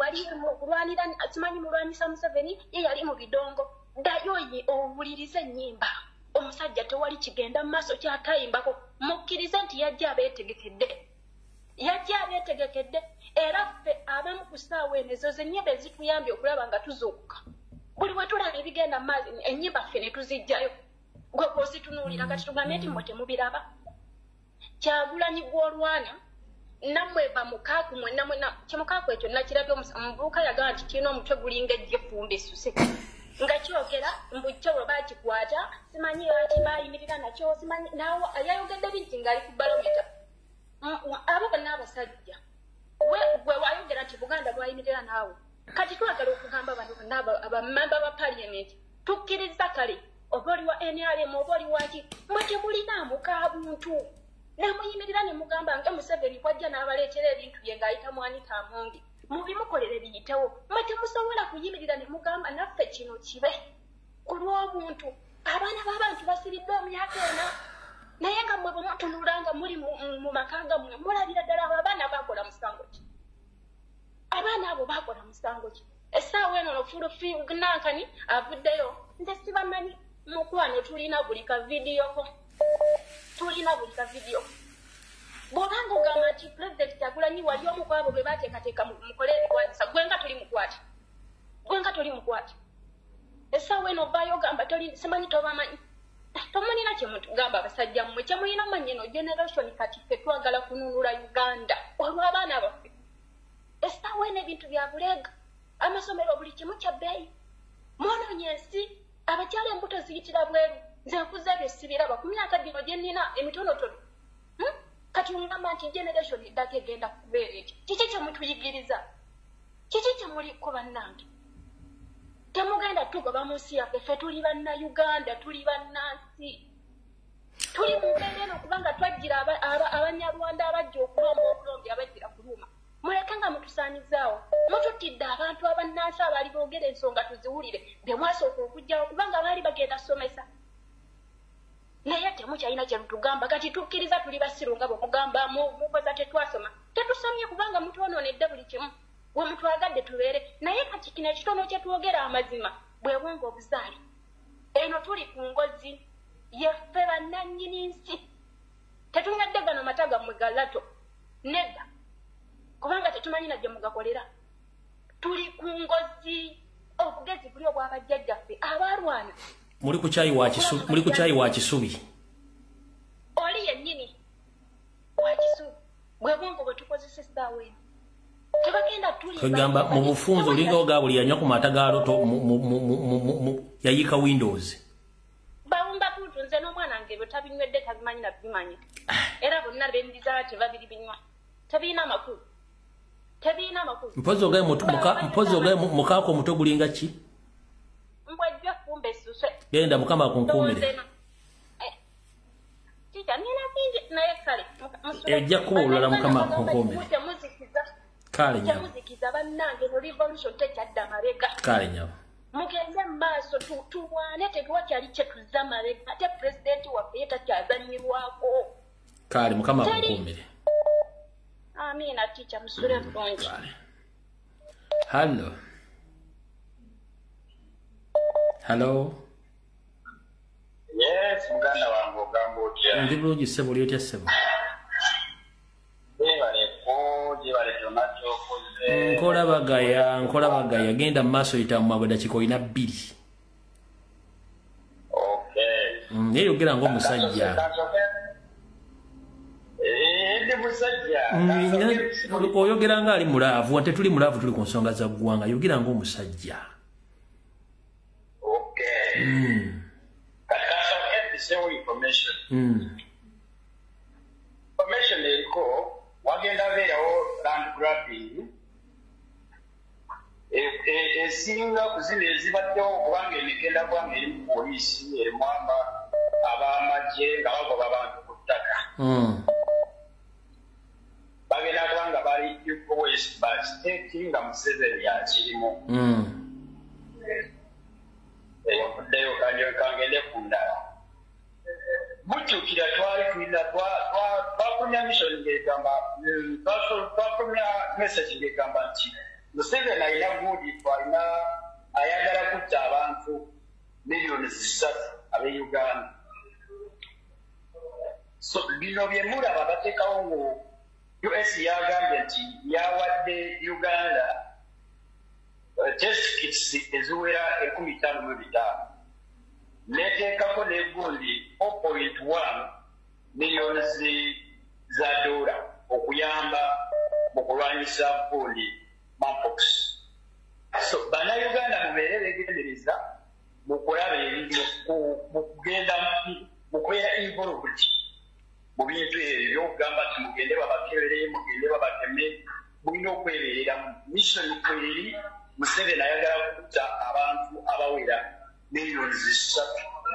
kulwanira simanyi mulwanyisa Museveni ye yali mu bidongo ddayo owuliriza ennyimba omusajja tewali kigenda mu maaso kyatayimbako mukkirize nti yajja abeetegekedde era ffe abamu ku ssaawa eno ezo zennyimba ezituyambye okulaba nga tuzuukuka buli we tulaba ebigenda mu maazi ennyimba ffe ne tuzijjayo gwe kwozitunuulira kati tugambye nti mmwe temubiraba Kyagulanyi gw'olwana nammwe bamukaaku mwenna kimukaaku ekyo nakirabye omuvubuka yagamba nti kirina omutwe gulinga ejjefumba essuse nga kyogera mbukyo bwe bakikwata simanyi ati bayimirira nakyo simanyi nawe yayogedde binti ng'ali ku balometa abo bonna abasajja gwe wayogera nti Buganda bwayimirira naawe kati twagala okugamba bano bonna abamemba ba parliament tukkiriza kale oba oli wa NRM oba oli waki mwe temulinaamu ka buntu namuyimirira ne mugamba nga Museveni kwajja n'abaleetera ebintu bye ng'ayita Mwanita Amongi mubimukolere biyitewo mwe temusobola kuyimirira ne mugamba naffe kino kibe ku lw'obuntu abaana b'abantu basiriddwa emyaka ena naye nga mmwe bwe mutunula nga muli mu maka gammwe mulabira ddala abo abaana bakola musango ki abaana abo bakola musango ki essaawa eno Nankani avuddeyo nze sibamanyi mukwano tulina buli kavidiyoko bw'obanga ogamba nti pulezidenti Kyagulanyi wali omu ku abo be baateekateeka mukole ebigwanisa gwe nga toli mukwate essaawa eno ovaayo ogamba simanyi tobamanyi tomanina kye mutugamba abasajja mmwe kye mulina manyi eno generation kati ffe twagala kununula Uganda olw'abaana baffe essaawa eno ebintu bya buleega amasomero buli kimu kya bbeeyi mwonoonye ensi abakyala embuto ziyitira bweru nze nkuza ebyo sibiraba ku myaka gino gye nnina emitonotono kati ongamba nti generation eddaka egenda kubeera eti kiki kye mutuyigiriza kiki kye muliko bannange temugenda tugoba mu nsi yaffe ffe tuli bannayuganda tuli bannansi tuli mu mbeera eno kubanga twajjira abanyarwanda abajja okulomba obulombi abajjira kuluma muleke nga mutusaanyizaawo mututidde abantu abannansi abaali boogera ensonga tuziwulire be mwasooka okugjawo kubanga baali bagenda somesa naye temukyalina kye lutugamba kati tukkiriza tuli basiru nga bwe mugamba mukoza tetwasoma tetusomye kubanga mutwonoonedde buli kimu we mutwagadde tubeere naye kati kino ekitono kye twogera amazima bwe bwonga obuzaali eno tuli ku ngozi yeffe bannannyini nsi tetunywedde gano mata gammwe galato nedda kubanga tetumanyi najje mugakolera tuli ku ngozi obugezi buli obwabajjajjaffe abalwana
muli ku kyayi wa Kisubi
oli yennyini wa Kisubi bwe bwongo bwe tukozesa essaawa eno tebagenda
twegamba mu bufunzo olingawo ga buli yanywa ku mata ga loto yayiika windows
bawumba puntu nze n'omwana wange bwe tabinywedde tabimanyi nabimanyi era bonna bendiza tebabiri binywa tebirina amakulu
mpozi ogaye mukaako omuto gulinga ki
mbwajja fumba essuswe
genda mukama akunkuumire
naye kale
ejja kuba olulala mukama akunkuumire kale nyawo
temuzikiza bannange no revolution tekyadda mabega
kale nyawo
mugenze mu maaso tulwane tetuwakyali kye tuzza mabega ate pulezidenti waffe ye takyazanyirwako
kale mukama akunkuumire
amiina ticha musule bulungi
Hello.
Lawrence muganda wange ogamba otya?
Ndi bulungi ssebo oli otya ssebo? Nkola bagaya genda mu maaso yita mu mabwe dakika olina 2. Naye yogera ng'omusajja. Oyogera nga ali mulaavu, wante tuli mulaavu tuli ku nsonga za ggwanga, yogera ng'omusajja.
Information eriko wagenda beerawo land grabbing esinga ku zino ezibaddewo kubanga emigenda kubanga eri mu poliisi erimu ab'amagye nga bagoba abantu ku ttaka bagenda kubanga bali west but state nga Museveni yakirimu eyovuddeyo kangende ku ndala mujjukira twali tulina twakomya mission ng'egamba twakomya message ng'egamba nti Museveni alina guudi twalina ayagala kutta abantu miliyoni 3 ab'e Uganda. So bino bye mulaba bateekawo ngu US yagambye nti yawadde Uganda test kits eziwera 15,000 neteekako n'egundi 4.1 miliyoni za dola okuyamba mu kulwanyisa gundi Monkeypox. So bannayuganda mubeere beegendereza mu kulaba mu kugenda mu kubeera involved mu bintu ebyo okugamba nti mugende babakebere mugende babateme mulina okwebeerera mission kweri Museveni ayagala kutta abantu abawera miliyoni 3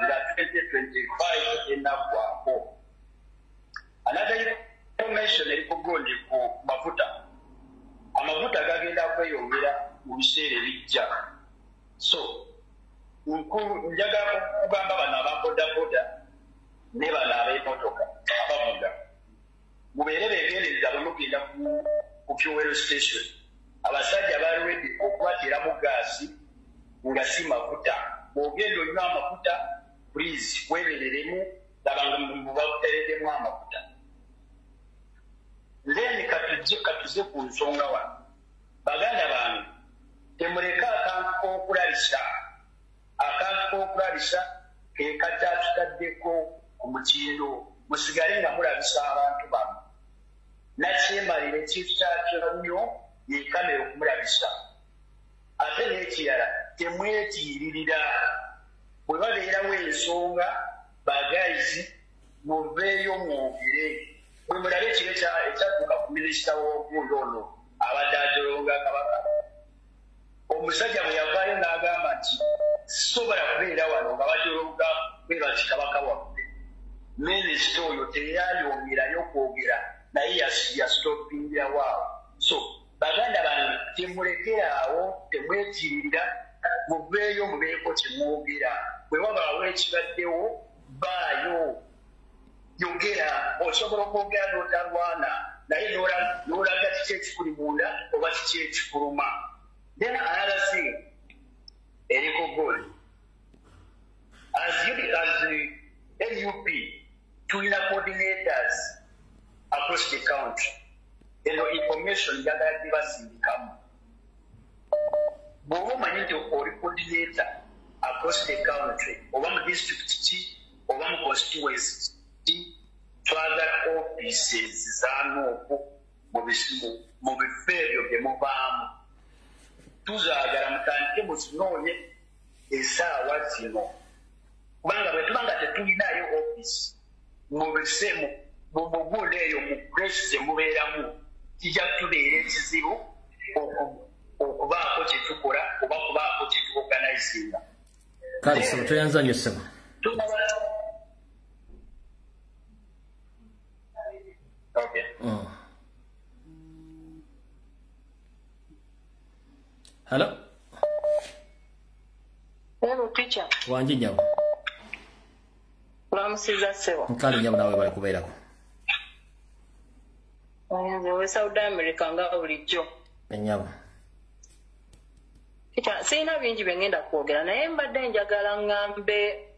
nga 2025 enaggwako. Another information eriko gundi ku mafuta. Amafuta gagenda kweyongera mu biseera ebijja. So njagala kugamba bano ababodaboda ne bano ab'emmotoka abavuga mubeere beegendereza bwemugenda ku fuel station abasajja balwedde okubateeramu gaasi nga si mafuta. Bw'ogenda olina amafuta please weebereremu labanga mubakutereddemu amafuta. Then katuze ku nsonga wano baganda bange temuleka akantu k'okulabisa ke kakyatutaddeko ku mukindo musigale nga mulabisa abantu bano nakyemalira ekintu kyakyo nnyo yekamera okumulabisa. Ate n'ekirala temwetiiririra bwe babeerawo ensonga bagayizi muveeyo mwogere. Bwe mulabe ekiro ekyatuuka ku minisita w'obuundo ono abadde ajolonga Kabaka, omusajja bwe yavaayo n'agamba nti sobola kubeera wano nga bajolonga bwe bati Kabaka waffe. Minisita oyo teyayongerayo kwogera naye yasitopingira waawo. So baganda bange temulekerawo temwetiririra muveeyo mubeeko kyemwogera. Bwe wabaawo ekibaddewo baayo yogera. Osobola okwogera n'otalwana naye n'olaga kiki ekikuli munda oba kiki ekikuluma. Then another thing eriko goli as NUP tulina coordinators across the country. Eno information njagala gibasindikamu. Bw'oba omanyi nti oli coordinator across the country oba mu district ki oba mu constituency twagala offices z'anuuku mu bifo ebyo bye muvaamu. Tuzaagala mutandike muzinoonye essaawa zino kubanga bwe tuba nga tetulinayo office mu bisemu mu mugundo eyo mu place gye mubeeramu kijja kutubeera ekizibu okubaako kye tukola oba kubaako kye tuorganizinga.
Kale sebo toyanza nnyo sebo.
Okay.
Hello?
Hello, teacher.
Wanji nyawo.
Ulamusiza sebo.
Nkali nyawo nawe bali kubeerako.
We South America nga bulijjo.
Enyawo.
Teacher, sirina bingi bye ngenda kwogera naye mbadde njagala ngambe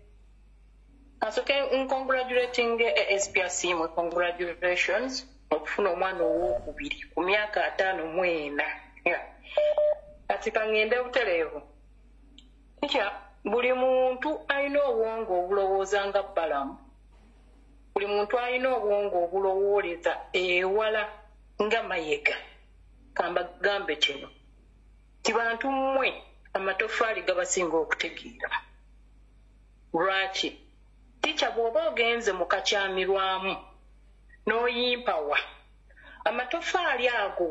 Asoke congratulating SPRC mu congratulations okufuna omwana owokubiri ku myaka 5 ati kangende butereevu ekya buli muntu alina obwongo obulowooza nga balamu buli muntu alina obwongo obulowooleza ewala nga mayega kambagambe kino ti bantu mmwe amatofaali gabasinga okutegeera lwaki ticha bw'oba ogenze mu kakyamirwamu n'oyimpawa amatofaali ago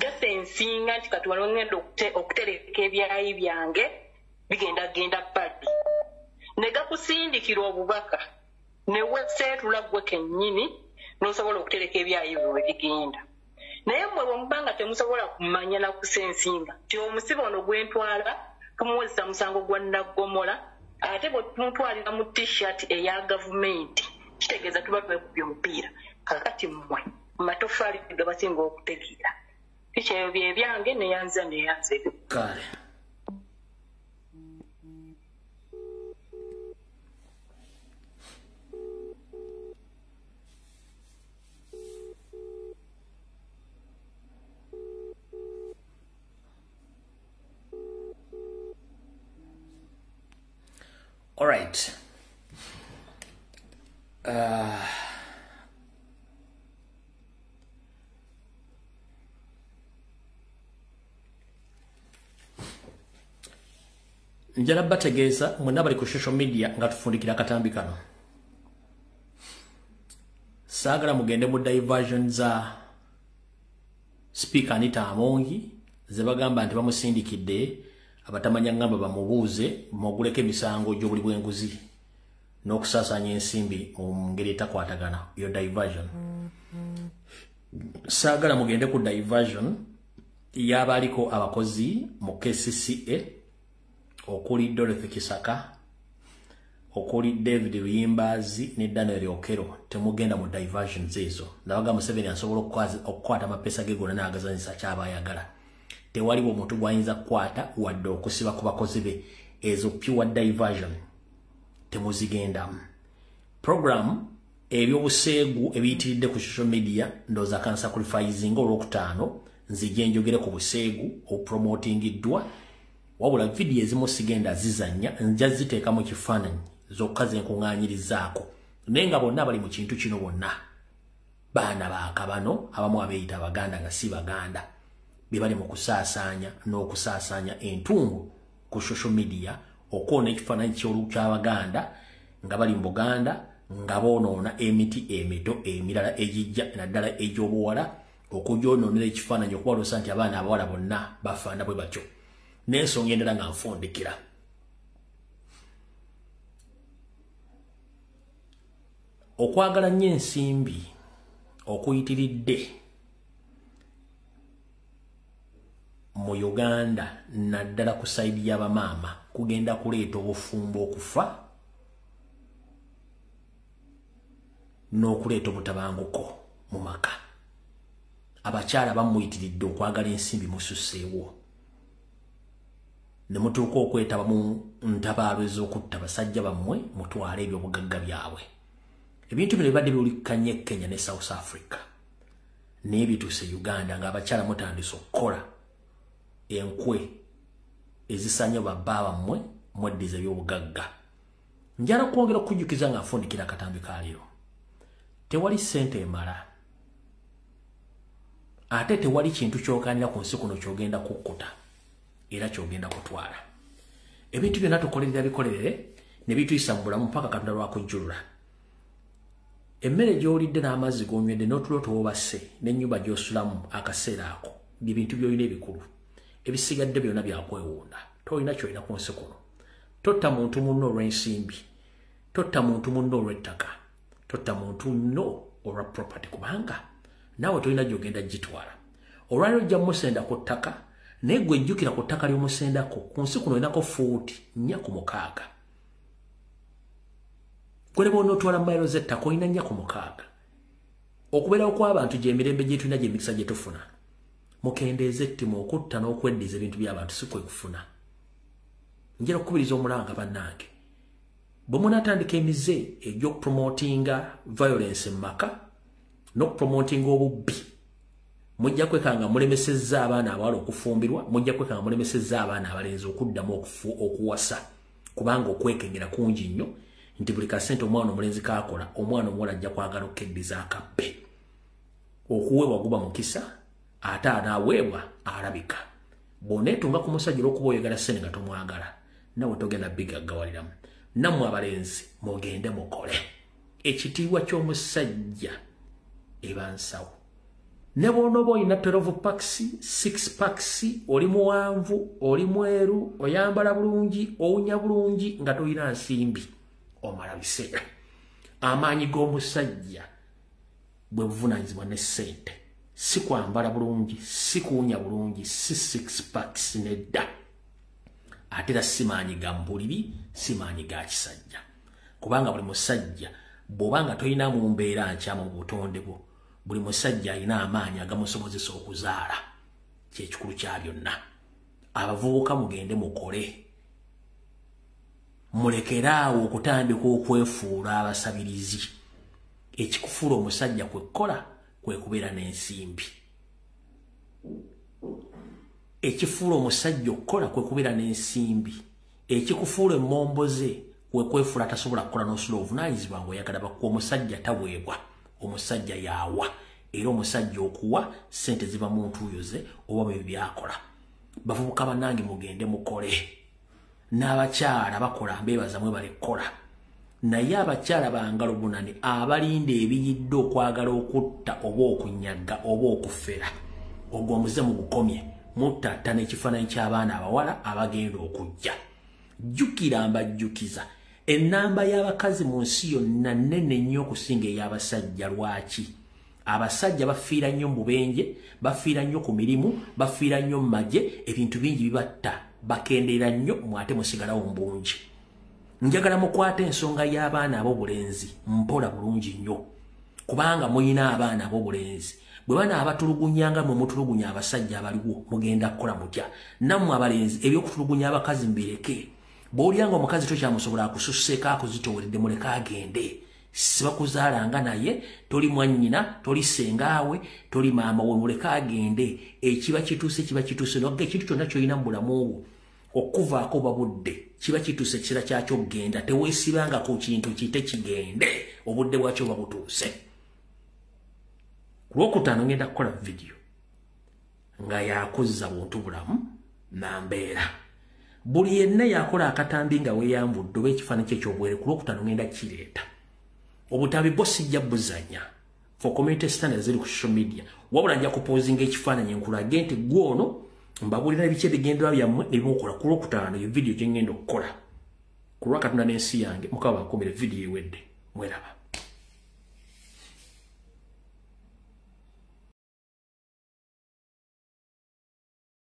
gasensinga nti kati wano ngenda okutereka ebyayi byange bigenda bbali ne gakusindikira obubaka ne weseetula gwe kennyini n'osobola okutereka ebyayi byo we bigenda naye mmwe bwemubanga temusobola kumanya na kusensinga ti omusibe ono gwentwala tumuwozesa musango gwa naggomola ate bwe tumutwalira mu t-shirt eya gavumenti kitegeeza tuba twekubye omupiira kakati mmwe matofaali gabasinga okutegeera ekyo bye byange neyanza kale
all right. Njala bategeeza mwenna bali ku social media nga tufundikira akatambi kano. Saagala mugende mu diversion za Speaker Anita Amongi ze bagamba nti bamusindikidde abatamanya ngamba bamubuuze moguleke emisango gy'obuli bw'enguzi n'okusaasanya ensimbi mu ngeri etakwatagana yo diversion. Saagala mugende ku diversion y'abaaliko abakozi mu KCCA okuli Dorothy Kisaka okuli David Luyimbazi ne Daniel Okero temugenda mu diversions ezo nabaga Museveni asobola okukwata amapesa ge gonna n'agazanyisa ky'abayagala tewaliwo omuntu gwayinza kukwata wadde okusiba ku bakozi be ezo pure diversion temuzigendamu program ebyobuseegu ebiyitiridde ku social media ndoza kan sacrificing olwokutaano nzije njogere ku buseegu opromotingiddwa wabula video ezimu sigenda zizanya nja ziteeka mu kifaananyi zokka zenkuŋŋaanyirizaako naye nga bonna bali mu kintu kino bonna baana baakabano abamu abeeyita abaganda nga si baganda bye bali mu kusaasaanya n'okusaasaanya entungu ku social media okwono ekifaananyi ky'abaganda nga bali mu Buganda nga boonoona emiti emito emirala egijja naddala egy'obuwala okugyonoonera ekifaananyi okubaloosa nti abaana abawala bonna bafaana bwe batyo n'ensonga endala nga nfundikira. Okwagala nnyo ensimbi okuyitiridde mu Uganda naddala ku sayidi y'abamaama kugenda kuleeta obufumbo okufa n'okuleeta obutabanguko mu maka. Abakyala bamuyitiridde okwagala ensimbi mususseewo ne mutuuka okwetaba mu ntabaalo ez'okutta basajja bammwe mutwale ebyobugagga byabwe. Ebintu bino bibadde biwulikanye Kenya ne South Africa naye bituuse Uganda ng'abakyala mutandise okukola enkwe ezisanya babba bammwe mweddiza ebyobugagga. Njala kwongera okujjukiza nga nfundikira akatambi ka leero tewali ssente emala ate tewali kintu kyokanira ku nsi kuno kyogenda kukkuta era kyogenda kutwala. Ebintu byonna tukolerera bikolerere ne bituyisa mu bulamu mpaka Katonda lwakujjulula. Emmere gy'olidde n'amazzi g'onywedde n'otulo twobasse n'ennyumba gy'osulamu akaseera ako byebintu by'olina ebikulu. Ebisigadde byonna byakwewuunda. Tolina kyolina ku nsi kuno. Totta muntu munno olw'ensimbi, totta muntu munno olw'ettaka, totta muntu nno olwa property kubanga naawe tolina gy'ogenda gitwala. Olwaliro ojja musenda ku ttaka naye gwe jjukira ku ttaka ly'omusendako ku nsi kuno olinako fuuti 4 Kwele bono otwala mayiro z'ettaka olina 4 okubeerawo kw'abantu gy'emirembe gye tulina gy'emikisa gye tufuna mukendeeze ettima okutta n'okweddiza ebintu by'abantu si kwe kufuna. Njera okukubiriza omulanga bannange bwe munatandika emize egy'okupromotinga violence maka n'okupromotinga obubbi mujja kwekanga mulemesezza abaana abawala okufumbirwa mujja kwekanga mulemesezza abaana abalenzi okuddamu okuwasa kubanga okwekengera kungi nnyo nti buli kasente omwana omulenzi kakola omwana omuwala ajja kwagala okkeddiza akabbe okuweebwa guba mukisa ate anaaweebwa alabika bw'oneetunga ku musajja olw'okuba oyagala ssente nga tomwagala nawe togenda bigaggawaliramu nammwe abalenzi mugende mukole ekitiibwa ky'omusajja eba nsawo ne bw'onooba olina 12 packs 6 packs oli muwanvu oli mweru oyambala bulungi owunya bulungi nga tolina nsimbi omala biseera amaanyi g'omusajja bwe buvunaanyizibwa ne ssente si kwambala bulungi si kuwunya bulungi si 6 packs nedda ate era si maanyi ga mbuliri si maanyi ga kisajja kubanga buli musajja bw'obanga tolina mu mbeera nkyamu mu butonde bwo buli musajja alina amaanyi agamusobozesa okuzaala kyekikulu kya byonna abavubuka mugende mukole mulekeraawo okutandika okwefuula abasabirizi ekikufuula omusajja kwekkola kwe kubeera n'ensimbi ekifuula omusajja okukola kwe kubeera n'ensimbi ekikufuula emmomboze kwe kwefuula tasobola kukola n'osula obuvunaanyizibwa ng'oyagala bakuwa omusajja taweebwa omusajja yaawa era omusajja okuwa ssente ziba mu ntuuyo ze oba bwe byakola bavubuka bannange mugende mukole n'abakyala bakola mbeebaza mwe balekkola naye abakyala bangalo bunani abalinda ebiyidde okwagala okutta oba okunyaga oba okufera ogwo omuze mugukomye mutatta n'ekifaananyi ky'abaana abawala abagenda okujja jjukira mbajjukiza ennamba y'abakazi mu nsi yonna nnene nnyo okusinga ey'abasajja lwaki abasajja bafiira nnyo mu bubenje bafiira nnyo ku mirimu bafiira nnyo mu magye ebintu bingi bibatta bakendeera nnyo mwate musigalawo mu bungi njagala mukwate ensonga y'abaana ab'obulenzi mpola bulungi nnyo kubanga muyina abaana ab'obulenzi bwe bana abatulugunyanga mwe mutulugunya abasajja abaliwo mugenda kukola mutya nammwe abalenzi ebyokutulugunya abakazi mbireke bw'olyanga omukazi tokyamusobola akususseeko akuzitooweredde muleka agende sibakuzaalanga naye toli mwannyina toli sengaawe toli maama we muleka agende ekiba kituuse nogga ekintu kyonna kyolina mu bulamu bwo okuvaako babudde kiba kituuse ekiseera kyakyo genda teweesibanga ku kintu kite kigende obudde bwakyo babutuuse ku lwokutaano ngenda kukola vidiyo nga yakuzza buntu bulamu nambeera buli yenna yakola akatambi nga weeyambudde oba ekifaananyi kye eky'obwere ku lwokutaano ngenda kireeta obutambi bwo sijja buzanya for community standards ziri ku social media wabula nja kupoozinga ekifaananyi nkulage nti gwono mbabulira ebiki ebigendererwa byammwe ebimukola ku lwokutaano yo vidiyo gye ngenda okukola ku lwa Katonda n'ensi yange mukama bakuumire vidiyo ewedde mweraba